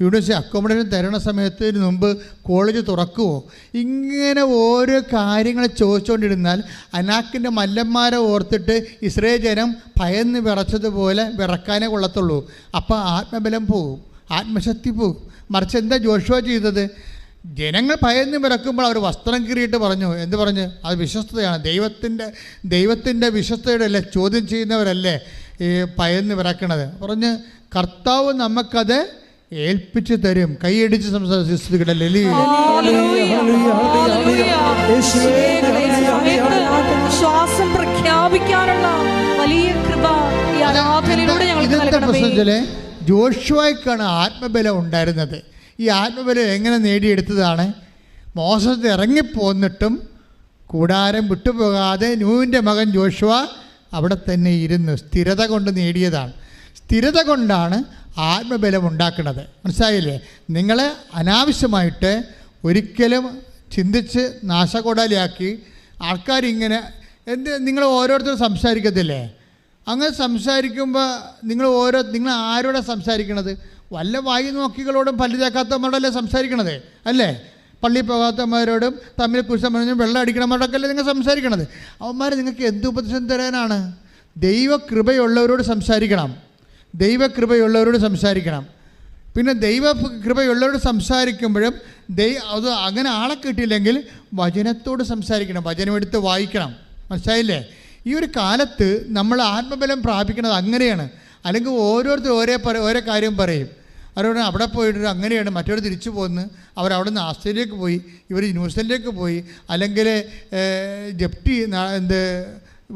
യൂണിവേഴ്സിറ്റി അക്കോമഡേഷൻ തരണ സമയത്തിന് മുമ്പ് കോളേജ് തുറക്കുമോ, ഇങ്ങനെ ഓരോ കാര്യങ്ങൾ ചോദിച്ചുകൊണ്ടിരുന്നാൽ അനാക്കിൻ്റെ മല്ലന്മാരെ ഓർത്തിട്ട് ഇസ്രായേൽ ജനം ഭയന്ന് വിറച്ചതുപോലെ വിറക്കാനേ കൊള്ളത്തുള്ളൂ. അപ്പോൾ ആത്മബലം പോകും, ആത്മശക്തി പോകും. മറിച്ച് എന്താ ജോഷുവ ചെയ്തത്? ജനങ്ങൾ ഭയന്ന് വിറക്കുമ്പോൾ അവർ വസ്ത്രം കീറിയിട്ട് പറഞ്ഞു. എന്ത് പറഞ്ഞു? അത് വിശ്വസ്തയാണ്. ദൈവത്തിൻ്റെ വിശ്വസ്തയുടെ അല്ലേ ചോദ്യം ചെയ്യുന്നവരല്ലേ ഈ ഭയന്ന് വിറക്കണത്. പറഞ്ഞ് കർത്താവ് നമുക്കത് ഏൽപ്പിച്ചു തരും. കൈയടിച്ച് സംസാരിക്കടല്ലേ. വിശ്വാസം പ്രഖ്യാപിക്കാനുള്ള വലിയ കൃപ ഈ ആരാധനയിലൂടെ ഞങ്ങൾക്ക് നൽകണമേ. ജോഷുവയ്ക്കാണ് ആത്മബലം ഉണ്ടായിരുന്നത്. ഈ ആത്മബലം എങ്ങനെ നേടിയെടുത്തതാണ്? മോശത്ത് ഇറങ്ങിപ്പോന്നിട്ടും കൂടാരം വിട്ടുപോകാതെ നൂഹിൻ്റെ മകൻ ജോഷുവ അവിടെ തന്നെ ഇരുന്നു. സ്ഥിരത കൊണ്ട് നേടിയതാണ്. സ്ഥിരത കൊണ്ടാണ് ആത്മബലം ഉണ്ടാക്കുന്നത്. മനസ്സിലായില്ലേ? നിങ്ങൾ അനാവശ്യമായിട്ട് ഒരിക്കലും ചിന്തിച്ച് നാശകൊടാലിയാക്കി ആൾക്കാരിങ്ങനെ നിങ്ങൾ ഓരോരുത്തരും സംസാരിക്കത്തില്ലേ? അങ്ങനെ സംസാരിക്കുമ്പോൾ നിങ്ങൾ ആരോടെ സംസാരിക്കണത്? വല്ല വായി നോക്കികളോടും പല്ല് തേക്കാത്തവരോടല്ലേ സംസാരിക്കണത്, അല്ലേ? പള്ളിയിൽ പോകാത്തവന്മാരോടും തമ്മിൽ കുശം പറഞ്ഞും വെള്ളം അടിക്കണമാരോടൊക്കെ അല്ലേ നിങ്ങൾ സംസാരിക്കണത്? അവന്മാർ നിങ്ങൾക്ക് എന്ത് ഉപദേശം തരാനാണ്? ദൈവകൃപയുള്ളവരോട് സംസാരിക്കണം. പിന്നെ ദൈവകൃപയുള്ളവരോട് സംസാരിക്കുമ്പോഴും അത് അങ്ങനെ ആളെ കിട്ടിയില്ലെങ്കിൽ വചനത്തോട് സംസാരിക്കണം, വചനമെടുത്ത് വായിക്കണം. മനസ്സിലായില്ലേ? ഈ ഒരു കാലത്ത് നമ്മൾ ആത്മബലം പ്രാപിക്കുന്നത് അങ്ങനെയാണ്. അല്ലെങ്കിൽ ഓരോരുത്തർ ഓരോ കാര്യം പറയും. അവരോട് അവിടെ പോയിട്ട് അങ്ങനെയാണ്, മറ്റവർ തിരിച്ചു പോകുന്നു, അവരവിടെ നിന്ന് ആസ്ട്രേലിയക്ക് പോയി, ഇവർ ന്യൂസിലൻഡിലേക്ക് പോയി, അല്ലെങ്കിൽ ജപ്തി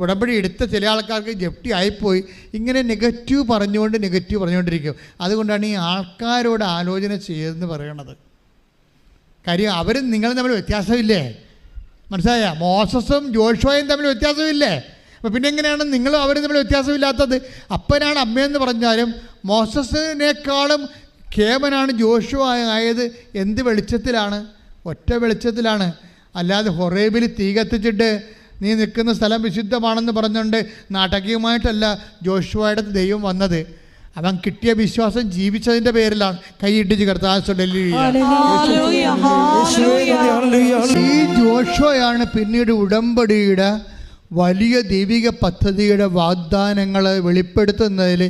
ഉടമ്പടി എടുത്ത ചില ആൾക്കാർക്ക് ജപ്തി ആയിപ്പോയി. ഇങ്ങനെ നെഗറ്റീവ് പറഞ്ഞുകൊണ്ടിരിക്കും. അതുകൊണ്ടാണ് ഈ ആൾക്കാരോട് ആലോചന ചെയ്തതെന്ന് പറയണത്. കാര്യം അവരും നിങ്ങളും തമ്മിൽ വ്യത്യാസമില്ലേ? മനസ്സിലായ? മോസസും ജോഷുവയും തമ്മിൽ വ്യത്യാസമില്ലേ? അപ്പോൾ പിന്നെ എങ്ങനെയാണ് നിങ്ങളും അവരും തമ്മിൽ വ്യത്യാസമില്ലാത്തത്? അപ്പനാണ് അമ്മയെന്ന് പറഞ്ഞാലും മോസസിനേക്കാളും കേമനാണ് ജോഷുവ ആയത്. എന്ത് വെളിച്ചത്തിലാണ്? ഒറ്റ വെളിച്ചത്തിലാണ്. അല്ലാതെ ഹൊറേബിൽ തീ കത്തിച്ചിട്ട് നീ നിൽക്കുന്ന സ്ഥലം വിശുദ്ധമാണെന്ന് പറഞ്ഞുകൊണ്ട് നാടകീയമായിട്ടല്ല ജോഷുവയുടെ ദൈവം വന്നത്. അവൻ കിട്ടിയ വിശ്വാസം ജീവിച്ചതിൻ്റെ പേരിലാണ്. കൈയിട്ടിച്ച് കർത്താവ്. ഈ ജോഷുവയാണ് പിന്നീട് ഉടമ്പടിയുടെ വലിയ ദൈവിക പദ്ധതിയുടെ വാഗ്ദാനങ്ങൾ വെളിപ്പെടുത്തുന്നതിൽ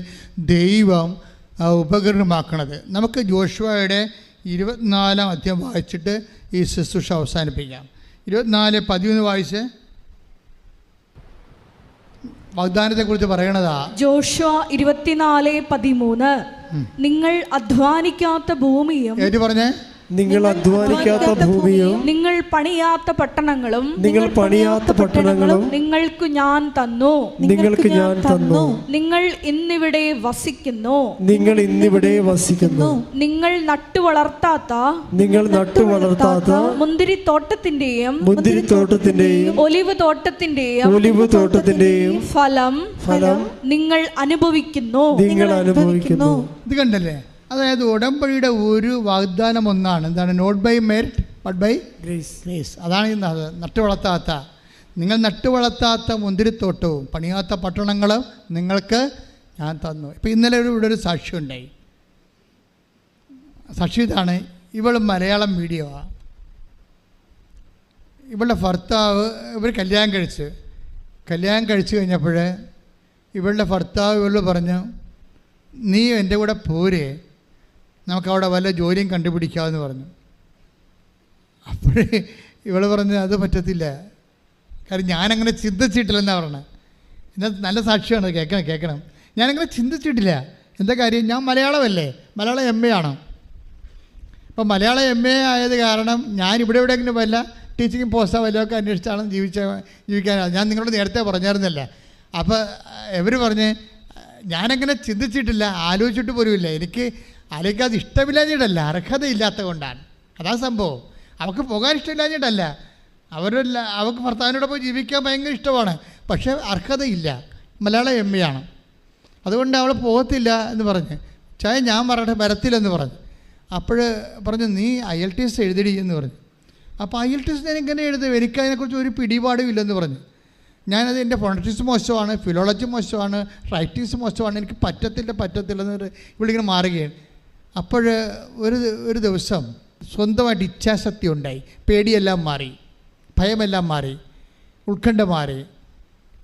ദൈവം ഉപകരണമാക്കണത്. നമുക്ക് ജോഷുവയുടെ 24-ാം അധ്യായം വായിച്ചിട്ട് ഈ ശുശ്രൂഷ അവസാനിപ്പിക്കാം. 24:13 വായിച്ച്. വാഗ്ദാനത്തെക്കുറിച്ച് പറയണതാ. ജോഷുവ 24:13 നിങ്ങൾ അധ്വാനിക്കാത്ത ഭൂമിയും, ഏറ്റു പറഞ്ഞേ, നിങ്ങൾ അധ്വാനിക്കാത്ത ഭൂമിയും നിങ്ങൾ പണിയാത്ത പട്ടണങ്ങളും നിങ്ങൾക്ക് ഞാൻ തന്നു. നിങ്ങൾ ഇന്നിവിടെ വസിക്കുന്നു. നിങ്ങൾ നട്ടുവളർത്താത്ത മുന്തിരിത്തോട്ടത്തിന്റെയും ഒലിവ് തോട്ടത്തിന്റെയും ഫലം നിങ്ങൾ അനുഭവിക്കുന്നു. ഇത് കണ്ടല്ലേ? അതായത് ഉടമ്പടിയുടെ ഒരു വാഗ്ദാനം ഒന്നാണ്. എന്താണ്? Not by merit but by grace. അതാണ് നട്ടുവളർത്താത്ത, നിങ്ങൾ നട്ടുവളർത്താത്ത മുന്തിരിത്തോട്ടവും പണിയാത്ത പട്ടണങ്ങളും നിങ്ങൾക്ക് ഞാൻ തന്നു. ഇപ്പം ഇന്നലെ ഇവിടെ ഒരു സാക്ഷി ഉണ്ടായി. സാക്ഷി ഇതാണ്. ഇവൾ മലയാളം മീഡിയമാണ്. ഇവളുടെ ഭർത്താവ്, ഇവർ കല്യാണം കഴിച്ച് കഴിഞ്ഞപ്പോൾ ഇവളുടെ ഭർത്താവ് ഇവള് പറഞ്ഞു, നീ എൻ്റെ കൂടെ പോരെ, നമുക്കവിടെ വല്ല ജോലിയും കണ്ടുപിടിക്കാമെന്ന് പറഞ്ഞു. അപ്പോഴേ ഇവൾ പറഞ്ഞു അത് പറ്റത്തില്ല, കാരണം ഞാനങ്ങനെ ചിന്തിച്ചിട്ടില്ലെന്നാണ് പറഞ്ഞത്. എന്നാൽ നല്ല സാക്ഷിയാണ്, കേൾക്കണം. ഞാനങ്ങനെ ചിന്തിച്ചിട്ടില്ല. എന്താ കാര്യം? ഞാൻ മലയാളമല്ലേ, മലയാളം MA ആണ്. അപ്പം മലയാളം MA ആയത് കാരണം ഞാൻ എവിടെയെങ്കിലും വല്ല ടീച്ചിങ് പോസ്റ്റോ വല്ലതൊക്കെ അന്വേഷിച്ചാണ് ജീവിക്കാൻ. ഞാൻ നിങ്ങളോട് നേരത്തെ പറഞ്ഞായിരുന്നല്ല. അപ്പോൾ ഇവർ പറഞ്ഞ് ഞാനങ്ങനെ ചിന്തിച്ചിട്ടില്ല, ആലോചിച്ചിട്ട് പോലുമില്ല. എനിക്ക് ആലോചിക്കാതെ ഇഷ്ടമില്ലാഞ്ഞിട്ടല്ല, അർഹതയില്ലാത്ത കൊണ്ടാണ്. അതാ സംഭവം. അവൾക്ക് പോകാൻ ഇഷ്ടമില്ലാഞ്ഞിട്ടല്ല, അവൾക്ക് ഭർത്താവിനോട് പോയി ജീവിക്കാൻ ഭയങ്കര ഇഷ്ടമാണ്, പക്ഷേ അർഹതയില്ല. മലയാളം MA ആണ്, അതുകൊണ്ട് അവൾ പോകത്തില്ല എന്ന് പറഞ്ഞ്. ഞാൻ പറയട്ടെ വരത്തില്ലെന്ന് പറഞ്ഞു. അപ്പോൾ പറഞ്ഞു നീ IELTS എഴുതിടി എന്ന് പറഞ്ഞു. അപ്പോൾ IELTS ഞാൻ ഇങ്ങനെ എഴുതും, എനിക്കതിനെക്കുറിച്ച് ഒരു പിടിപാടും ഇല്ലെന്ന് പറഞ്ഞു. ഞാനത് എൻ്റെ ഫോണറ്റിക്സ് മോശമാണ്, ഫിലോളജി മോശമാണ്, റൈറ്റിങ്സ് മോശമാണ്, എനിക്ക് പറ്റത്തില്ലെന്ന് ഇവിടിങ്ങനെ മാറുകയാണ്. അപ്പോൾ ഒരു ദിവസം സ്വന്തമായിട്ട് ഇച്ഛാശക്തി ഉണ്ടായി, പേടിയെല്ലാം മാറി, ഭയമെല്ലാം മാറി, ഉത്കണ്ഠ മാറി.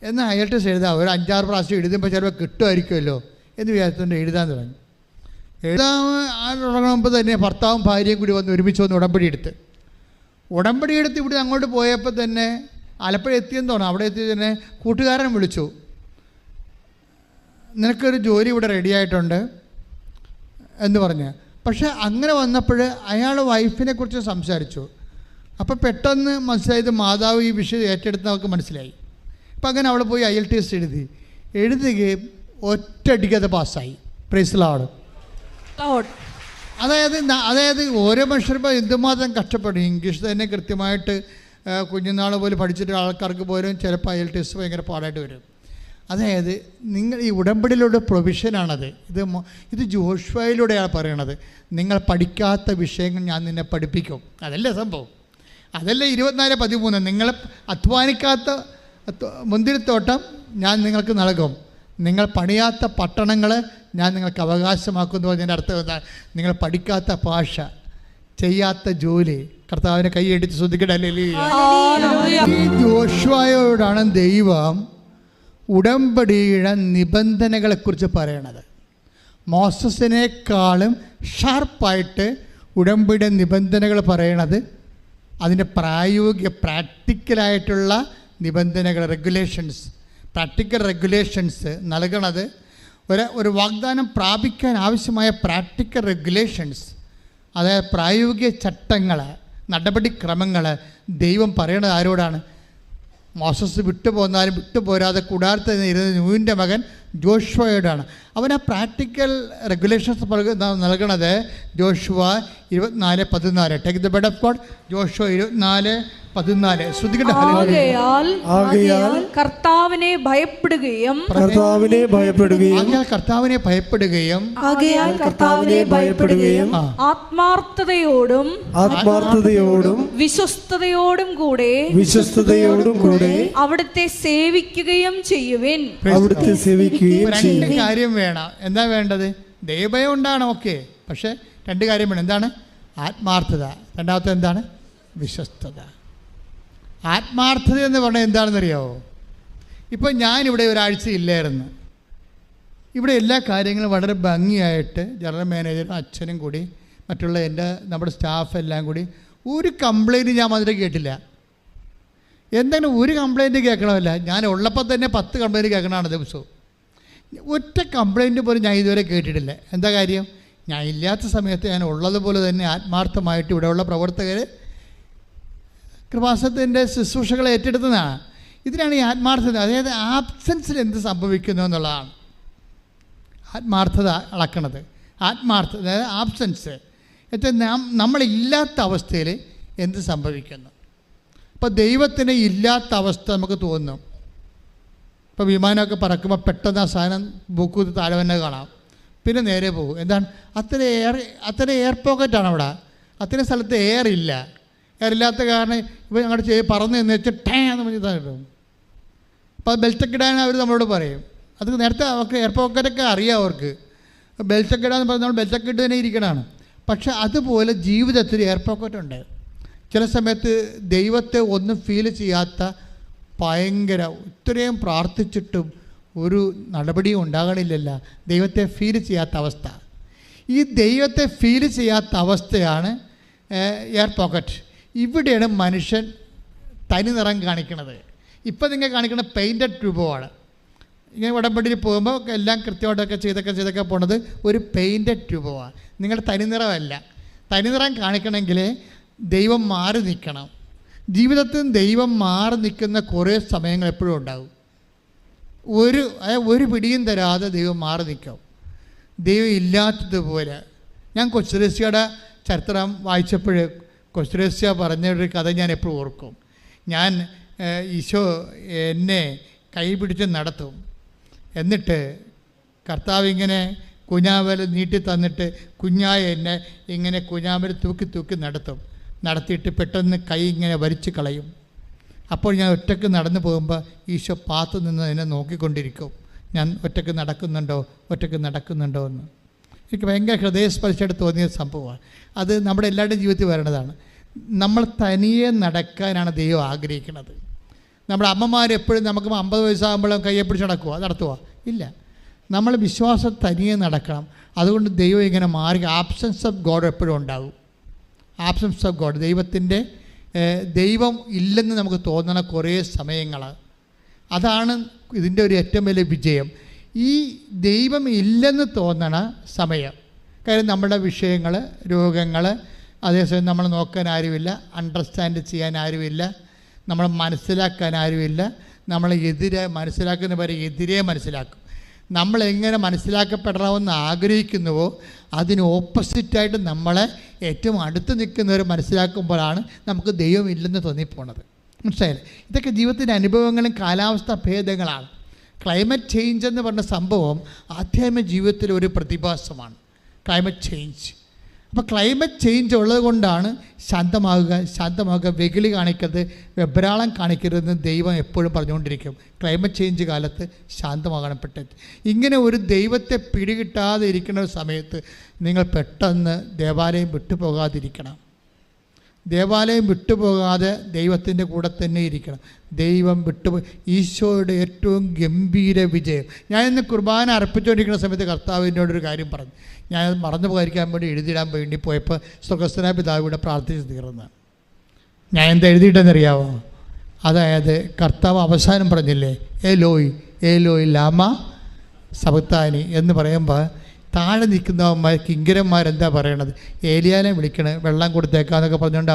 എന്നാൽ IELTS എഴുതാം, ഒരു 5-6 പ്രാവശ്യം എഴുതുമ്പോൾ ചിലപ്പോൾ കിട്ടുമായിരിക്കുമല്ലോ എന്ന് വിചാരിച്ചുകൊണ്ട് എഴുതാൻ തുടങ്ങി. തുടങ്ങുമ്പോൾ തന്നെ ഭർത്താവും ഭാര്യയും കൂടി ഒരുമിച്ച് വന്ന് ഉടമ്പടി എടുത്ത് ഇവിടെ അങ്ങോട്ട് പോയപ്പോൾ തന്നെ ആലപ്പുഴ എത്തിയെന്ന് തോന്നുന്നു. അവിടെ എത്തി തന്നെ കൂട്ടുകാരൻ വിളിച്ചു, നിനക്കൊരു ജോലി ഇവിടെ റെഡിയായിട്ടുണ്ട് എന്ന് പറഞ്ഞ്. പക്ഷേ അങ്ങനെ വന്നപ്പോൾ അയാൾ വൈഫിനെ കുറിച്ച് സംസാരിച്ചു. അപ്പോൾ പെട്ടെന്ന് മനസ്സിലായത് മാതാവ് ഈ വിഷയം ഏറ്റെടുത്ത് അവൾക്ക് മനസ്സിലായി. അപ്പം അങ്ങനെ അവൾ പോയി IELTS എഴുതുകയും ഒറ്റയടിക്കത് പാസ്സായി. Praise Lord. അതായത് ഓരോ മനുഷ്യർക്കും എന്തുമാത്രം കഷ്ടപ്പെടും. ഇംഗ്ലീഷ് തന്നെ കൃത്യമായിട്ട് കുഞ്ഞുനാൾ പോലും പഠിച്ചിട്ട് ആൾക്കാർക്ക് പോലും ചിലപ്പോൾ IELTS ഭയങ്കര പാടായിട്ട് വരും. അതായത് നിങ്ങൾ ഈ ഉടമ്പടിയിലൂടെ പ്രൊവിഷനാണത്. ഇത് ജോഷുവയിലൂടെയാണ് പറയണത്. നിങ്ങൾ പഠിക്കാത്ത വിഷയങ്ങൾ ഞാൻ നിന്നെ പഠിപ്പിക്കും. അതല്ലേ സംഭവം, അതല്ലേ 24:13. നിങ്ങൾ അധ്വാനിക്കാത്ത മുന്തിരിത്തോട്ടം ഞാൻ നിങ്ങൾക്ക് നൽകും, നിങ്ങൾ പണിയാത്ത പട്ടണങ്ങൾ ഞാൻ നിങ്ങൾക്ക് അവകാശമാക്കുന്നു പറഞ്ഞതിൻ്റെ അർത്ഥം എന്താണ്? നിങ്ങൾ പഠിക്കാത്ത ഭാഷ, ചെയ്യാത്ത ജോലി. കർത്താവിനെ കൈയടിച്ച് ശ്രദ്ധിക്കട്ടെ. ഈ ജോഷുവയോടാണ് ദൈവം ഉടമ്പടിയുടെ നിബന്ധനകളെക്കുറിച്ച് പറയണത്. മോസസിനേക്കാളും ഷാർപ്പായിട്ട് ഉടമ്പടിയുടെ നിബന്ധനകൾ പറയണത്, അതിൻ്റെ പ്രാക്ടിക്കലായിട്ടുള്ള നിബന്ധനകൾ, പ്രാക്ടിക്കൽ റെഗുലേഷൻസ് നൽകണത് ഒരു വാഗ്ദാനം പ്രാപിക്കാൻ ആവശ്യമായ പ്രാക്ടിക്കൽ റെഗുലേഷൻസ്, അതായത് പ്രായോഗിക ചട്ടങ്ങൾ, നടപടിക്രമങ്ങൾ ദൈവം പറയണത് ആരോടാണ്? മോസസ് വിട്ടുപോന്നാലും വിട്ടുപോരാതെ കൂടാരത്തിൽ ഇരുന്ന നൂനിൻ്റെ മകൻ ജോഷുവയോടാണ്. അവൻ ആ പ്രാക്ടിക്കൽ റെഗുലേഷൻസ് നൽകണത് Joshua 24:14. Take the word of God. Joshua 24:14. ശ്രദ്ധിക്കട്ടെ. ആകയാൽ കർത്താവിനെ ഭയപ്പെടുകയും ആത്മാർത്ഥതയോടും വിശ്വസ്തയോടും കൂടെ അവിടുത്തെ സേവിക്കുകയും ചെയ്യുവിൻ. രണ്ട് കാര്യം വേണം. എന്താ വേണ്ടത്? ദൈവഭയം ഉണ്ടാണ്, ഓക്കെ. പക്ഷെ രണ്ട് കാര്യം വേണം. എന്താണ്? ആത്മാർത്ഥത. രണ്ടാമത്തെ എന്താണ്? വിശ്വസ്തത. ആത്മാർത്ഥത എന്ന് പറഞ്ഞാൽ എന്താണെന്നറിയാമോ? ഇപ്പം ഞാനിവിടെ ഒരാഴ്ച ഇല്ലായിരുന്നു. ഇവിടെ എല്ലാ കാര്യങ്ങളും വളരെ ഭംഗിയായിട്ട് ജനറൽ മാനേജറും അച്ഛനും കൂടി മറ്റുള്ള നമ്മുടെ സ്റ്റാഫ് എല്ലാം കൂടി ഒരു കംപ്ലൈൻറ്റ് ഞാൻ അതിൽ കേട്ടില്ല. എന്തെങ്കിലും ഒരു കംപ്ലൈൻറ്റ് കേൾക്കണമല്ല. ഞാൻ ഉള്ളപ്പോൾ തന്നെ 10 കംപ്ലൈൻറ്റ് കേൾക്കണമാണ് ദിവസവും. ഒറ്റ കംപ്ലൈൻറ്റ് പോലും ഞാൻ ഇതുവരെ കേട്ടിട്ടില്ല. എന്താ കാര്യം? ഞാൻ ഇല്ലാത്ത സമയത്ത് ഞാൻ ഉള്ളതുപോലെ തന്നെ ആത്മാർത്ഥമായിട്ട് ഇവിടെയുള്ള പ്രവർത്തകർ കൃപാസനത്തിൻ്റെ ശുശ്രൂഷകളെ ഏറ്റെടുത്തതാണ്. ഇതിനാണ് ഈ ആത്മാർത്ഥത. അതായത് ആബ്സെൻസിൽ എന്ത് സംഭവിക്കുന്നു എന്നുള്ളതാണ് ആത്മാർത്ഥത അളക്കണത്. ആത്മാർത്ഥത അതായത് ആബ്സെൻസ് എന്നുവെച്ചാൽ നമ്മളില്ലാത്ത അവസ്ഥയിൽ എന്ത് സംഭവിക്കുന്നു. ഇപ്പോൾ ദൈവത്തിന് ഇല്ലാത്ത അവസ്ഥ നമുക്ക് തോന്നും. ഇപ്പോൾ വിമാനമൊക്കെ പറക്കുമ്പോൾ പെട്ടെന്ന് ആ സാധനം ബുക്കൂത്ത് താഴെ തന്നെ കാണാം, പിന്നെ നേരെ പോകും. എന്താണ്? അത്ര എയർ പോക്കറ്റാണ് അവിടെ. അത്രയും സ്ഥലത്ത് എയർ ഇല്ല. എയർ ഇല്ലാത്ത കാരണം ഇപ്പോൾ ഞങ്ങളുടെ പറന്ന് എന്ന് വെച്ചാൽ ടേ എന്ന് പറഞ്ഞാൽ കിട്ടും. അപ്പോൾ ബെൽറ്റൊക്കെ ഇടാൻ അവർ നമ്മളോട് പറയും. അത് നേരത്തെ അവർക്ക് എയർ പോക്കറ്റൊക്കെ അറിയാം അവർക്ക്. ബെൽറ്റൊക്കെ ഇടാന്ന് പറഞ്ഞാൽ നമ്മൾ ബെൽറ്റൊക്കെ ഇട്ട് തന്നെ ഇരിക്കണതാണ്. പക്ഷെ അതുപോലെ ജീവിതത്തിൽ എയർ പോക്കറ്റുണ്ട്. ചില സമയത്ത് ദൈവത്തെ ഒന്നും ഫീൽ ചെയ്യാത്ത ഭയങ്കര ഇത്രയും പ്രാർത്ഥിച്ചിട്ടും ഒരു നടപടിയും ഉണ്ടാകണില്ലല്ല. ദൈവത്തെ ഫീൽ ചെയ്യാത്ത അവസ്ഥ. ഈ ദൈവത്തെ ഫീൽ ചെയ്യാത്ത അവസ്ഥയാണ് എയർ പോക്കറ്റ്. ഇവിടെയാണ് മനുഷ്യൻ തനി നിറം കാണിക്കുന്നത്. ഇപ്പം നിങ്ങൾ കാണിക്കുന്ന പെയിൻറ്റഡ് രൂപമാണ്. ഇങ്ങനെ ഉടമ്പടിയിൽ പോകുമ്പോൾ എല്ലാം കൃത്യമായിട്ടൊക്കെ ചെയ്തൊക്കെ പോണത് ഒരു പെയിൻറ്റഡ് രൂപമാണ്. നിങ്ങളുടെ തനിനിറമല്ല. തനിനിറം കാണിക്കണമെങ്കിൽ ദൈവം മാറി നിൽക്കണം. ജീവിതത്തിൽ ദൈവം മാറി നിൽക്കുന്ന കുറേ സമയങ്ങൾ എപ്പോഴും ഉണ്ടാകും. ഒരു പിടിയും തരാതെ ദൈവം മാറി നിൽക്കും. ദൈവം ഇല്ലാത്തതുപോലെ. ഞാൻ കൊച്ചുരസ്യയുടെ ചരിത്രം വായിച്ചപ്പോൾ കൊച്ചുരസ്യ പറഞ്ഞൊരു കഥ ഞാൻ എപ്പോഴും ഓർക്കും. ഈശോ എന്നെ കൈ പിടിച്ച് നടത്തും. എന്നിട്ട് കർത്താവ് ഇങ്ങനെ കുഞ്ഞാവൽ നീട്ടി തന്നിട്ട് കുഞ്ഞായ എന്നെ ഇങ്ങനെ കുഞ്ഞാവൽ തൂക്കി നടത്തിയിട്ട് പെട്ടെന്ന് കൈ ഇങ്ങനെ വലിച്ചു കളയും. അപ്പോൾ ഞാൻ ഒറ്റയ്ക്ക് നടന്നു പോകുമ്പോൾ ഈശോ പാത്തു നിന്ന് എന്നെ നോക്കിക്കൊണ്ടിരിക്കും. ഞാൻ ഒറ്റയ്ക്ക് നടക്കുന്നുണ്ടോ എന്ന്. എനിക്ക് ഭയങ്കര ഹൃദയസ്പർശമായിട്ട് തോന്നിയ സംഭവമാണ്. അത് നമ്മുടെ എല്ലാവരുടെയും ജീവിതത്തിൽ വരേണ്ടതാണ്. നമ്മൾ തനിയെ നടക്കാനാണ് ദൈവം ആഗ്രഹിക്കുന്നത്. നമ്മുടെ അമ്മമാരെപ്പോഴും നമുക്ക് 50 വയസ്സാകുമ്പോഴും കയ്യെ പിടിച്ച് നടത്തുക ഇല്ല. നമ്മൾ വിശ്വാസം തനിയെ നടക്കണം. അതുകൊണ്ട് ദൈവം ഇങ്ങനെ മാറി ആബ്സെൻസ് ഓഫ് ഗോഡ് എപ്പോഴും ഉണ്ടാകും. ആബ്സെൻസ് ഓഫ് ഗോഡ്, ദൈവം ഇല്ലെന്ന് നമുക്ക് തോന്നണ കുറേ സമയങ്ങൾ. അതാണ് ഇതിൻ്റെ ഒരു ഏറ്റവും വലിയ വിജയം. ഈ ദൈവം ഇല്ലെന്ന് തോന്നണ സമയം. കാര്യം നമ്മുടെ വിഷയങ്ങൾ, രോഗങ്ങൾ, അതേസമയം നമ്മൾ നോക്കാൻ ആരുമില്ല, അണ്ടർസ്റ്റാൻഡ് ചെയ്യാൻ ആരുമില്ല, നമ്മൾ മനസ്സിലാക്കാൻ ആരുമില്ല. മനസ്സിലാക്കുന്നവരെ എതിരെ മനസ്സിലാക്കും. നമ്മളെങ്ങനെ മനസ്സിലാക്കപ്പെടണമെന്ന് ആഗ്രഹിക്കുന്നുവോ അതിന് ഓപ്പോസിറ്റായിട്ട് നമ്മളെ ഏറ്റവും അടുത്ത് നിൽക്കുന്നവർ മനസ്സിലാക്കുമ്പോഴാണ് നമുക്ക് ദൈവം ഇല്ലെന്ന് തോന്നിപ്പോണത്. മനസ്സിലായില്ലേ? ഇതൊക്കെ ജീവിതത്തിൻ്റെ അനുഭവങ്ങളും കാലാവസ്ഥാ ഭേദങ്ങളാണ്. ക്ലൈമറ്റ് ചേഞ്ച് എന്ന് പറഞ്ഞ സംഭവം ആധ്യാത്മിക ജീവിതത്തിൽ ഒരു പ്രതിഭാസമാണ്. Climate change. അപ്പോൾ ക്ലൈമറ്റ് ചേഞ്ച് ഉള്ളത് കൊണ്ടാണ് ശാന്തമാകുക, വെകിളി കാണിക്കരുത്, വെബ്രാളം കാണിക്കരുതെന്ന് ദൈവം എപ്പോഴും പറഞ്ഞുകൊണ്ടിരിക്കും. ക്ലൈമറ്റ് ചേഞ്ച് കാലത്ത് ശാന്തമാകണപ്പെട്ടത്. ഇങ്ങനെ ഒരു ദൈവത്തെ പിടികിട്ടാതെ ഇരിക്കുന്ന സമയത്ത് നിങ്ങൾ പെട്ടെന്ന് ദേവാലയം വിട്ടുപോകാതിരിക്കണം. ദേവാലയം വിട്ടുപോകാതെ ദൈവത്തിൻ്റെ കൂടെ തന്നെ ഇരിക്കണം. ദൈവം ഈശോയുടെ ഏറ്റവും ഗംഭീര വിജയം. ഞാൻ ഇന്ന് കുർബാന അർപ്പിച്ചുകൊണ്ടിരിക്കുന്ന സമയത്ത് കർത്താവിനോടൊരു കാര്യം പറഞ്ഞു. ഞാൻ മറന്നു പോകാതിരിക്കാൻ വേണ്ടി എഴുതിയിടാൻ വേണ്ടി പോയപ്പോൾ സ്വർഗ്ഗസ്ഥനായ പിതാവിവിടെ പ്രാർത്ഥിച്ച് തീർന്നു. ഞാൻ എന്താ എഴുതിയിട്ടെന്നറിയാമോ? അതായത് കർത്താവ് അവസാനം പറഞ്ഞില്ലേ, ഏലോയ് ഏലോയ് ലാമ സബക്താനി എന്ന് പറയുമ്പോൾ താഴെ നിൽക്കുന്നവന്മാർ കിങ്കരന്മാരെന്താ പറയണത്? ഏലിയാനെ വിളിക്കണേ, വെള്ളം കൊടുത്തേക്കാന്നൊക്കെ പറഞ്ഞുകൊണ്ട്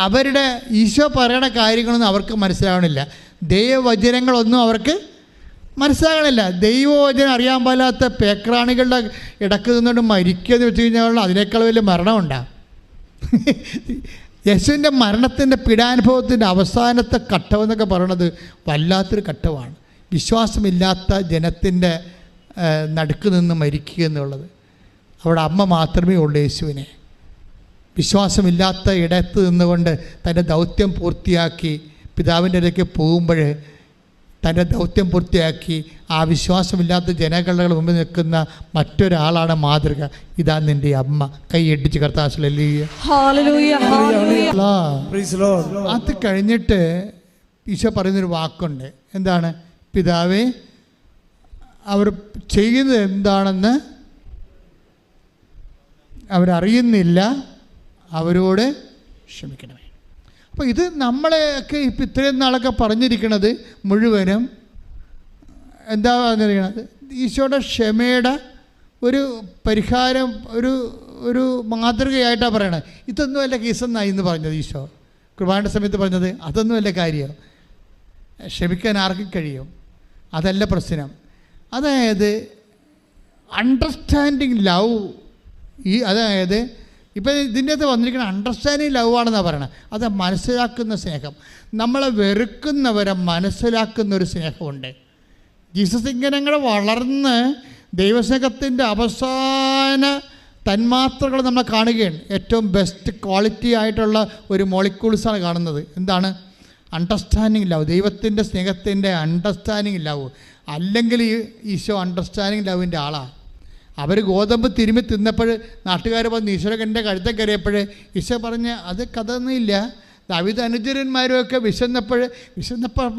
അവരുടെ ഈശോ പറയണ കാര്യങ്ങളൊന്നും അവർക്ക് മനസ്സിലാവണില്ല. ദൈവവചനങ്ങളൊന്നും അവർക്ക് മനസ്സിലാകണില്ല. ദൈവവചനം അറിയാൻ പാലാത്ത പേക്രാണികളുടെ ഇടക്ക് നിന്നുകൊണ്ട് മരിക്കുക എന്ന് വെച്ച് കഴിഞ്ഞാൽ അതിനേക്കാൾ വലിയ മരണമുണ്ടാകും. യേശുവിൻ്റെ മരണത്തിൻ്റെ പീഡാനുഭവത്തിൻ്റെ അവസാനത്തെ ഘട്ടമെന്നൊക്കെ പറയണത് വല്ലാത്തൊരു ഘട്ടമാണ്. വിശ്വാസമില്ലാത്ത ജനത്തിൻ്റെ നടുക്ക് നിന്ന് മരിക്കുക എന്നുള്ളത്. അവിടെ അമ്മ മാത്രമേ ഉള്ളൂ യേശുവിനെ. വിശ്വാസമില്ലാത്ത ഇടത്ത് നിന്നുകൊണ്ട് തൻ്റെ ദൗത്യം പൂർത്തിയാക്കി പിതാവിൻ്റെ ഇടയ്ക്ക് പോകുമ്പോൾ തൻ്റെ ദൗത്യം പൂർത്തിയാക്കി ആ വിശ്വാസമില്ലാത്ത ജനങ്ങളുടെ മുമ്പിൽ നിൽക്കുന്ന മറ്റൊരാളാണ് മാതൃക. ഇതാ നിൻ്റെ അമ്മ. കൈയടിച്ച് കർത്താവ്. അത് കഴിഞ്ഞിട്ട് ഈശോ പറയുന്നൊരു വാക്കുണ്ട്. എന്താണ്? പിതാവേ, അവർ ചെയ്യുന്നത് എന്താണെന്ന് അവരറിയുന്നില്ല, അവരോട് ക്ഷമിക്കണമേ. അപ്പോൾ ഇത് നമ്മളെയൊക്കെ ഇപ്പം ഇത്രയും നാളൊക്കെ പറഞ്ഞിരിക്കണത് മുഴുവനും എന്താ പറഞ്ഞിരിക്കണത്? ഈശോയുടെ ക്ഷമയുടെ ഒരു പരിഹാരം, ഒരു മാതൃകയായിട്ടാണ് പറയണത്. ഇതൊന്നുമല്ല കേസെന്നായി എന്ന് പറഞ്ഞത് ഈശോ കുർബാനയുടെ സമയത്ത് പറഞ്ഞത്. അതൊന്നുമല്ല കാര്യം. ക്ഷമിക്കാൻ ആർക്കും കഴിയും, അതല്ല പ്രശ്നം. അതായത് അണ്ടർസ്റ്റാൻഡിങ് ലവ്. അതായത് ഇപ്പം ഇതിൻ്റെ അകത്ത് വന്നിരിക്കുന്ന അണ്ടർസ്റ്റാൻഡിങ് ലവ് ആണെന്നാണ് പറയണത്. അത് മനസ്സിലാക്കുന്ന സ്നേഹം. നമ്മളെ വെറുക്കുന്നവരെ മനസ്സിലാക്കുന്നൊരു സ്നേഹമുണ്ട്. ജീസസ് ഇങ്ങനെ വളർന്ന് ദൈവസ്നേഹത്തിൻ്റെ അവസാന തന്മാത്രകൾ നമ്മൾ കാണുകയാണ്. ഏറ്റവും ബെസ്റ്റ് ക്വാളിറ്റി ആയിട്ടുള്ള ഒരു മോളിക്യൂൾസാണ് കാണുന്നത്. എന്താണ്? Understanding love. ദൈവത്തിൻ്റെ സ്നേഹത്തിൻ്റെ അണ്ടർസ്റ്റാൻഡിങ് ലവ്. അല്ലെങ്കിൽ ഈശോ അണ്ടർസ്റ്റാൻഡിങ് ലവിൻ്റെ ആളാണ്. അവർ ഗോതമ്പ് തിരുമ്മി തിന്നപ്പോൾ നാട്ടുകാർ വന്ന് ഈശോയുടെ കഴുത്തെ കയറിയപ്പോൾ ഈശോ പറഞ്ഞ് അത് കഥയൊന്നുമില്ല. ദാവീദ് അനുചരന്മാരുമൊക്കെ വിശന്നപ്പോൾ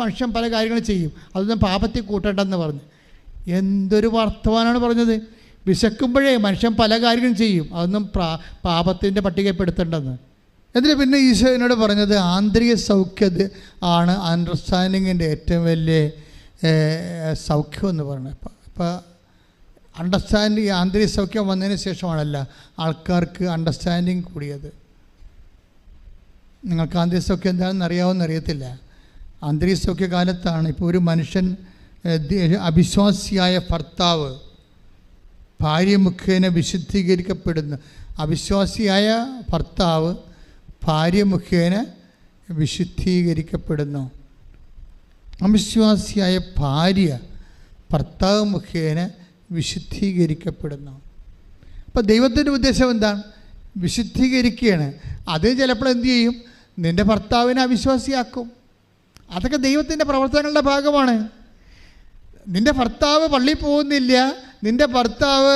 മനുഷ്യൻ പല കാര്യങ്ങളും ചെയ്യും, അതൊന്നും പാപത്തിൽ കൂട്ടണ്ടെന്ന് പറഞ്ഞു. എന്തൊരു വർത്തമാനമാണ് പറഞ്ഞത്! വിശക്കുമ്പോഴേ മനുഷ്യൻ പല കാര്യങ്ങളും ചെയ്യും, അതൊന്നും പാപത്തിൻ്റെ പട്ടികപ്പെടുത്തേണ്ടെന്ന്. എന്നിട്ട് പിന്നെ ഈശോ എന്നോട് പറഞ്ഞത് ആന്തരിക സൗഖ്യം ആണ് അണ്ടർസ്റ്റാൻഡിങ്ങിൻ്റെ ഏറ്റവും വലിയ സൗഖ്യം എന്ന് പറയുന്നത്. അപ്പോൾ അണ്ടർസ്റ്റാൻഡിങ്, ആന്തരിക സൗഖ്യം വന്നതിന് ശേഷമാണല്ല ആൾക്കാർക്ക് അണ്ടർസ്റ്റാൻഡിങ് കൂടിയത്. നിങ്ങൾക്ക് ആന്തരിക സൗഖ്യം എന്താണെന്ന് അറിയാവുന്ന അറിയത്തില്ല. ആന്തരിക സൗഖ്യ കാലത്താണ് ഇപ്പോൾ ഒരു മനുഷ്യൻ, അവിശ്വാസിയായ ഭർത്താവ് ഭാര്യ മുഖേന വിശുദ്ധീകരിക്കപ്പെടുന്നു. അവിശ്വാസിയായ ഭർത്താവ് ഭാര്യ മുഖേന വിശുദ്ധീകരിക്കപ്പെടുന്നു. അവിശ്വാസിയായ ഭാര്യ ഭർത്താവ് മുഖേന വിശുദ്ധീകരിക്കപ്പെടുന്നു. അപ്പോൾ ദൈവത്തിൻ്റെ ഉദ്ദേശം എന്താണ്? വിശുദ്ധീകരിക്കുകയാണ്. അത് ചിലപ്പോൾ എന്തു ചെയ്യും? നിൻ്റെ ഭർത്താവിനെ അവിശ്വാസിയാക്കും. അതൊക്കെ ദൈവത്തിൻ്റെ പ്രവർത്തനങ്ങളുടെ ഭാഗമാണ്. നിൻ്റെ ഭർത്താവ് പള്ളിയിൽ പോകുന്നില്ല, നിൻ്റെ ഭർത്താവ്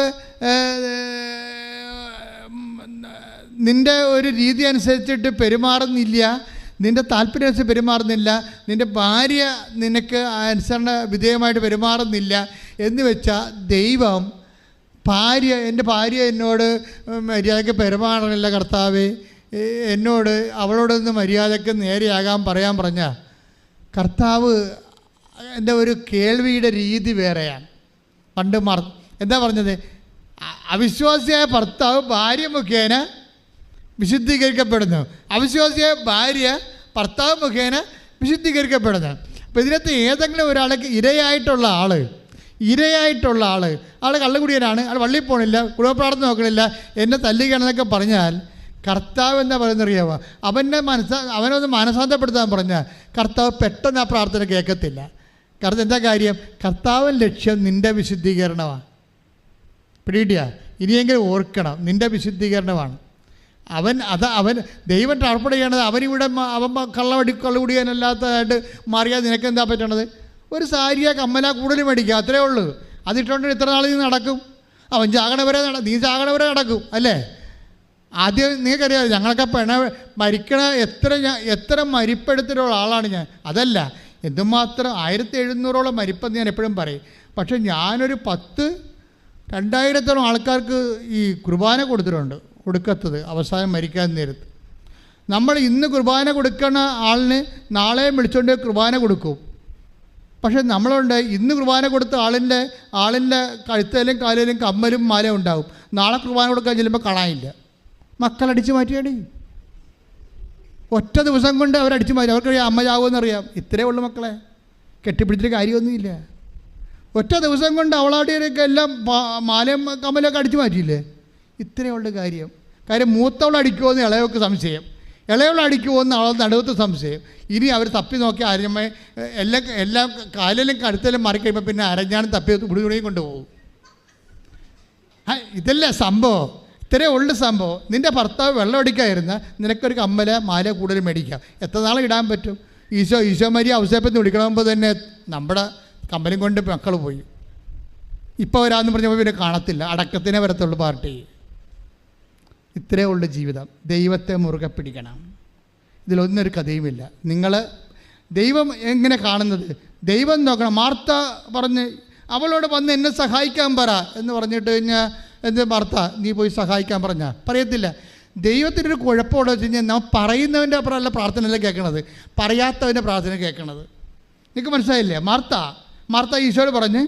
നിൻ്റെ ഒരു രീതി അനുസരിച്ചിട്ട് പെരുമാറുന്നില്ല, നിൻ്റെ താല്പര്യം അനുസരിച്ച് പെരുമാറുന്നില്ല, നിൻ്റെ ഭാര്യ നിനക്ക് അനുസരണ വിധേയമായിട്ട് പെരുമാറുന്നില്ല എന്ന് വെച്ചാൽ ദൈവം എൻ്റെ ഭാര്യ എന്നോട് മര്യാദയ്ക്ക് പെരുമാറണില്ല കർത്താവേ, എന്നോട് അവളോടൊന്ന് മര്യാദയ്ക്ക് നേരെയാകാൻ പറയാൻ പറഞ്ഞാൽ കർത്താവ് എൻ്റെ ഒരു കേൾവിയുടെ രീതി വേറെയാണ്. പണ്ട് എന്താ പറഞ്ഞത്? അവിശ്വാസിയായ ഭർത്താവ് ഭാര്യ മുഖേന വിശുദ്ധീകരിക്കപ്പെടുന്നു, അവിശ്വാസിയായ ഭാര്യ ഭർത്താവ് മുഖേന വിശുദ്ധീകരിക്കപ്പെടുന്നു. അപ്പോൾ ഇതിനകത്ത് ഏതെങ്കിലും ഒരാൾക്ക് ഇരയായിട്ടുള്ള ആൾ കള്ളുകുടിയനാണ്, ആൾ പള്ളിയിൽ പോകണില്ല, കുടുംബപ്രാർത്ഥന നോക്കണില്ല, എന്നെ തല്ലുകയാണെന്നൊക്കെ പറഞ്ഞാൽ കർത്താവ് എന്താ പറയുന്നറിയാമോ? അവനൊന്ന് മനസാന്തപ്പെടുത്താൻ പറഞ്ഞാൽ കർത്താവ് പെട്ടെന്ന് ആ പ്രാർത്ഥന കേൾക്കത്തില്ല. കാരണം എന്താ കാര്യം? കർത്താവിൻ്റെ ലക്ഷ്യം നിൻ്റെ വിശുദ്ധീകരണമാണ്. പിടികിട്ടിയ? ഇനിയെങ്കിലും ഓർക്കണം, നിൻ്റെ വിശുദ്ധീകരണമാണ്. അവൻ ദൈവം ട്രാൻസ്പോർട്ട് ചെയ്യണത് അവനിവിടെ കള്ളുകുടിയാനല്ലാത്തതായിട്ട് മാറിയാൽ നിനക്ക് എന്താ പറ്റണത്? ഒരു സാരിയ കമ്മല കൂടുതൽ മേടിക്കുക, അത്രേ ഉള്ളൂ. അതിട്ടുകൊണ്ട് ഇത്ര നാൾ നീ നടക്കും? അവൻ നീ ചാകണവരെ നടക്കും അല്ലേ? ആദ്യം നിങ്ങൾക്കറിയാം, ഞങ്ങളൊക്കെ മരിക്കണ എത്ര മരിപ്പെടുത്തിലുള്ള ആളാണ് ഞാൻ. അതല്ല, എന്തുമാത്രം 1700ഓളം മരിപ്പെന്ന് ഞാൻ എപ്പോഴും പറയും. പക്ഷേ ഞാനൊരു 2000-ഓളം ആൾക്കാർക്ക് ഈ കുർബാന കൊടുക്കത്തത് അവസാനം മരിക്കാൻ നേരത്ത്. നമ്മൾ ഇന്ന് കുർബാന കൊടുക്കുന്ന ആളിന് നാളെ വിളിച്ചുകൊണ്ട് കുർബാന കൊടുക്കും. പക്ഷേ നമ്മളുണ്ട് ഇന്ന് കുർബാന കൊടുത്ത ആളിൻ്റെ കഴുത്തേലും കാലിലും കമ്മലും മാല ഉണ്ടാവും. നാളെ കുർബാന കൊടുക്കാൻ ചെല്ലുമ്പോൾ കാണാനില്ല. മക്കളടിച്ച് മാറ്റിയാടി. ഒറ്റ ദിവസം കൊണ്ട് അവരടിച്ച് മാറ്റി. അവർക്കറിയാം അമ്മ ചാവുമെന്നറിയാം. ഇത്രയേ ഉള്ളൂ മക്കളെ. കെട്ടിപ്പിടിച്ചിട്ട് കാര്യമൊന്നുമില്ല. ഒറ്റ ദിവസം കൊണ്ട് അവളാടിയൊക്കെ എല്ലാം മാലയും കമ്മലൊക്കെ അടിച്ചു മാറ്റിയില്ലേ. ഇത്രയേ ഉള്ളൂ കാര്യം. മൂത്തവൾ അടിക്കുമോ എന്ന് ഇളയവൾക്ക് സംശയം, ഇളയവൾ അടിക്കുമോ എന്ന് അവൾ നടുവത്ത് സംശയം. ഇനി അവർ തപ്പി നോക്കി അരഞ്ഞമ്മ എല്ലാം കാലിലും കഴുത്തിലും മാറിക്കഴിയുമ്പോൾ പിന്നെ അരഞ്ഞാനും തപ്പി ഉടുതുണിയും കൊണ്ടുപോകും. ഇതല്ലേ സംഭവം. ഇത്രയേ ഉള്ളു സംഭവം. നിൻ്റെ ഭർത്താവ് വെള്ളം അടിക്കാതിരുന്ന നിനക്കൊരു കമ്മല മാല കൂടുതൽ മേടിക്കാം. എത്ര നാളെ ഇടാൻ പറ്റും? ഈശോ മരിയ ഔസേപ്പത്തിന് വിളിക്കണമെമ്പോൾ തന്നെ നമ്മുടെ കമ്പലും കൊണ്ട് മക്കൾ പോയി. ഇപ്പോൾ വരാമെന്ന് പറഞ്ഞപ്പോൾ പിന്നെ കാണത്തില്ല. അടക്കത്തിനെ വരത്തുള്ളൂ പാർട്ടി. ഇത്രയേ ഉള്ളു ജീവിതം. ദൈവത്തെ മുറുകെ പിടിക്കണം. ഇതിലൊന്നൊരു കഥയുമില്ല. നിങ്ങൾ ദൈവം എങ്ങനെ കാണുന്നത് ദൈവം നോക്കണം. മാർത്ത പറഞ്ഞ് അവളോട് വന്ന് എന്നെ സഹായിക്കാൻ പറ എന്ന് പറഞ്ഞിട്ട് കഴിഞ്ഞാൽ എന്ത് മാർത്ത നീ പോയി സഹായിക്കാൻ പറഞ്ഞാൽ പറയത്തില്ല. ദൈവത്തിനൊരു കുഴപ്പമുണ്ടോ വെച്ച് കഴിഞ്ഞാൽ നമ്മൾ പറയുന്നവൻ്റെ അപ്പുറമല്ല പ്രാർത്ഥനയല്ല കേൾക്കണത്, പറയാത്തവൻ്റെ പ്രാർത്ഥന കേൾക്കണത്. നിങ്ങൾക്ക് മനസ്സിലായില്ലേ? മാർത്ത ഈശോയോട് പറഞ്ഞ്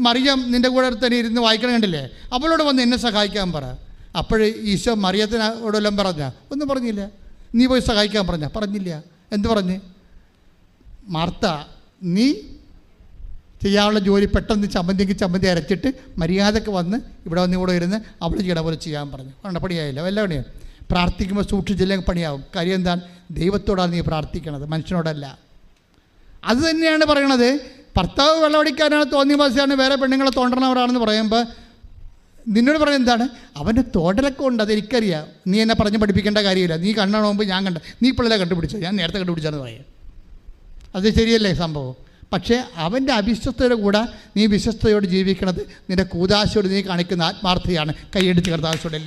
മറിയം നിൻ്റെ കൂടെ തന്നെ ഇരുന്ന് വായിക്കണം കണ്ടില്ലേ, അവളോട് വന്ന് എന്നെ സഹായിക്കാൻ പറ. അപ്പോഴേ ഈശോ മറിയത്തിനോടെല്ലാം ഒന്നും പറഞ്ഞില്ല. നീ പോയി സഹായിക്കാൻ പറഞ്ഞില്ല. എന്ത് പറഞ്ഞ്? മാർത്ത നീ ചെയ്യാനുള്ള ജോലി പെട്ടെന്ന് ചമ്മന്തി അരച്ചിട്ട് മര്യാദക്ക് വന്ന് ഇവിടെ ഇരുന്ന് അവൾ ചെയ്യണ പോലെ ചെയ്യാൻ പറഞ്ഞു. പണിയായില്ല, വല്ല പണിയാണ്. പ്രാർത്ഥിക്കുമ്പോൾ സൂക്ഷിച്ചില്ലെങ്കിൽ പണിയാവും. കാര്യം എന്താണ്? ദൈവത്തോടാണ് നീ പ്രാർത്ഥിക്കണത്, മനുഷ്യനോടല്ല. അത് തന്നെയാണ് പറയണത്. ഭർത്താവ് വെള്ളമടിക്കാനാണ്, തോന്നിയവാസിയാണ്, വേറെ പെണ്ണുങ്ങളെ തോണ്ടണവരാണെന്ന് പറയുമ്പോൾ നിന്നോട് പറയുന്നത് എന്താണ്? അവൻ്റെ തോടലൊക്കെ ഉണ്ട്, അതെനിക്കറിയാം. നീ എന്നെ പറഞ്ഞ് പഠിപ്പിക്കേണ്ട കാര്യമില്ല. നീ കണ്ണാണ് മുമ്പ് ഞാൻ കണ്ട, നീ പിള്ളേരെ കണ്ടുപിടിച്ചോ, ഞാൻ നേരത്തെ കണ്ടുപിടിച്ചാന്ന് പറയാം. അത് ശരിയല്ലേ സംഭവം? പക്ഷേ അവൻ്റെ അവിശ്വസ്തയുടെ കൂടെ നീ വിശ്വസ്തയോട് ജീവിക്കണത് നിൻ്റെ കൂദാശയോട് നീ കാണിക്കുന്ന ആത്മാർത്ഥതയാണ്. കൈയടിച്ച് കർത്താശയോടെ.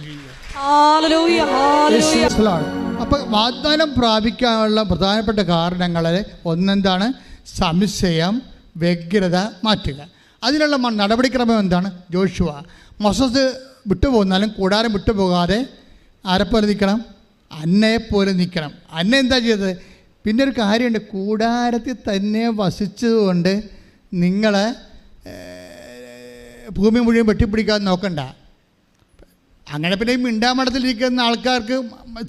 അപ്പോൾ വാഗ്ദാനം പ്രാപിക്കാനുള്ള പ്രധാനപ്പെട്ട കാരണങ്ങളിൽ ഒന്നെന്താണ്? സംശയം, വ്യഗ്രത മാറ്റുക. അതിനുള്ള നടപടിക്രമം എന്താണ്? ജോഷുവ മോസസ് വിട്ടുപോകുന്നാലും കൂടാരം വിട്ടുപോകാതെ ആരെപ്പോലെ നിൽക്കണം? അന്നയെപ്പോലെ നിൽക്കണം. അന്ന എന്താ ചെയ്തത്? പിന്നെ ഒരു കാര്യമുണ്ട്, കൂടാരത്തിൽ തന്നെ വസിച്ചതുകൊണ്ട് നിങ്ങൾ ഭൂമി മുഴുവൻ വെട്ടിപ്പിടിക്കാൻ നോക്കണ്ട. അങ്ങനെ പിന്നെ മിണ്ടാമഠത്തിലിരിക്കുന്ന ആൾക്കാർക്ക്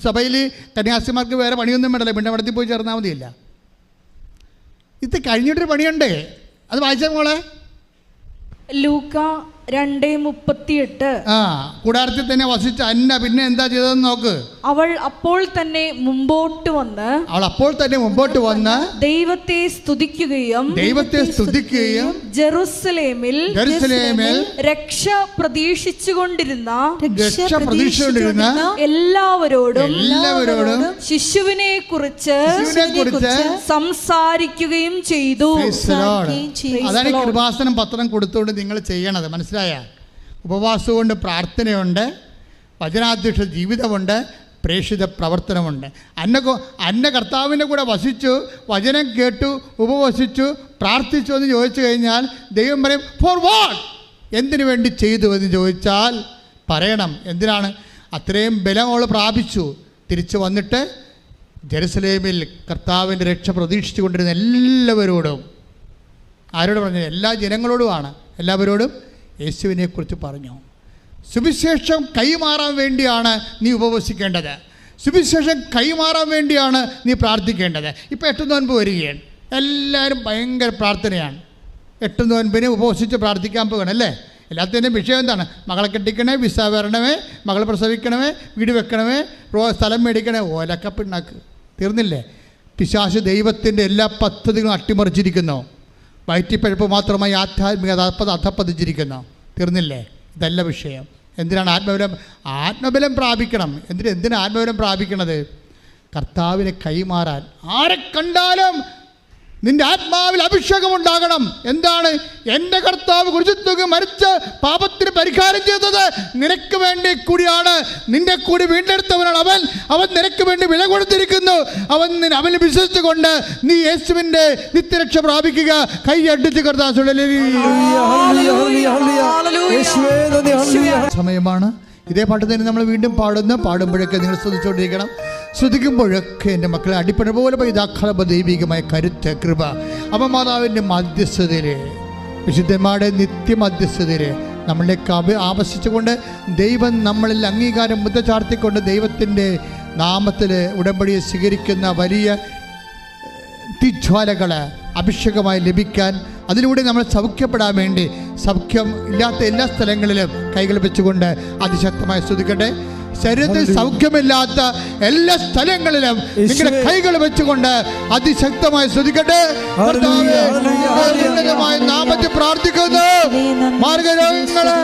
സഭയിൽ കന്യാസിമാർക്ക് വേറെ പണിയൊന്നും വേണ്ടല്ലോ, മിണ്ടാമഠത്തിൽ പോയി ചേർന്നാൽ മതിയില്ല. ഇത് കഴിഞ്ഞിട്ടൊരു പണിയുണ്ടേ, അത് വായിച്ചാൽ മോളെ. ലൂക്ക 2:38. കൂടാരത്തിൽ തന്നെ വസിച്ച അന്ന പിന്നെ എന്താ ചെയ്തതെന്ന് നോക്ക്. അവൾ അപ്പോൾ തന്നെ മുമ്പോട്ട് വന്ന് ദൈവത്തെ സ്തുതിക്കുകയും ജെറുസലേമിൽ രക്ഷ പ്രതീക്ഷിച്ചുകൊണ്ടിരുന്ന എല്ലാവരോടും ശിശുവിനെ കുറിച്ച് സംസാരിക്കുകയും ചെയ്തു. അതാണ് കൃപാസനം പത്രം കൊടുത്തുകൊണ്ട് നിങ്ങൾ ചെയ്യണത്. മനസ്സിലായ? ഉപവാസമുണ്ട്, പ്രാർത്ഥനയുണ്ട്, വചനാധ്യക്ഷ ജീവിതമുണ്ട്, പ്രേക്ഷിത പ്രവർത്തനമുണ്ട്. അന്ന കർത്താവിൻ്റെ കൂടെ വസിച്ചു, വചനം കേട്ടു, ഉപവസിച്ചു, പ്രാർത്ഥിച്ചു എന്ന് ചോദിച്ചു കഴിഞ്ഞാൽ ദൈവം പറയും ഫോർ വാട്ട്? എന്തിനു വേണ്ടി ചെയ്തു എന്ന് ചോദിച്ചാൽ പറയണം. എന്തിനാണ്? അത്രയും ബലം അവൾ പ്രാപിച്ചു. തിരിച്ചു വന്നിട്ട് ജെറുസലേമിൽ കർത്താവിൻ്റെ രക്ഷ പ്രതീക്ഷിച്ചു കൊണ്ടിരുന്ന എല്ലാവരോടും, ആരോട് പറഞ്ഞു? എല്ലാ ജനങ്ങളോടുമാണ്. എല്ലാവരോടും യേശുവിനെക്കുറിച്ച് പറഞ്ഞു. സുവിശേഷം കൈമാറാൻ വേണ്ടിയാണ് നീ ഉപവസിക്കേണ്ടത്. സുവിശേഷം കൈമാറാൻ വേണ്ടിയാണ് നീ പ്രാർത്ഥിക്കേണ്ടത്. ഇപ്പോൾ 8 നോയമ്പ് വരികയാണ്. എല്ലാവരും ഭയങ്കര പ്രാർത്ഥനയാണ്. 8 നോയമ്പിന് ഉപവസിച്ച് പ്രാർത്ഥിക്കാൻ പോകണം അല്ലേ? എല്ലാത്തിൻ്റെയും വിഷയം എന്താണ്? മകളെ കെട്ടിക്കണേ, വിസ വരണമേ, മകളെ പ്രസവിക്കണമേ, വീട് വെക്കണമേ, സ്ഥലം മേടിക്കണേ, ഓലക്ക പിണ്ണാക്ക്. തീർന്നില്ലേ? പിശാച് ദൈവത്തിൻ്റെ എല്ലാ പദ്ധതികളും അട്ടിമറിച്ചിരിക്കുന്നു. വയറ്റിപ്പഴപ്പ് മാത്രമായി ആധ്യാത്മിക അധപ്പതിച്ചിരിക്കുന്നു. തീർന്നില്ലേ? ഇതല്ല വിഷയം. എന്തിനാണ് ആത്മബലം പ്രാപിക്കണം? എന്തിനാ ആത്മബലം പ്രാപിക്കണത്? കർത്താവിനെ കൈമാറാൻ. ആരെ കണ്ടാലും നിന്റെ ആത്മാവിൽ അഭിഷേകം ഉണ്ടാകണം. എന്താണ്? എൻ്റെ കർത്താവ് കുരിശിൽ മരിച്ച് പാപത്തിന് പരിഹാരം ചെയ്തത് നിനക്ക് വേണ്ടി കൂടിയാണ്. നിന്റെ കൂടി വീണ്ടെടുത്തവനാണ് അവൻ നിനക്ക് വേണ്ടി വില കൊടുത്തിരിക്കുന്നു. അവനെ വിശ്വസിച്ചുകൊണ്ട് നീ യേശുവിൻ്റെ നിത്യരക്ഷ പ്രാപിക്കുക. കൈയടിച്ച് കർത്താവ് സമയമാണ്. ഇതേ പാട്ട് തന്നെ നമ്മൾ വീണ്ടും പാടുമ്പോഴൊക്കെ നിങ്ങൾ ശ്രദ്ധിച്ചുകൊണ്ടിരിക്കണം. ശ്രദ്ധിക്കുമ്പോഴൊക്കെ എൻ്റെ മക്കളെ അടിപ്പണ പോലെ പൈതാക്കള ദൈവികമായ കരുത്ത്, കൃപ, അമ്മമാതാവിൻ്റെ മധ്യസ്ഥതയിൽ, വിശുദ്ധന്മാരുടെ നിത്യമധ്യസ്ഥതയിൽ നമ്മളിലേക്ക് ആവശിച്ചുകൊണ്ട് ദൈവം നമ്മളിൽ അംഗീകാരം മുദ്ര ചാർത്തിക്കൊണ്ട് ദൈവത്തിൻ്റെ നാമത്തിൽ ഉടമ്പടിയെ സ്വീകരിക്കുന്ന വലിയ തീജ്വാലകൾ അഭിഷേകമായി ലഭിക്കാൻ, അതിലൂടെ നമ്മൾ സൗഖ്യപ്പെടാൻ വേണ്ടി സൗഖ്യം ഇല്ലാത്ത എല്ലാ സ്ഥലങ്ങളിലും കൈകൾ വെച്ചുകൊണ്ട് അതിശക്തമായി സ്തുതിക്കട്ടെ. ശരീരത്തിൽ സൗഖ്യമില്ലാത്ത എല്ലാ സ്ഥലങ്ങളിലും നിങ്ങളുടെ കൈകൾ വെച്ചുകൊണ്ട് അതിശക്തമായി സ്തുതിക്കട്ടെ. നാമത്തിൽ പ്രാർത്ഥിക്കുന്നു. മാർഗരോഗങ്ങള്,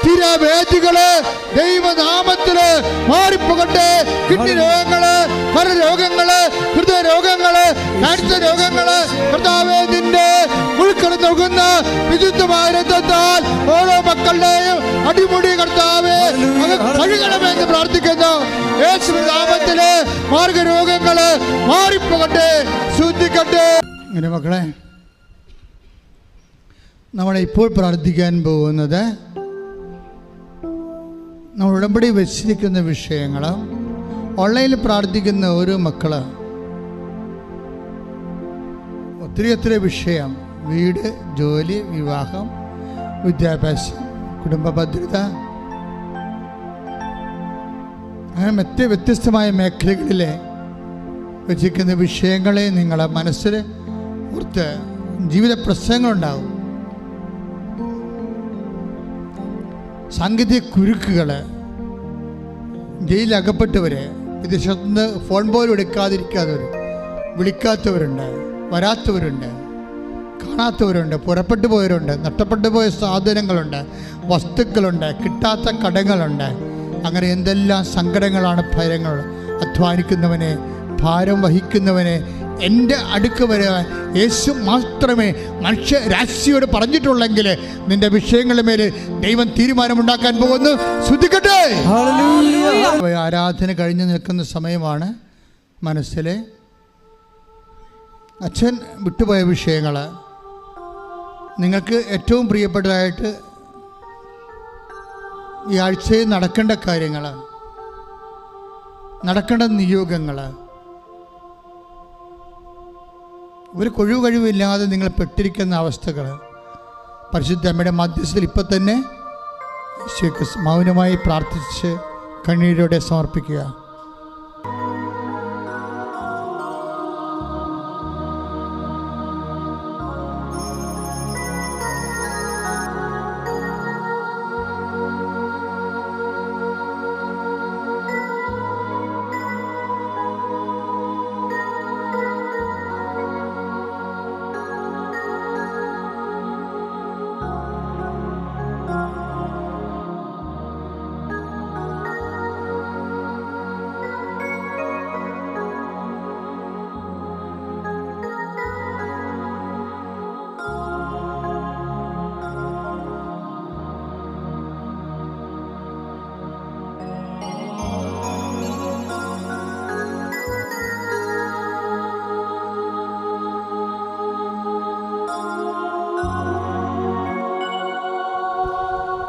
തിരവേദികള് ദൈവനാമത്തില് മാറിപ്പോകട്ടെ. കിഡ്നി രോഗങ്ങള്, കരരോഗങ്ങള്, ഹൃദയരോഗങ്ങള്, ക്യാൻസർ രോഗങ്ങള് കർത്താവേ നിന്റെ ഉൾക്കടന്ന് നോക്കുന്ന വിശുദ്ധമായ രക്തത്താൽ ഓരോ മക്കളുടെയും അടിമുടി കർത്താവേ കഴുകണമെന്ന് പ്രാർത്ഥിക്കുന്നു. യേശുവിന്റെ നാമത്തില് മാർഗരോഗങ്ങള് മാറിപ്പോകട്ടെ, ശുദ്ധിക്കട്ടെ. ഇങ്ങനെ മക്കളെ, നമ്മളിപ്പോൾ പ്രാർത്ഥിക്കാൻ പോകുന്നത് നമ്മൾ ഉടമ്പടി വെച്ചിരിക്കുന്ന വിഷയങ്ങൾ, ഓൺലൈനിൽ പ്രാർത്ഥിക്കുന്ന ഓരോ മക്കള് ഒത്തിരി വിഷയം, വീട്, ജോലി, വിവാഹം, വിദ്യാഭ്യാസം, കുടുംബ ഭദ്രത, അങ്ങനെ വ്യത്യസ്തമായ മേഖലകളിൽ വെച്ചിരിക്കുന്ന വിഷയങ്ങളെ നിങ്ങളെ മനസ്സിൽ ഓർത്ത് ജീവിത പ്രശ്നങ്ങളുണ്ടാവും, സാങ്കേതിക കുരുക്കുകൾ, ജയിലകപ്പെട്ടവർ, വിദേശത്ത് നിന്ന് ഫോൺ പോലും എടുക്കാതിരിക്കാത്തവർ, വിളിക്കാത്തവരുണ്ട്, വരാത്തവരുണ്ട്, കാണാത്തവരുണ്ട്, പുറപ്പെട്ടു പോയവരുണ്ട്, നഷ്ടപ്പെട്ടു പോയ സാധനങ്ങളുണ്ട്, വസ്തുക്കളുണ്ട്, കിട്ടാത്ത കടങ്ങളുണ്ട്. അങ്ങനെ എന്തെല്ലാം സങ്കടങ്ങളാണ്, ഭയങ്ങൾ. അധ്വാനിക്കുന്നവനെ, ഭാരം വഹിക്കുന്നവനെ എൻ്റെ അടുക്ക് വരാൻ യേശു മാത്രമേ മനുഷ്യ രാശിയോട് പറഞ്ഞിട്ടുള്ളെങ്കിൽ നിന്റെ വിഷയങ്ങളുടെ മേലെ ദൈവം തീരുമാനമുണ്ടാക്കാൻ പോകുന്നു. ശ്രദ്ധിക്കട്ടെ. ആരാധന കഴിഞ്ഞു നിൽക്കുന്ന സമയമാണ്. മനസ്സിലെ അച്ഛൻ വിട്ടുപോയ വിഷയങ്ങൾ, നിങ്ങൾക്ക് ഏറ്റവും പ്രിയപ്പെട്ടതായിട്ട് ഈ ആഴ്ചയിൽ നടക്കേണ്ട കാര്യങ്ങൾ, നടക്കേണ്ട നിയോഗങ്ങൾ, ഒരു കഴിവില്ലാതെ നിങ്ങൾ പെട്ടിരിക്കുന്ന അവസ്ഥകൾ പരിശുദ്ധ അമ്മയുടെ മധ്യസ്ഥയിൽ ഇപ്പം തന്നെ മൗനമായി പ്രാർത്ഥിച്ച് കണ്ണീരോടെ സമർപ്പിക്കുക.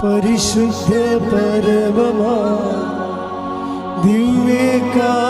പരിശുദ്ധ പരമമാ ദിവ്യകാരുണ്യമേ